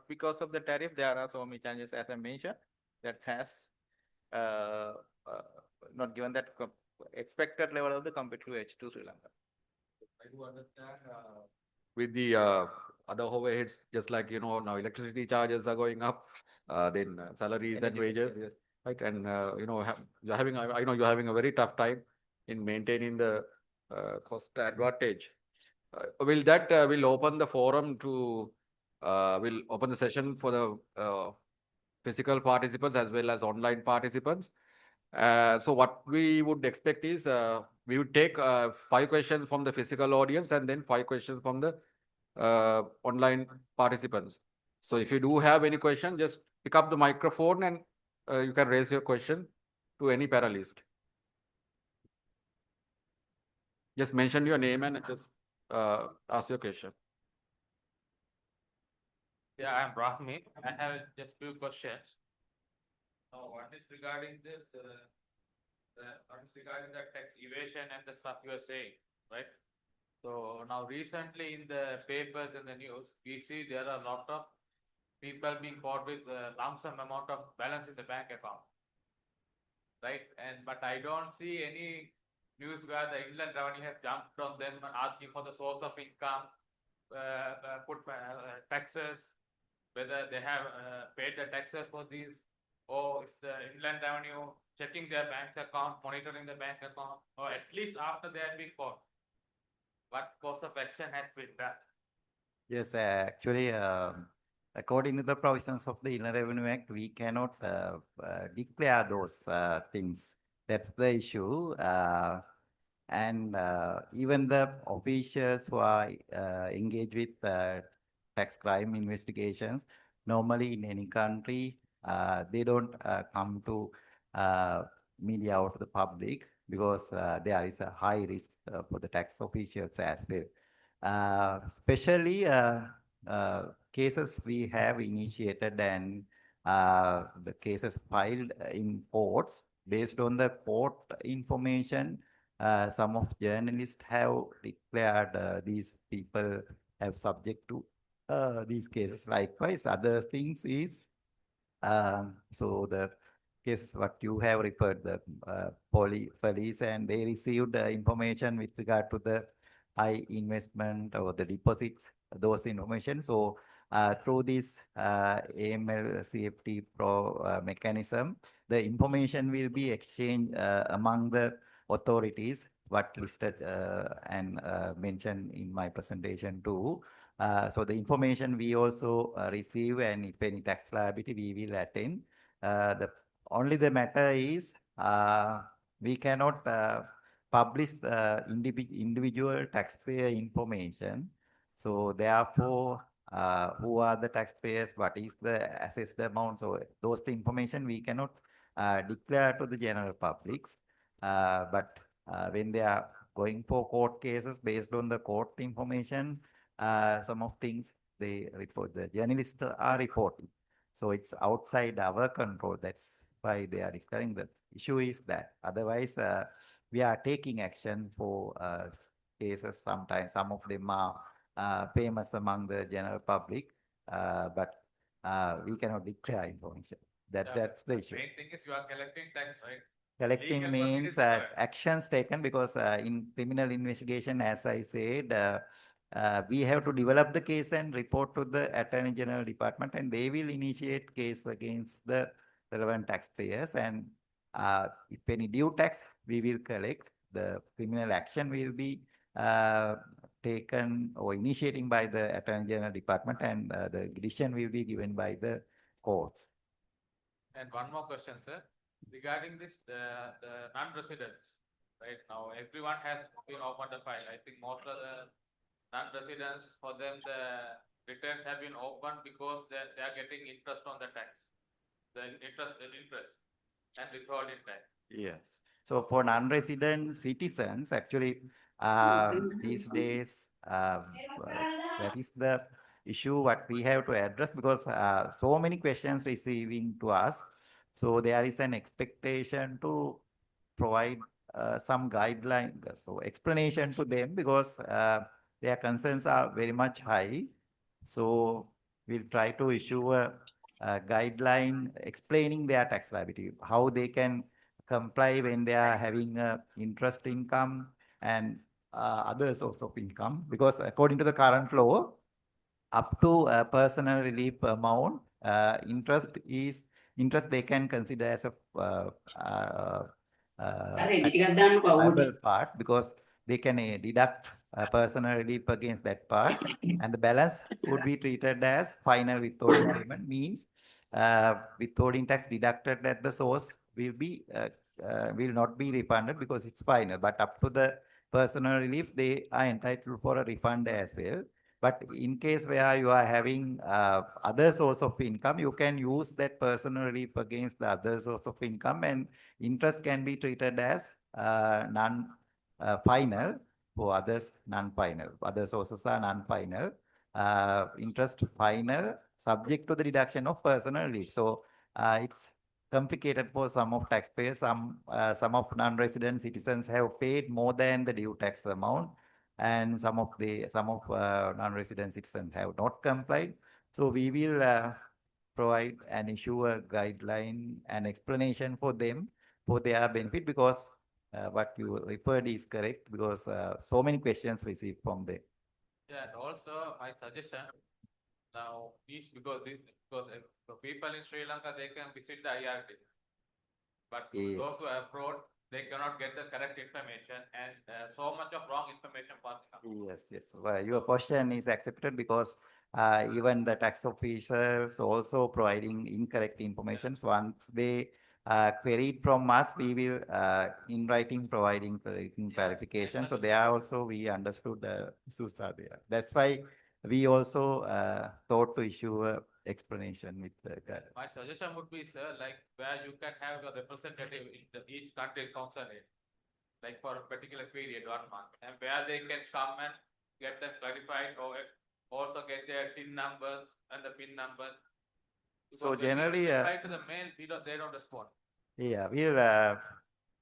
because of the tariff. There are so many challenges, as I mentioned, that has not given that expected level of the competitive edge to Sri Lanka. I do understand with the other overheads, just like, you know, now electricity charges are going up, then salaries and wages, right? And, you know, you're having, I know you're having a very tough time in maintaining the cost advantage. Will open the forum to, will open the session for the physical participants as well as online participants. So what we would expect is we would take 5 questions from the physical audience and then 5 questions from the online participants. So if you do have any question, just pick up the microphone and you can raise your question to any panelist. Just mention your name and just ask your question. Yeah, I'm Rahmi. I have just few questions. Now, one is regarding this, one is regarding the tax evasion and the stuff you are saying, right? So now recently in the papers and the news, we see there are a lot of people being caught with a lump sum amount of balance in the bank account. Right? And but I don't see any news where the Inland Revenue has jumped on them and asking for the source of income, put taxes, whether they have paid the taxes for these, or it's the Inland Revenue checking their bank account, monitoring the bank account, or at least after they have been caught. What course of action has been done? Yes, actually, according to the provisions of the Inland Revenue Act, we cannot declare those things. That's the issue. And even the officials who are engaged with tax crime investigations, normally in any country, they don't come to media or to the public because there is a high risk for the tax officials as well. Especially cases we have initiated and the cases filed in courts based on the court information. Some of journalists have declared these people have subject to these cases. Likewise, other things is so the case what you have referred the police and they received information with regard to the high investment or the deposits, those information. So through this AML CFT Pro mechanism, the information will be exchanged among the authorities, what listed and mentioned in my presentation too. So the information we also receive, and if any tax liability, we will attend. Only the matter is we cannot publish the individual taxpayer information. So therefore, who are the taxpayers? What is the assessed amount? So those information we cannot declare to the general publics. But when they are going for court cases based on the court information, some of things they report, the journalists are reporting. So it's outside our control. That's why they are declaring. The issue is that otherwise we are taking action for cases. Sometimes some of them are famous among the general public, but we cannot declare information. That's the issue. Main thing is you are collecting tax, right? Collecting Legal means work is required. actions taken because in criminal investigation, as I said, we have to develop the case and report to the Attorney General Department, and they will initiate case against the relevant taxpayers. And if any due tax, we will collect. The criminal action will be taken or initiating by the Attorney General Department, and the decision will be given by the courts. And one more question, sir, regarding this, the non-residents, right? Now, everyone has been opened the file. I think most of the non-residents, for them, the returns have been opened because they are getting interest on the tax, the interest and withholding tax. Yes. So for non-resident citizens, actually, these days, that is the issue what we have to address because so many questions receiving to us. So there is an expectation to provide some guideline, so explanation to them because their concerns are very much high. So we'll try to issue a guideline explaining their tax liability, how they can comply when they are having interest income and other source of income. Because according to the current law, up to a personal relief amount, interest they can consider as a liable part because they can deduct personal relief against that part, and the balance would be treated as final withholding payment. Means withholding tax deducted at the source will not be refunded because it's final. But up to the personal relief, they are entitled for a refund as well. But in case where you are having other source of income, you can use that personal relief against the other source of income, and interest can be treated as non-final For others, non-final. Other sources are non-final. Interest final, subject to the deduction of personal leave. So it's complicated for some of taxpayers. Some of non-resident citizens have paid more than the due tax amount, and some of non-resident citizens have not complied. So we will provide and issue a guideline and explanation for them for their benefit, because what you referred is correct, because so many questions received from them. Yeah, and also my suggestion, now, because the people in Sri Lanka, they can visit the IRT. But Yes. those who are abroad, they cannot get the correct information and so much of wrong information passing out. Yes, yes. Well, your question is accepted, because even the tax officials also providing incorrect information. Once they queried from us, we will in writing providing clarification. So there also we understood the issues are there. That's why we also thought to issue a explanation with the guide. My suggestion would be, sir, like where you can have a representative in each country consulate, like for a particular period, 1 month, and where they can come and get them clarified or also get their TIN numbers and the PIN numbers. So Because when we generally, reply to the mail, they don't respond. yeah, we'll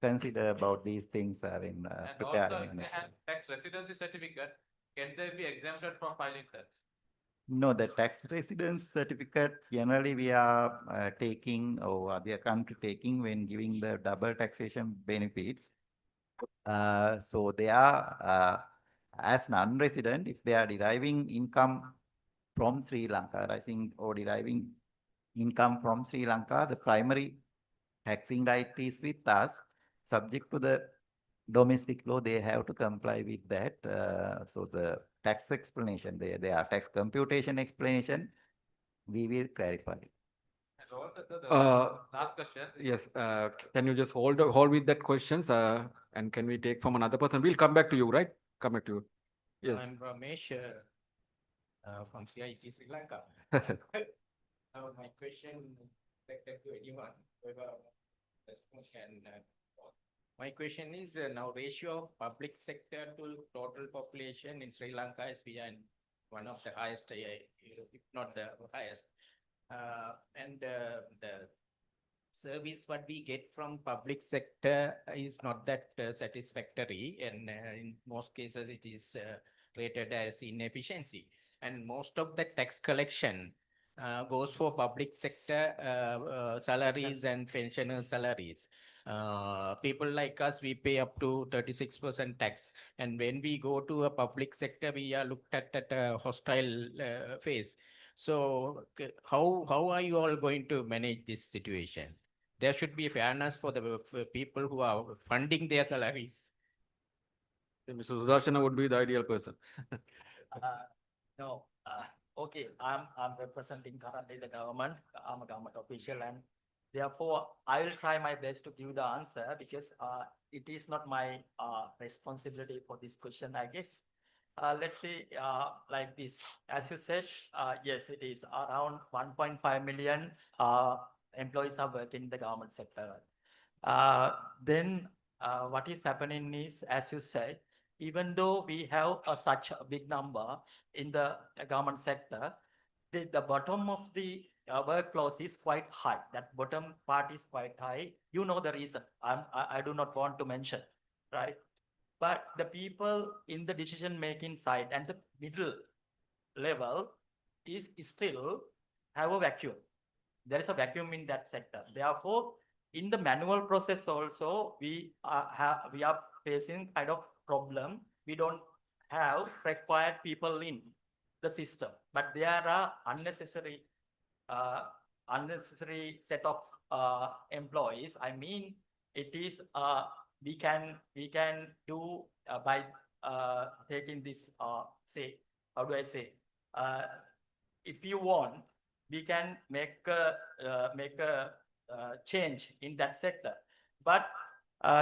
consider about these things when And also, preparing. if they have tax residency certificate, can they be exempted from filing tax? No, the tax residence certificate, generally we are taking, or other country taking when giving the double taxation benefits. So they are, as non-resident, if they are deriving income from Sri Lanka, I think, or deriving income from Sri Lanka, the primary taxing right is with us, subject to the domestic law, they have to comply with that. So the tax explanation, their tax computation explanation, we will clarify. And also, the Uh, last question. Yes, can you just hold with that questions, and can we take from another person? We'll come back to you, right? Come back to you. Yes. I'm Ramesh from CIT Sri Lanka. My question directed to anyone, whoever can. My question is now ratio of public sector to total population in Sri Lanka is we are in one of the highest, if not the highest. And the service what we get from public sector is not that satisfactory, and in most cases it is rated as inefficiency. And most of the tax collection goes for public sector salaries and pensioner salaries. People like us, we pay up to 36% tax. And when we go to a public sector, we are looked at a hostile face. So how are you all going to manage this situation? There should be fairness for the people who are funding their salaries. Mr. Sudarshana would be the ideal person. No, okay, I'm representing currently the government. I'm a government official, and therefore I will try my best to give the answer, because it is not my responsibility for this question, I guess. Let's say like this, as you said, yes, it is around 1.5 million employees are working in the government sector. Then what is happening is, as you said, even though we have such a big number in the government sector, the bottom of the workflows is quite high. That bottom part is quite high. You know the reason. I do not want to mention, right? But the people in the decision-making side and the middle level is still have a vacuum. There is a vacuum in that sector. Therefore, in the manual process also, we are facing kind of problem. We don't have required people in the system, but there are unnecessary set of employees. I mean, it is we can do by taking this say, how do I say, if you want, we can make a change in that sector. But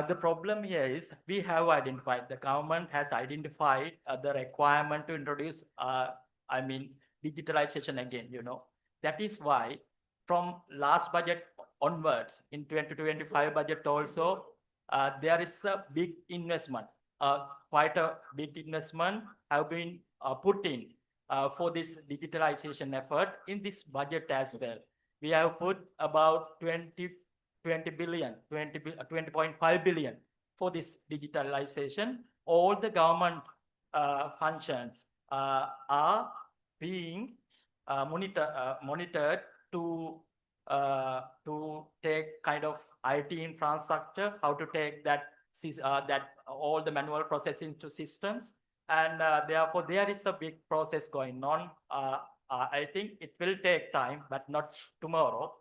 the problem here is we have identified, the government has identified the requirement to introduce, I mean, digitalization again, you know. That is why from last budget onwards, in 2025 budget also, there is a big investment quite a big investment have been put in for this digitalization effort in this budget as well. We have put about 20.5 billion for this digitalization. All the government functions are being monitored to take kind of IT infrastructure, how to take that all the manual processing to systems, and therefore there is a big process going on. I think it will take time, but not tomorrow.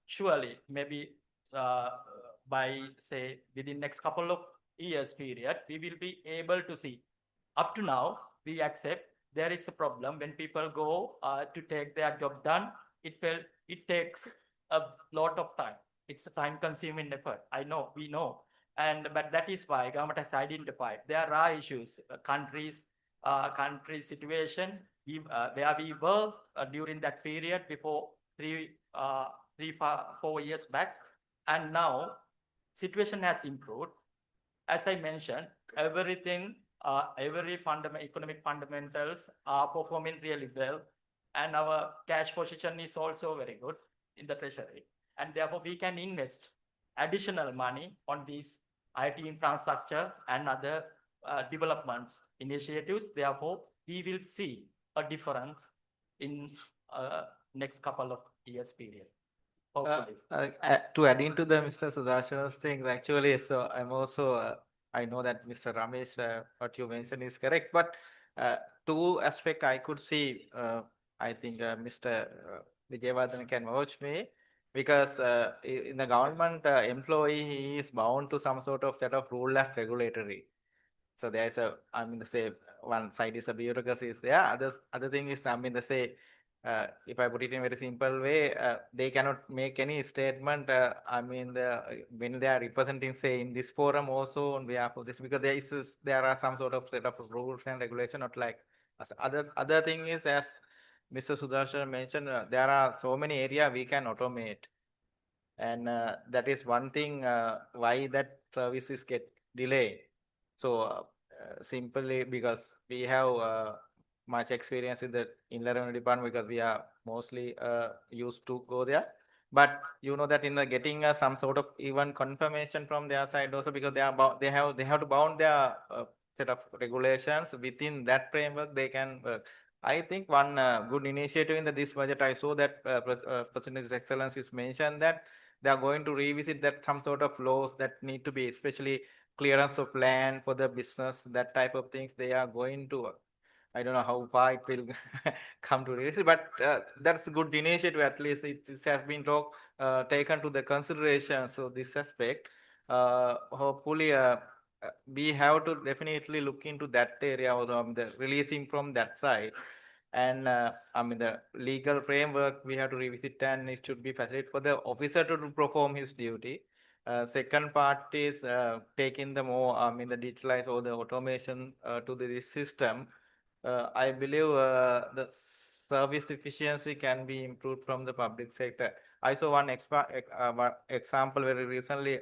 Surely, maybe by say within next couple of years period, we will be able to see. Up to now, we accept there is a problem when people go to take their job done. It takes a lot of time. It's a time-consuming effort. I know, we know, but that is why government has identified there are issues, country situation where we were during that period before 4 years back, and now situation has improved. As I mentioned, everything, every economic fundamentals are performing really well, and our cash position is also very good in the treasury, and therefore we can invest additional money on these IT infrastructure and other developments initiatives. Therefore, we will see a difference in next couple of years period. Hopefully. To add into the Mr. Sudarshan's things, actually, so I'm also, I know that Mr. Ramesh, what you mentioned is correct, but two aspect I could see, I think Mr. Vijayawardena can vouch me, because in the government employee, he is bound to some sort of set of rule of regulatory. So there's a, I mean, say one side is a bureaucracy is there. Other thing is, I mean, say, if I put it in a very simple way, they cannot make any statement. I mean, when they are representing, say, in this forum also on behalf of this, because there are some sort of set of rules and regulation, not like other thing is, as Mr. Sudarshan mentioned, there are so many areas we can automate, and that is one thing why that services get delayed. So simply because we have much experience in the inland revenue department, because we are mostly used to go there. But you know that in the getting some sort of even confirmation from their side also, because they are they have to bound their set of regulations within that framework they can work. I think one good initiative in this budget, I saw that President His Excellency is mentioned that they are going to revisit that some sort of laws that need to be, especially clearance of land for the business, that type of things they are going to. I don't know how far it will come to reality, but that's a good initiative. At least it has been taken to the consideration. So this aspect, hopefully, we have to definitely look into that area, or the releasing from that side. And I mean, the legal framework we have to revisit, and it should be facilitated for the officer to perform his duty. Second part is taking the more, I mean, the digitalize or the automation to this system. I believe the service efficiency can be improved from the public sector. I saw one example very recently.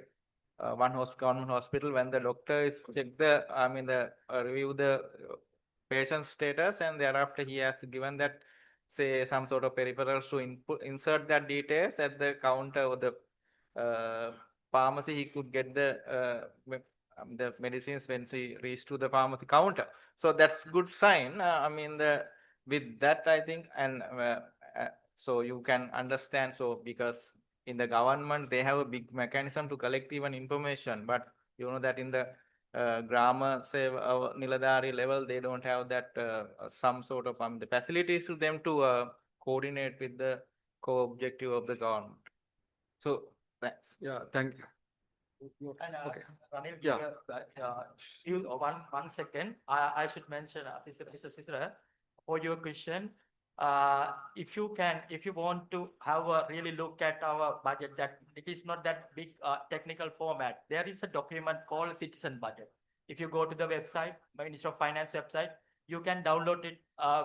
One government hospital, when the doctor is check the, I mean, the review the patient status, and thereafter he has given that, say, some sort of peripherals to insert that details at the counter or the pharmacy. He could get the medicines when he reached to the pharmacy counter. So that's good sign. I mean, with that, I think, and so you can understand. So because in the government, they have a big mechanism to collect even information, but you know that in the grammar, say, Niladhari level, they don't have that some sort of the facilities to them to coordinate with the core objective of the government. So thanks. Yeah, thank you. And Okay. Ranil, Yeah. one second. I should mention, Mr. Sisra, for your question. If you want to have a really look at our budget, that it is not that big technical format. There is a document called Citizen Budget. If you go to the website, Ministry of Finance website, you can download it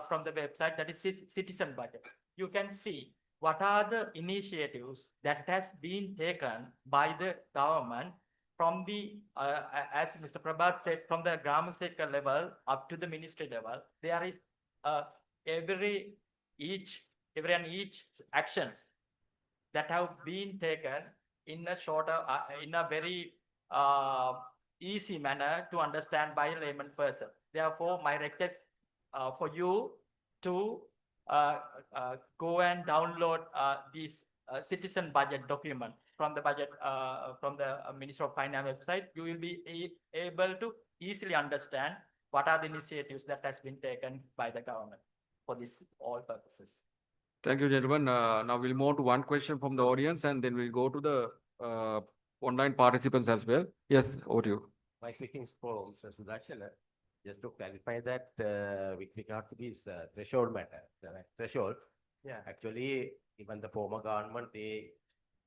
from the website. That is Citizen Budget. You can see what are the initiatives that has been taken by the government from the, as Mr. Prabhat said, from the Gram Sekar level up to the ministry level, there is every and each actions that have been taken in a shorter, in a very easy manner to understand by a layman person. Therefore, my request for you to go and download this citizen budget document from the budget from the Ministry of Finance website. You will be able to easily understand what are the initiatives that has been taken by the government for this all purposes. Thank you, gentlemen. Now we'll move to one question from the audience and then we'll go to the online participants as well. Yes, over to you. My question is for Mr. Sudarshan. Just to clarify that with regard to this threshold matter, the threshold, Yeah. actually, even the former government, they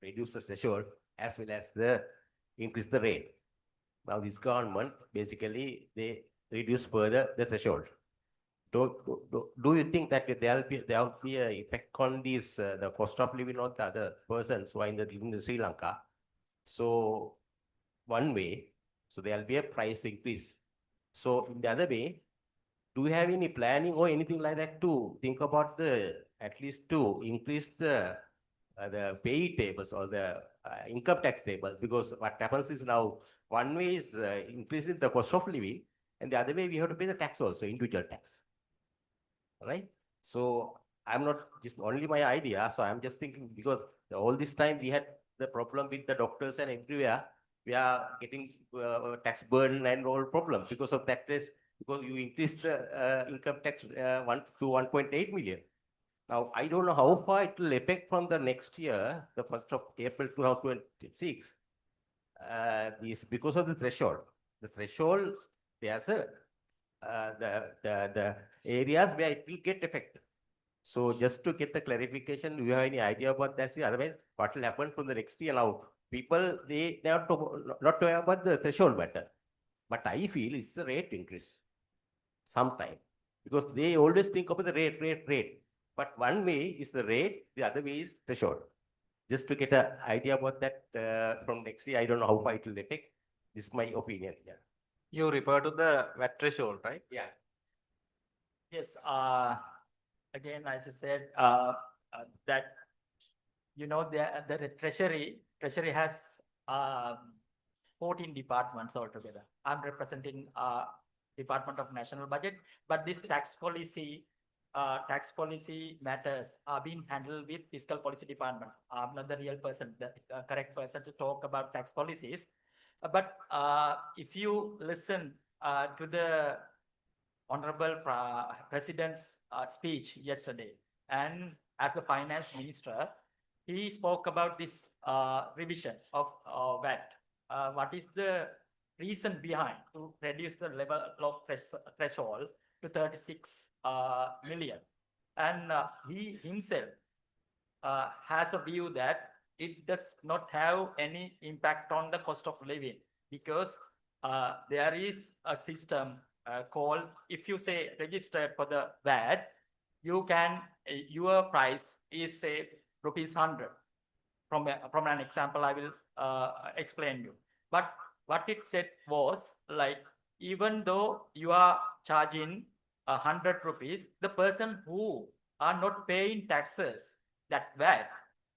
reduced the threshold as well as the increase the rate. Now this government, basically, they reduce further the threshold. Do you think that there will be an effect on this, the cost of living of the other persons who are living in Sri Lanka? So one way, so there will be a price increase. So in the other way, do you have any planning or anything like that to think about at least to increase the pay tables or the income tax tables? Because what happens is now one way is increasing the cost of living, and the other way we have to pay the tax also, individual tax. Right? So I'm not just only my idea. So I'm just thinking because all this time we had the problem with the doctors and everywhere. We are getting tax burden and all problems because of that case, because you increase the income tax 1 to 1.8 million. Now, I don't know how far it will affect from the next year, the 1st of April 2026. This because of the threshold. The threshold, there's a the areas where it will get affected. So just to get the clarification, do you have any idea about that? Otherwise, what will happen from the next year now? People, they are not aware about the threshold matter. But I feel it's the rate increase sometime. Because they always think about the rate. But one way is the rate, the other way is threshold. Just to get an idea about that from next year, I don't know how far it will affect. This is my opinion. Yeah. You refer to the VAT threshold, right? Yeah. Yes, again, as I said, that, you know, the treasury has 14 departments altogether. I'm representing Department of National Budget, but this tax policy matters are being handled with Fiscal Policy Department. I'm not the real person, the correct person to talk about tax policies. But if you listen to the Honorable President's speech yesterday, and as the Finance Minister, he spoke about this revision of VAT. What is the reason behind to reduce the level of threshold to 36 million? And he himself has a view that it does not have any impact on the cost of living because there is a system called, if you say registered for the VAT, you can, your price is say ₹100. From an example, I will explain you. But what it said was like, even though you are charging ₹100, the person who are not paying taxes, that VAT,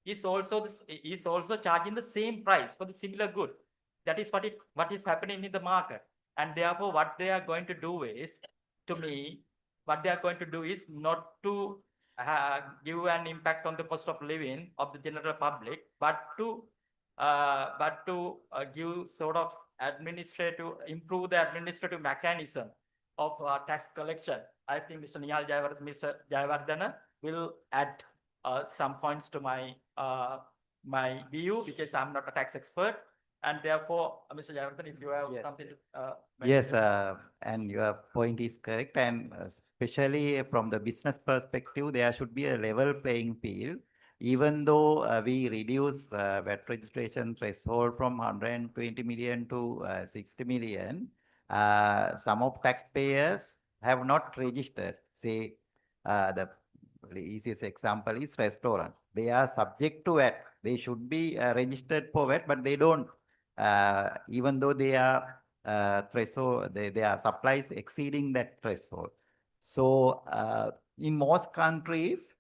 is also charging the same price for the similar good. That is what is happening in the market. And therefore, what they are going to do is, to me, what they are going to do is not to give an impact on the cost of living of the general public, but to give sort of improve the administrative mechanism of tax collection. I think Mr. Mr. Jayawardena will add some points to my my view because I'm not a tax expert. And therefore, Mr. Jayawardena, if you have Yes. something to Yes, mention. and your point is correct. And especially from the business perspective, there should be a level playing field. Even though we reduce VAT registration threshold from 120 million to 60 million, some of taxpayers have not registered. Say, the easiest example is restaurant. They are subject to VAT. They should be registered for VAT, but they don't even though they are threshold, their supplies exceeding that threshold. So in most countries,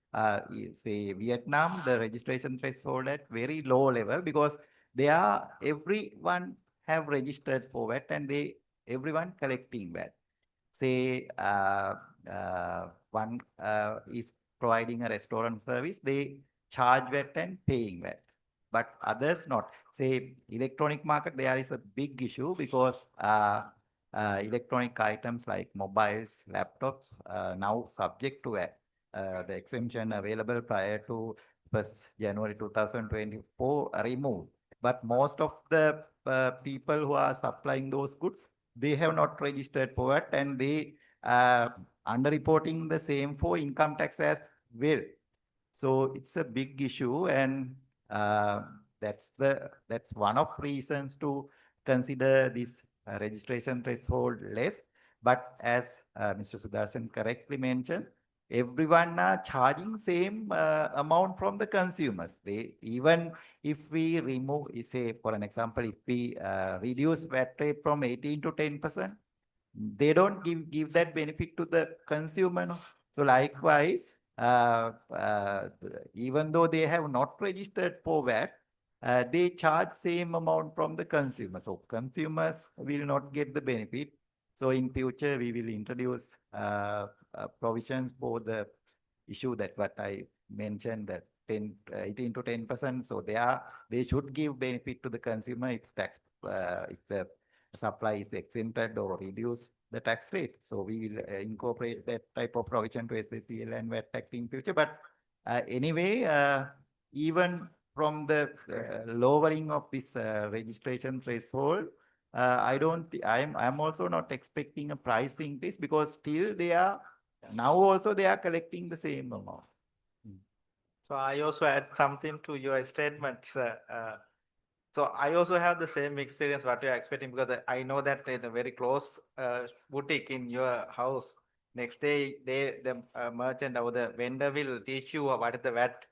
say Vietnam, the registration threshold at very low level because everyone have registered for VAT and everyone collecting VAT. Say one is providing a restaurant service, they charge VAT and paying VAT, but others not. Say electronic market, there is a big issue because electronic items like mobiles, laptops now subject to VAT. The exemption available prior to 1st January 2024 removed. But most of the people who are supplying those goods, they have not registered for VAT and they underreporting the same for income tax as well. So it's a big issue, and that's one of reasons to consider this registration threshold less. But as Mr. Sudarshan correctly mentioned, everyone are charging same amount from the consumers. Even if we remove, say for an example, if we reduce VAT rate from 18 to 10%, they don't give that benefit to the consumer. No? So likewise, even though they have not registered for VAT, they charge same amount from the consumer. So consumers will not get the benefit. So in future, we will introduce provisions for the issue that what I mentioned, that 18 to 10%. So they should give benefit to the consumer if the supply is exempted or reduce the tax rate. So we will incorporate that type of provision to SACL and VAT Act in future. But anyway, even from the lowering of this registration threshold, I'm also not expecting a price increase because still now also they are collecting the same amount. So I also add something to your statements. So I also have the same experience what you are expecting because I know that in a very close boutique in your house, next day the merchant or the vendor will teach you what is the VAT.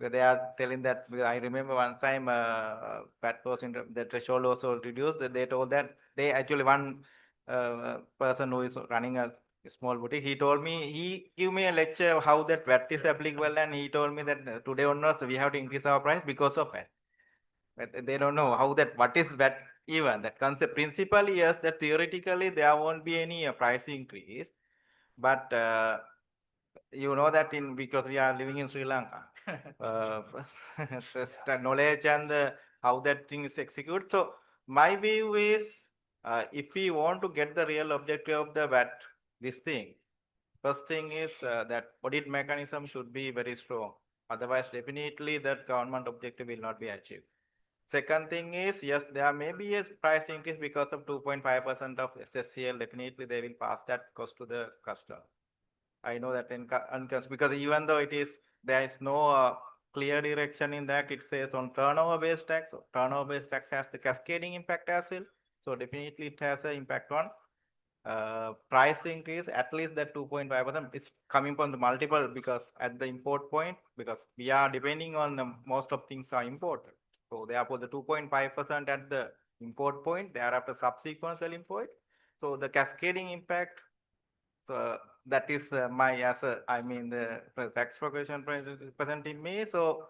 They are telling that, I remember one time VAT was in the threshold also reduced. They told that one person who is running a small boutique, he told me, he gave me a lecture how that VAT is applicable, and he told me that today onwards we have to increase our price because of VAT. But they don't know what is VAT even. That concept principally, yes, that theoretically there won't be any price increase, but you know that because we are living in Sri Lanka, the knowledge and how that thing is executed. So my view is, if we want to get the real objective of the VAT, this thing, first thing is that audit mechanism should be very strong. Otherwise, definitely that government objective will not be achieved. Second thing is, yes, there may be a price increase because of 2.5% of SSCL. Definitely, they will pass that cost to the customer. I know that because even though there is no clear direction in that, it says on turnover-based tax. So turnover-based tax has the cascading impact as well. So definitely it has an impact on price increase. At least that 2.5% is coming from the multiple, because at the import point, because we are depending on most of things are imported. So therefore the 2.5% at the import point, thereafter subsequent selling point. So the cascading impact. So that is the tax progression presenting me. So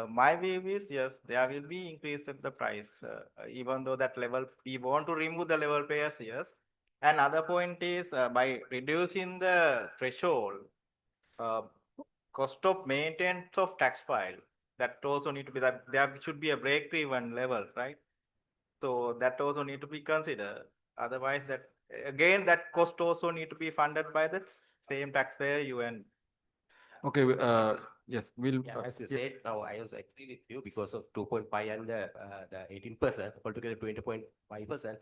my view is, yes, there will be increase in the price, even though that level, we want to remove the level payers, yes. Another point is by reducing the threshold, cost of maintenance of tax file, that also need to be, that there should be a break-even level, right? So that also need to be considered. Otherwise, that again, that cost also need to be funded by the same taxpayer, UN. Okay, yes, we'll. Yeah, as you said, now I also agree with you because of 2.5 and the 18%, altogether 20.5%.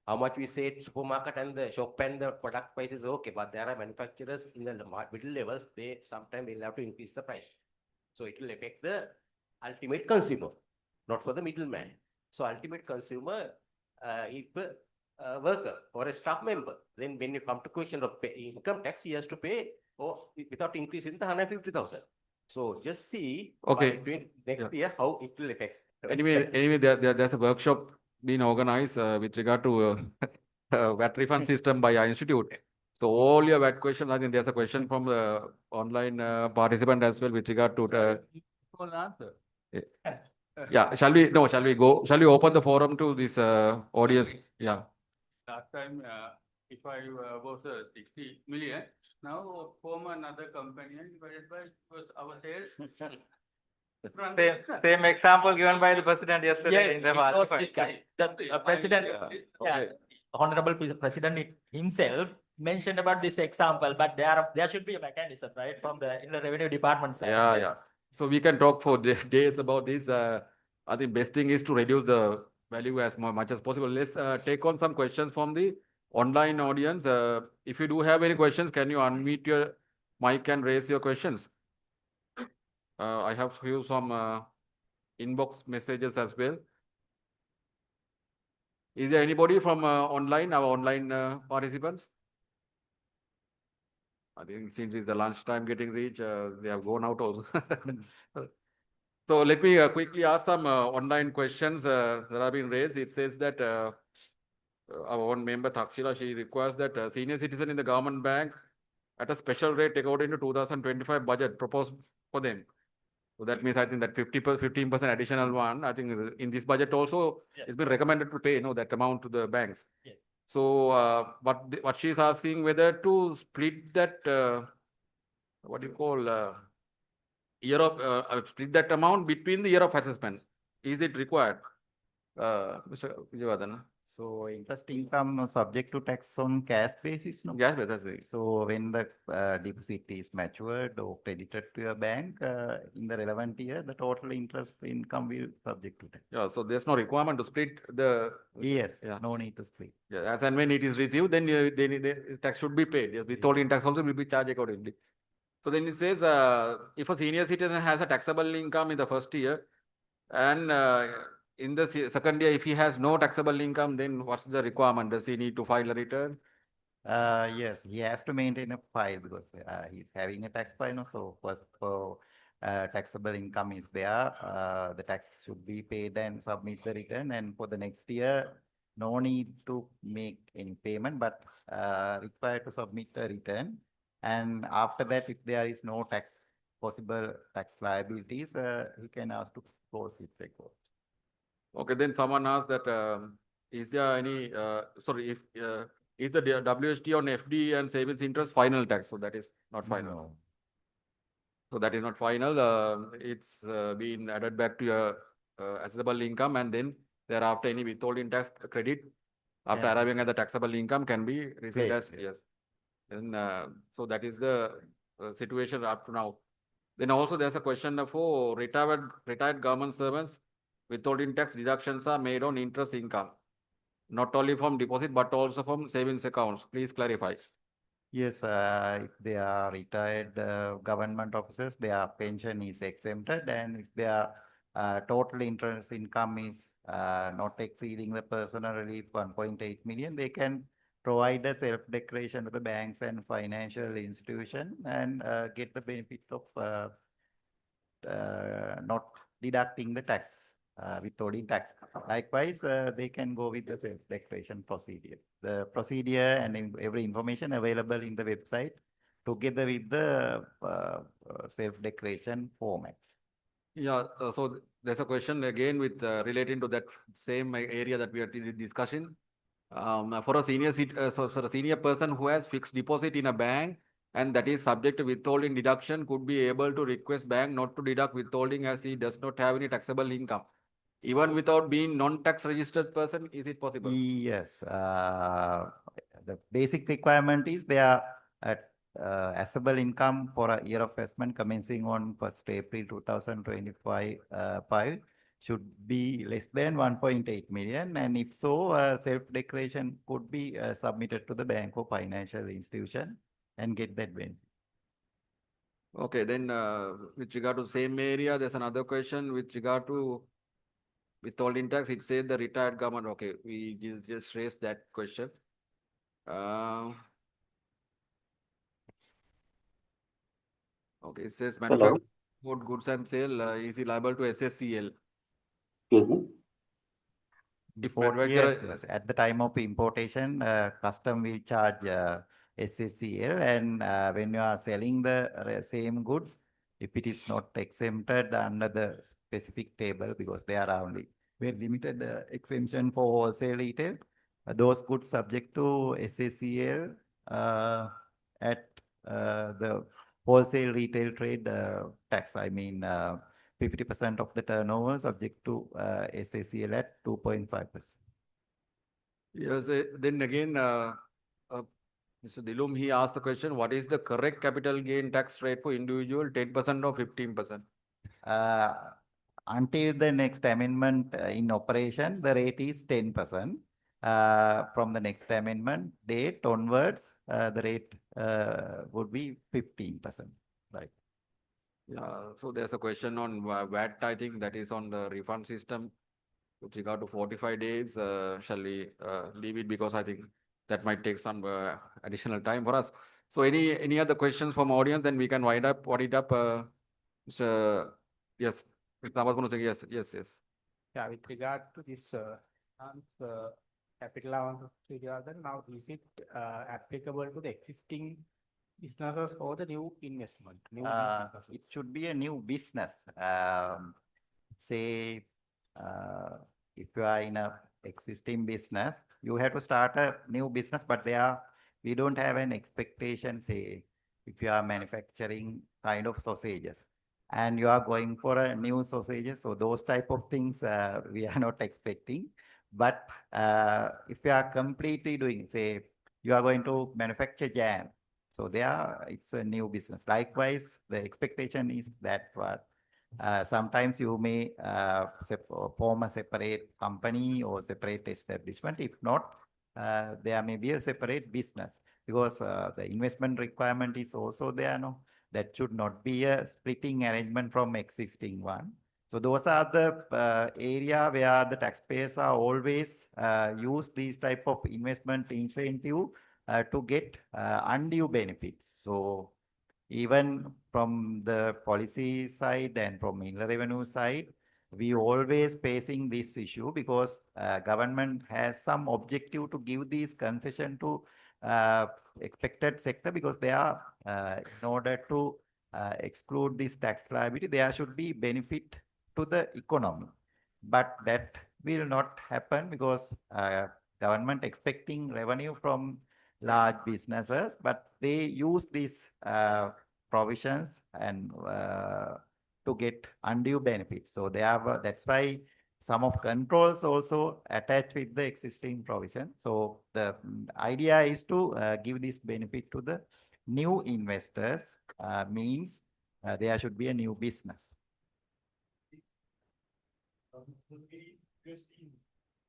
How much we say supermarket and the shop and the product price is okay, but there are manufacturers in the middle levels, they sometimes will have to increase the price. So it will affect the ultimate consumer, not for the middleman. So ultimate consumer, if a worker or a staff member, then when you come to question of income tax, he has to pay without increasing the 150,000. So just see Okay. by next year how it will affect. Anyway, there's a workshop been organized with regard to VAT refund system by our institute. So all your VAT questions, I think there's a question from the online participant as well with regard to the. answer. Yeah, shall we open the forum to this audience? Yeah. Last time, if I was 60 million, now form another company and divided by was our sales. Same example given by the president yesterday Yes, in the it was parliament. discussed. The president, yeah, Okay. Honorable President himself mentioned about this example, but there should be a mechanism, right, from the Revenue Department side. Yeah, yeah. So we can talk for days about this. I think best thing is to reduce the value as much as possible. Let's take on some questions from the online audience. If you do have any questions, can you unmute your mic and raise your questions? I have some inbox messages as well. Is there anybody from our online participants? I think since it's the lunchtime getting reached, they have gone out also. So let me quickly ask some online questions that have been raised. It says that our own member Takshila, she requires that senior citizen in the government bank at a special rate according to 2025 budget proposed for them. So that means I think that 15% additional one. I think in this budget also Yes. it's been recommended to pay that amount to the banks. Yes. So what she's asking whether to split that what do you call year of split that amount between the year of assessment. Is it required? Mr. Vijayavardhana? So interest income subject to tax on cash basis, no? Yes, that's it. So when the deposit is matured or credited to your bank in the relevant year, the total interest income will subject to tax. Yeah, so there's no requirement to split the. Yes, Yeah. no need to split. Yeah, as and when it is received, then the tax should be paid. Yes, withholding tax also will be charged accordingly. So then it says if a senior citizen has a taxable income in the first year and in the second year, if he has no taxable income, then what's the requirement? Does he need to file a return? Yes, he has to maintain a file because he's having a tax file. No? So first for taxable income is there, the tax should be paid and submit the return. And for the next year, no need to make any payment, but required to submit a return. And after that, if there is no possible tax liabilities, he can ask to close his record. Okay, then someone asked that is there any if is the WST on FD and savings interest final tax? So that is not final. No. So that is not final. It's been added back to your assessable income, and then thereafter any withholding tax credit after Yeah. arriving at the taxable income can be received Paid, as yes. yes. And so that is the situation up to now. Then also there's a question for retired government servants. Withholding tax deductions are made on interest income, not only from deposit but also from savings accounts. Please clarify. Yes, if they are retired government officers, their pension is exempted, and if their total interest income is not exceeding the personal relief 1.8 million, they can provide a self-declaration to the banks and financial institution and get the benefit of not deducting the tax, withholding tax. Likewise, they can go with the self-declaration procedure. The procedure and every information available in the website together with the self-declaration formats. Yeah, so there's a question again with relating to that same area that we are discussing. For a senior person who has fixed deposit in a bank and that is subject to withholding deduction could be able to request bank not to deduct withholding as he does not have any taxable income. Even without being non-tax registered person, is it possible? Yes, the basic requirement is they are at assessable income for a year of assessment commencing on 1st April 2025 should be less than 1.8 million, and if so, self-declaration could be submitted to the bank or financial institution and get that benefit. Okay, then with regard to same area, there's another question with regard to withholding tax. It says the retired government. Okay, we just raised that question. Okay, it says manufacturing goods and sale. Is he liable to SSCL? Excuse me. If Yes, manufacturer, yes. At the time of importation, custom will charge SACL, and when you are selling the same goods, if it is not exempted under the specific table, because there are only very limited exemption for wholesale retail, those goods subject to SACL at the wholesale retail trade tax. I mean, 50% of the turnover subject to SACL at 2.5%. yes, then again, Mr. Dilum, he asked the question, what is the correct capital gain tax rate for individual, 10% or 15%? Until the next amendment in operation, the rate is 10%. From the next amendment date onwards, the rate would be 15%. Right. Yeah, so there's a question on VAT, I think that is on the refund system. With regard to 45 days, shall we leave it, because I think that might take some additional time for us. So any other questions from audience, then we can wind up, Mr. Yes, Mr. Abbas Manu Singh, yes. Yeah, with regard to this capital allowance together, now is it applicable to the existing businesses or the new investment? It should be a new business. Say, if you are in a existing business, you have to start a new business, but we don't have an expectation, say, if you are manufacturing kind of sausages and you are going for a new sausages, so those type of things we are not expecting. But if you are completely doing, say, you are going to manufacture jam, so it's a new business. Likewise, the expectation is that sometimes you may form a separate company or separate establishment. If not, there may be a separate business, because the investment requirement is also there. No, that should not be a splitting arrangement from existing one. So those are the area where the taxpayers are always use these type of investment incentive to get undue benefits. So even from the policy side and from inland revenue side, we always facing this issue, because government has some objective to give these concession to expected sector, because they are in order to exclude this tax liability, there should be benefit to the economy. But that will not happen, because government expecting revenue from large businesses, but they use these provisions and to get undue benefits. So that's why some of controls also attached with the existing provision. So the idea is to give this benefit to the new investors, means there should be a new business.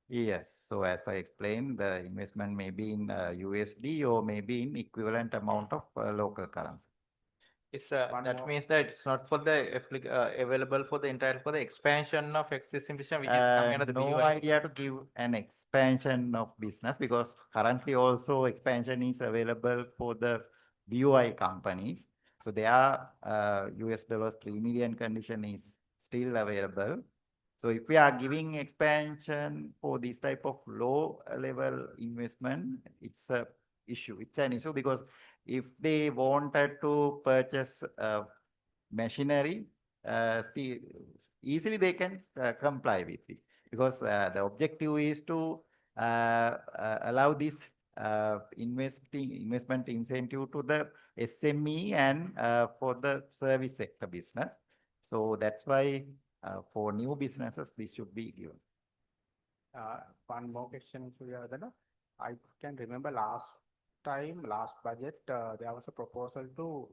Yes, so as I explained, the investment may be in USD or maybe in equivalent amount of local currency. It's that means that it's not for the available for the entire, for the expansion of existing business, which is coming under the No BUI. idea to give an expansion of business, because currently also expansion is available for the BUI companies. So their $3 million condition is still available. So if we are giving expansion for this type of low level investment, it's an issue, because if they wanted to purchase machinery, easily they can comply with it, because the objective is to allow this investment incentive to the SME and for the service sector business. So that's why for new businesses, this should be given. One more question, Suryardana. I can remember last budget, there was a proposal to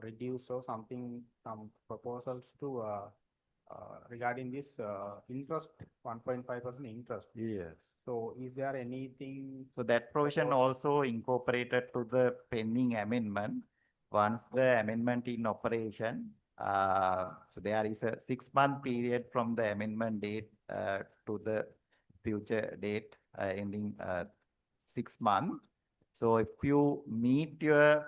reduce or something, some proposals to regarding this interest, 1.5% interest. Yes. So is there anything? So that provision also incorporated to the pending amendment. Once the amendment in operation, so there is a 6-month period from the amendment date to the future date ending 6 months. So if you meet your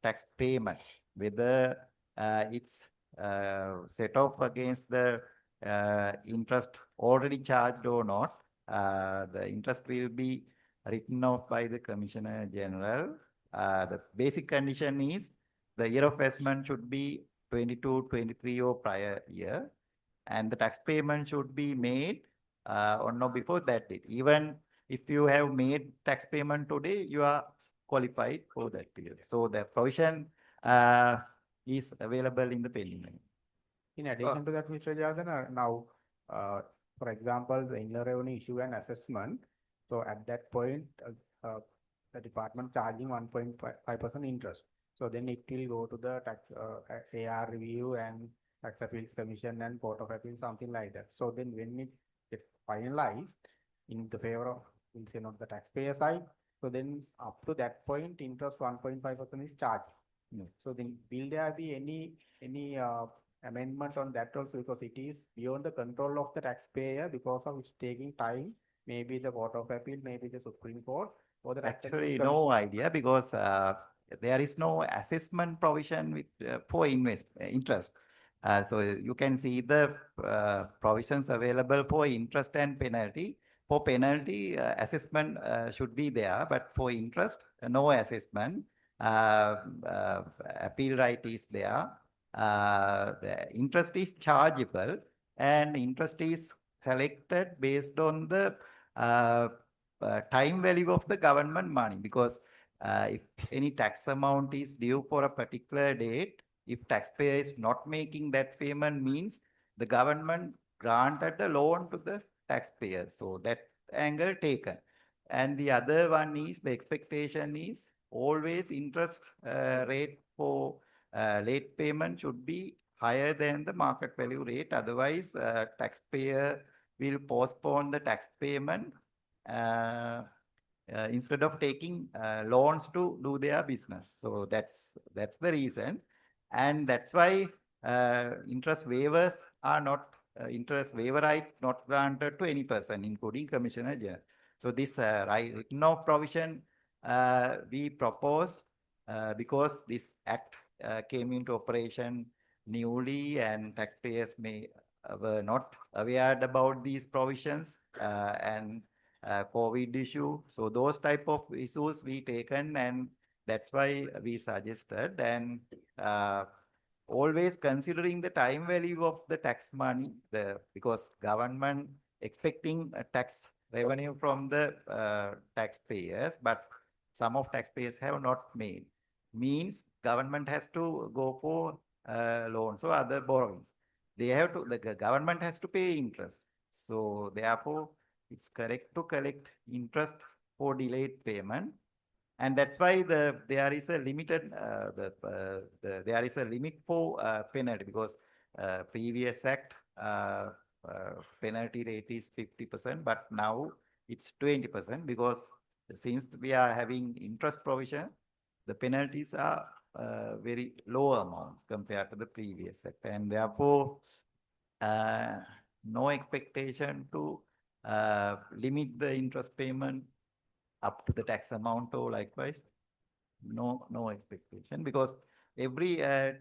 tax payment, whether it's set off against the interest already charged or not, The interest will be written off by the Commissioner General. The basic condition is the year of assessment should be 22, 23 or prior year, and the tax payment should be made on or before that date. Even if you have made tax payment today, you are qualified for that period. So the provision is available in the pending line. In addition to that, Mr. Jadana, now, for example, the Inland Revenue issue an assessment. So at that point, the department charging 1.5% interest. So then it will go to the tax AR review and Tax Appeals Commission and Court of Appeal, something like that. So then when it gets finalized in the favor of, we'll say, not the taxpayer side, so then up to that point, interest 1.5% is charged. So then will there be any amendment on that also, because it is beyond the control of the taxpayer because of it's taking time, maybe the Court of Appeal, maybe the Supreme Court or the Tax Actually, Appeals no idea, because there is no assessment provision with for interest. So you can see the provisions available for interest and penalty. For penalty, assessment should be there, but for interest, no assessment. Appeal right is there. The interest is chargeable, and interest is collected based on the time value of the government money, because if any tax amount is due for a particular date, if taxpayer is not making that payment, means the government granted the loan to the taxpayer. So that angle taken. And the other one is the expectation is always interest rate for late payment should be higher than the market value rate. Otherwise, taxpayer will postpone the tax payment instead of taking loans to do their business. So that's the reason. And that's why interest waivers are not, interest waiver rights not granted to any person, including Commissioner General. So this written off provision we propose because this act came into operation newly, and taxpayers were not aware about these provisions and COVID issue. So those type of issues we taken, and that's why we suggested, and always considering the time value of the tax money, because government expecting a tax revenue from the taxpayers, but some of taxpayers have not made, means government has to go for loans or other borrowings. They have to, the government has to pay interest. So therefore, it's correct to collect interest for delayed payment. And that's why there is a limited there is a limit for penalty, because previous act penalty rate is 50%, but now it's 20%, because since we are having interest provision, the penalties are very low amounts compared to the previous act, and therefore no expectation to limit the interest payment up to the tax amount, or likewise, no expectation, because every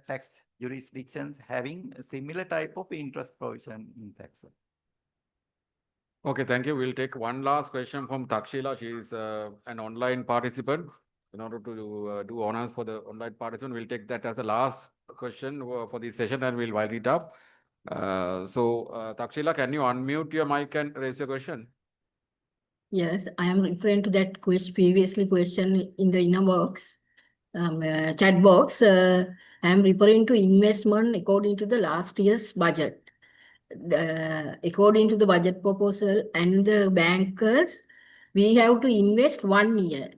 tax jurisdictions having a similar type of interest provision in tax. Okay, thank you. We'll take one last question from Takshila. She is an online participant. In order to do honors for the online participant, we'll take that as the last question for this session, and we'll wind it up. Takshila, can you unmute your mic and raise your question? Yes, I am referring to that previously question in the inner box, chat box. I am referring to investment according to the last year's budget. According to the budget proposal and the bankers, we have to invest 1 year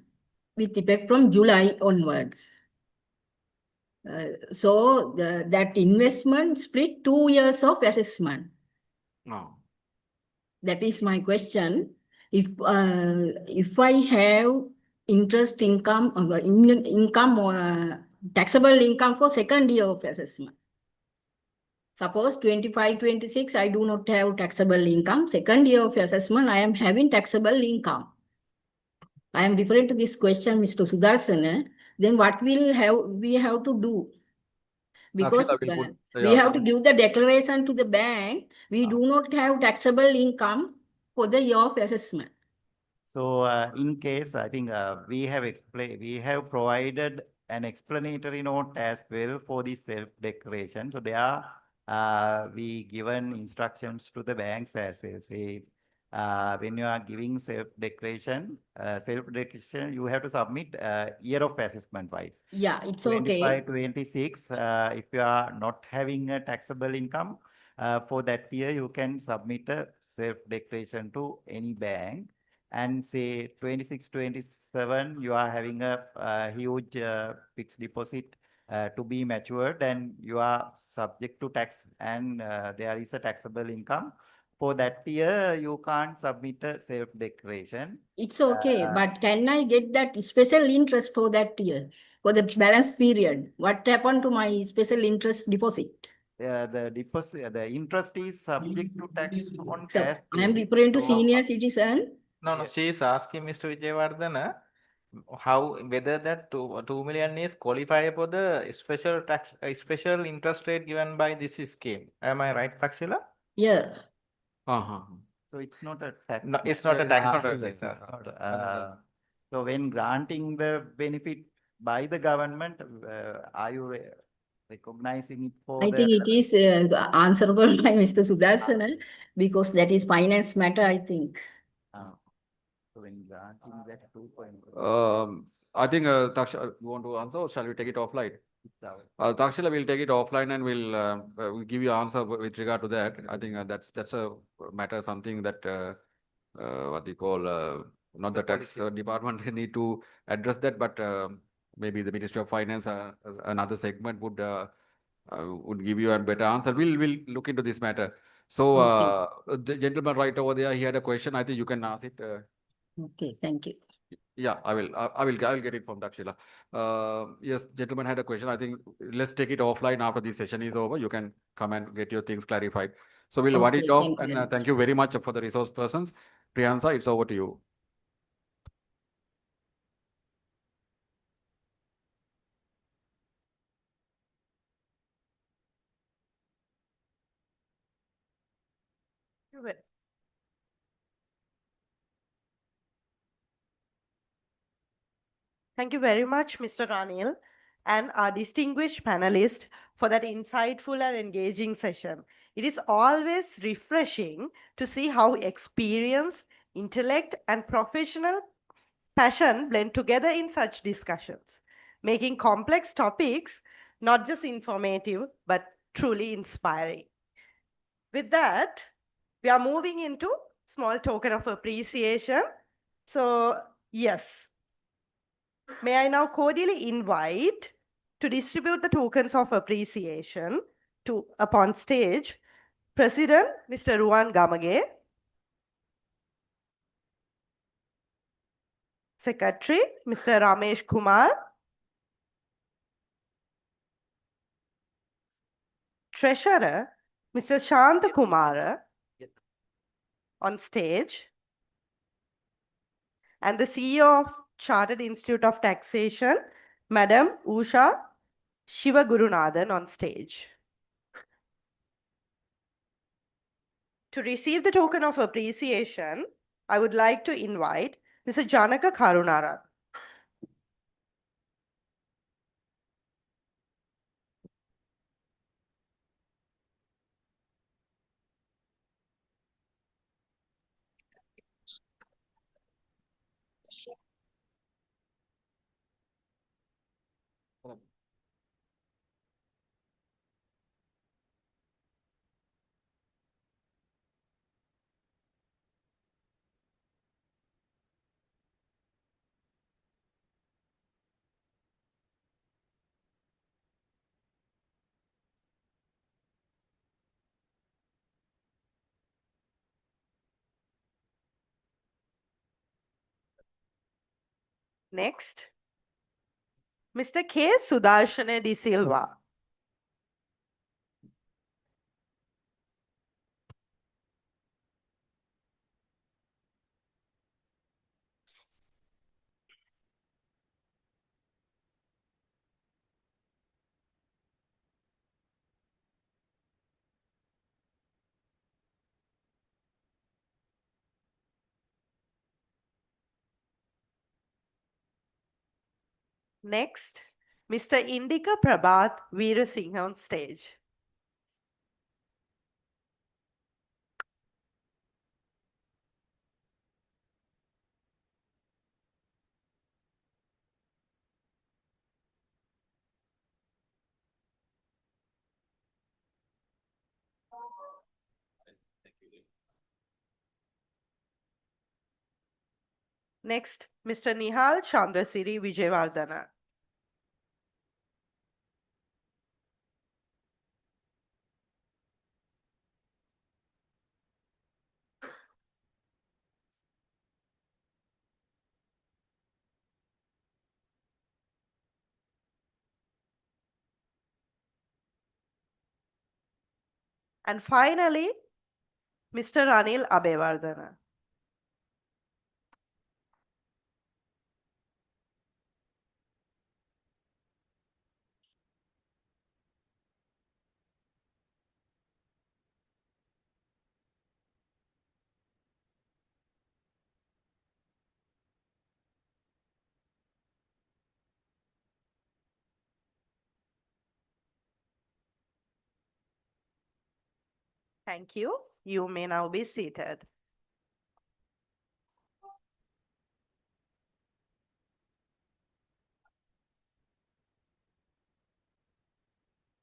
with effect from July onwards. So that investment split 2 years of assessment. No. That is my question. If I have interest income, income or taxable income for second year of assessment. Suppose 25-26, I do not have taxable income. Second year of assessment, I am having taxable income. I am referring to this question, Mr. Sudarsana. Then what we have to do? Because Takshila, we have to give the declaration to the bank. We do not have taxable income for the year of assessment. So in case, I think we have provided an explanatory note as well for the self-declaration. So there we given instructions to the banks as well. So when you are giving self-declaration, you have to submit year of assessment wise. Yeah, it's okay. 25, 26, if you are not having a taxable income, for that year, you can submit a self-declaration to any bank. And say 26, 27, you are having a huge fixed deposit to be matured, and you are subject to tax, and there is a taxable income. For that year, you can't submit a self-declaration. It's okay, but can I get that special interest for that year, for the balance period? What happened to my special interest deposit? The interest is subject to tax on So cash I am basis. referring to So, senior citizen. No, no, she is asking Mr. Vijayawardena whether that 2 million is qualified for the special tax, special interest rate given by this scheme. Am I right, Pakshila? Yeah. Uh-huh. So it's not a tax. No, it's not a Yeah, tax. it's not a benefit. tax, So when granting the benefit by the government, are you recognizing it for I the? think it is answerable by Mr. Sudarsana because that is finance matter, I think. So when granting that 2.1. I think Takshila, you want to answer, or shall we take it offline? Takshila, we'll take it offline and we'll give you answer with regard to that. I think that's a matter, something that what you call not the tax department need to address that, but maybe the Ministry of Finance, another segment would give you a better answer. We'll look into this matter. So the gentleman right over there, he had a question. I think you can ask it. Okay, thank you. Yeah, I will get it from Dakshila. Yes, gentleman had a question. I think let's take it offline after this session is over. You can come and get your things clarified. So we'll wind Okay, it off, thank you and very much. thank you very much for the resource persons. Priyansa, it's over to you. Thank you very much, Mr. Ranil, and our distinguished panelists for that insightful and engaging session. It is always refreshing to see how experience, intellect, and professional passion blend together in such discussions, making complex topics not just informative, but truly inspiring. With that, we are moving into small token of appreciation. So, yes. May I now cordially invite to distribute the tokens of appreciation to upon stage President Mr. Ruan Gamage, Secretary Mr. Ramesh Kumar, Treasurer Mr. Shanta Kumar on stage, and the CEO of Chartered Institute of Taxation, Madam Usha Shivagurunathan on stage. To receive the token of appreciation, I would like to invite Mr. Janaka Karunaran. Next, Mr. K. Sudarshana De Silva. Next, Mr. Indika Prabhat Veerasinghe on stage. Next, Mr. Nihal Chandrasiri Vijayawardena. And finally, Mr. Anil Abewardena. Thank you. You may now be seated.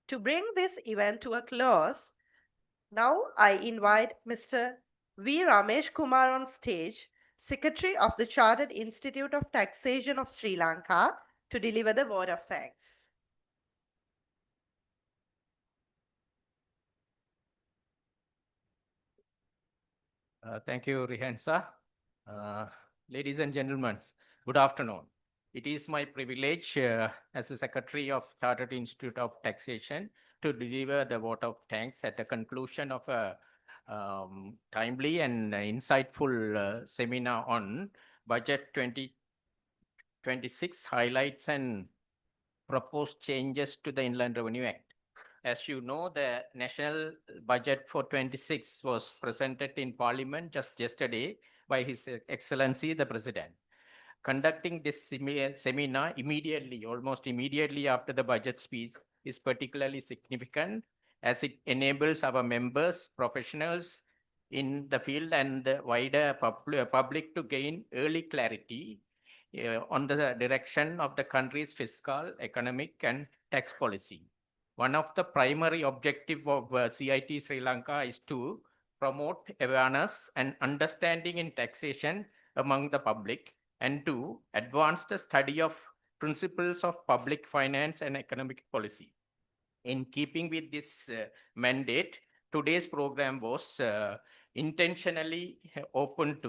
To bring this event to a close, now I invite Mr. V. Ramesh Kumar on stage, Secretary of the Chartered Institute of Taxation of Sri Lanka, to deliver the vote of thanks. Thank you, Rihansa. Ladies and gentlemen, good afternoon. It is my privilege as a Secretary of Chartered Institute of Taxation to deliver the vote of thanks at the conclusion of a timely and insightful seminar on Budget 2026 highlights and proposed changes to the Inland Revenue Act. As you know, the national budget for 26 was presented in Parliament just yesterday by His Excellency the President. Conducting this seminar immediately, almost immediately after the budget speech is particularly significant as it enables our members, professionals in the field and the wider public to gain early clarity on the direction of the country's fiscal, economic and tax policy. One of the primary objectives of CIT Sri Lanka is to promote awareness and understanding in taxation among the public and to advance the study of principles of public finance and economic policy. In keeping with this mandate, today's program was intentionally open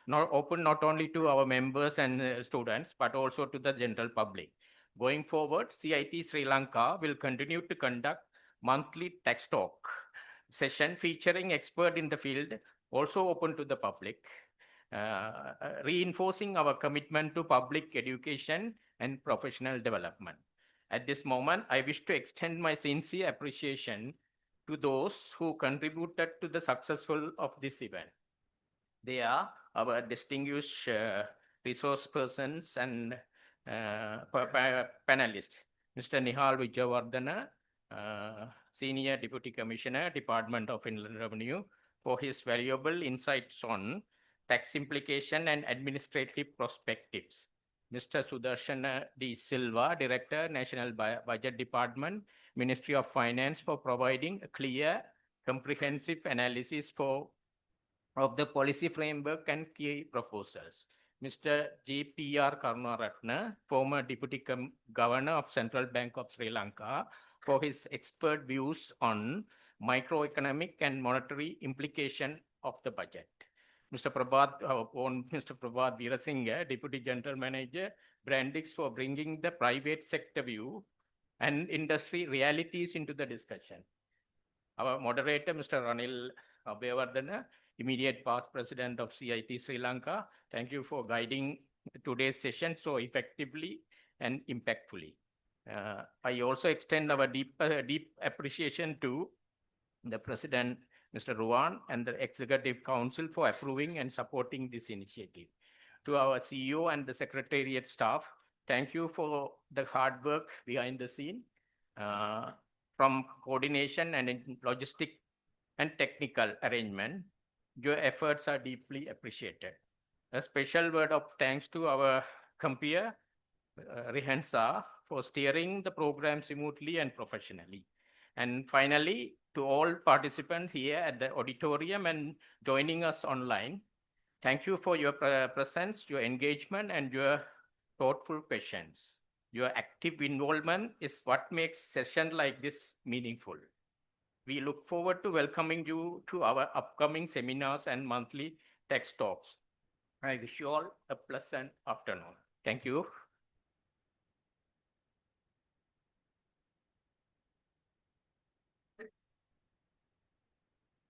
not only to our members and students, but also to the general public. Going forward, CIT Sri Lanka will continue to conduct monthly tax talk session featuring expert in the field, also open to the public, reinforcing our commitment to public education and professional development. At this moment, I wish to extend my sincere appreciation to those who contributed to the successful of this event. They are our distinguished resource persons and panelists. Mr. Nihal Vijayawardena, Senior Deputy Commissioner, Department of Inland Revenue, for his valuable insights on tax implication and administrative perspectives. Mr. Sudarshana D. Silva, Director, National Budget Department, Ministry of Finance, for providing a clear, comprehensive analysis of the policy framework and key proposals. Mr. J.P.R. Karunaratne, former Deputy Governor of Central Bank of Sri Lanka, for his expert views on microeconomic and monetary implication of the budget. Mr. Prabhat Veerasinghe, Deputy General Manager, Brandix, for bringing the private sector view and industry realities into the discussion. Our moderator, Mr. Anil Abewardena, immediate past president of CIT Sri Lanka. Thank you for guiding today's session so effectively and impactfully. I also extend our deep appreciation to the President, Mr. Ruan, and the Executive Council for approving and supporting this initiative. To our CEO and the Secretariat staff thank you for the hard work behind the scene, from coordination and in logistic and technical arrangement. Your efforts are deeply appreciated. A special word of thanks to our compeer, Rihansa, for steering the program smoothly and professionally. And finally, to all participants here at the auditorium and joining us online, thank you for your presence, your engagement, and your thoughtful questions. Your active involvement is what makes session like this meaningful. We look forward to welcoming you to our upcoming seminars and monthly tax talks. I wish you all a pleasant afternoon. Thank you.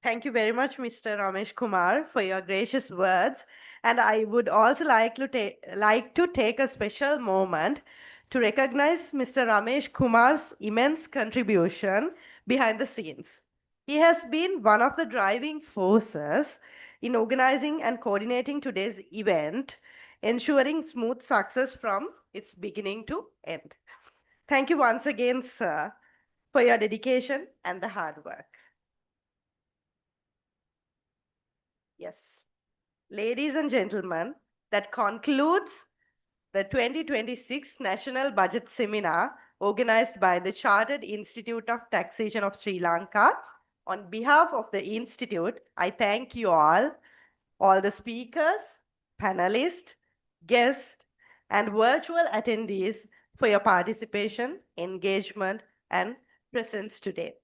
Thank you very much, Mr. Ramesh Kumar, for your gracious words. And I would also like to take a special moment to recognize Mr. Ramesh Kumar's immense contribution behind the scenes. He has been one of the driving forces in organizing and coordinating today's event, ensuring smooth success from its beginning to end. Thank you once again, sir, for your dedication and the hard work. Yes. Ladies and gentlemen, that concludes the 2026 National Budget Seminar organized by the Chartered Institute of Taxation of Sri Lanka. On behalf of the Institute, I thank you all the speakers, panelists, guests, and virtual attendees for your participation, engagement, and presence today.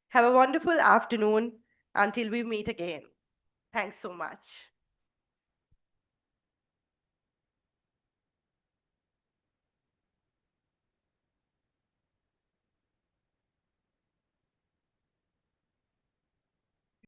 Have a wonderful afternoon until we meet again. Thanks so much.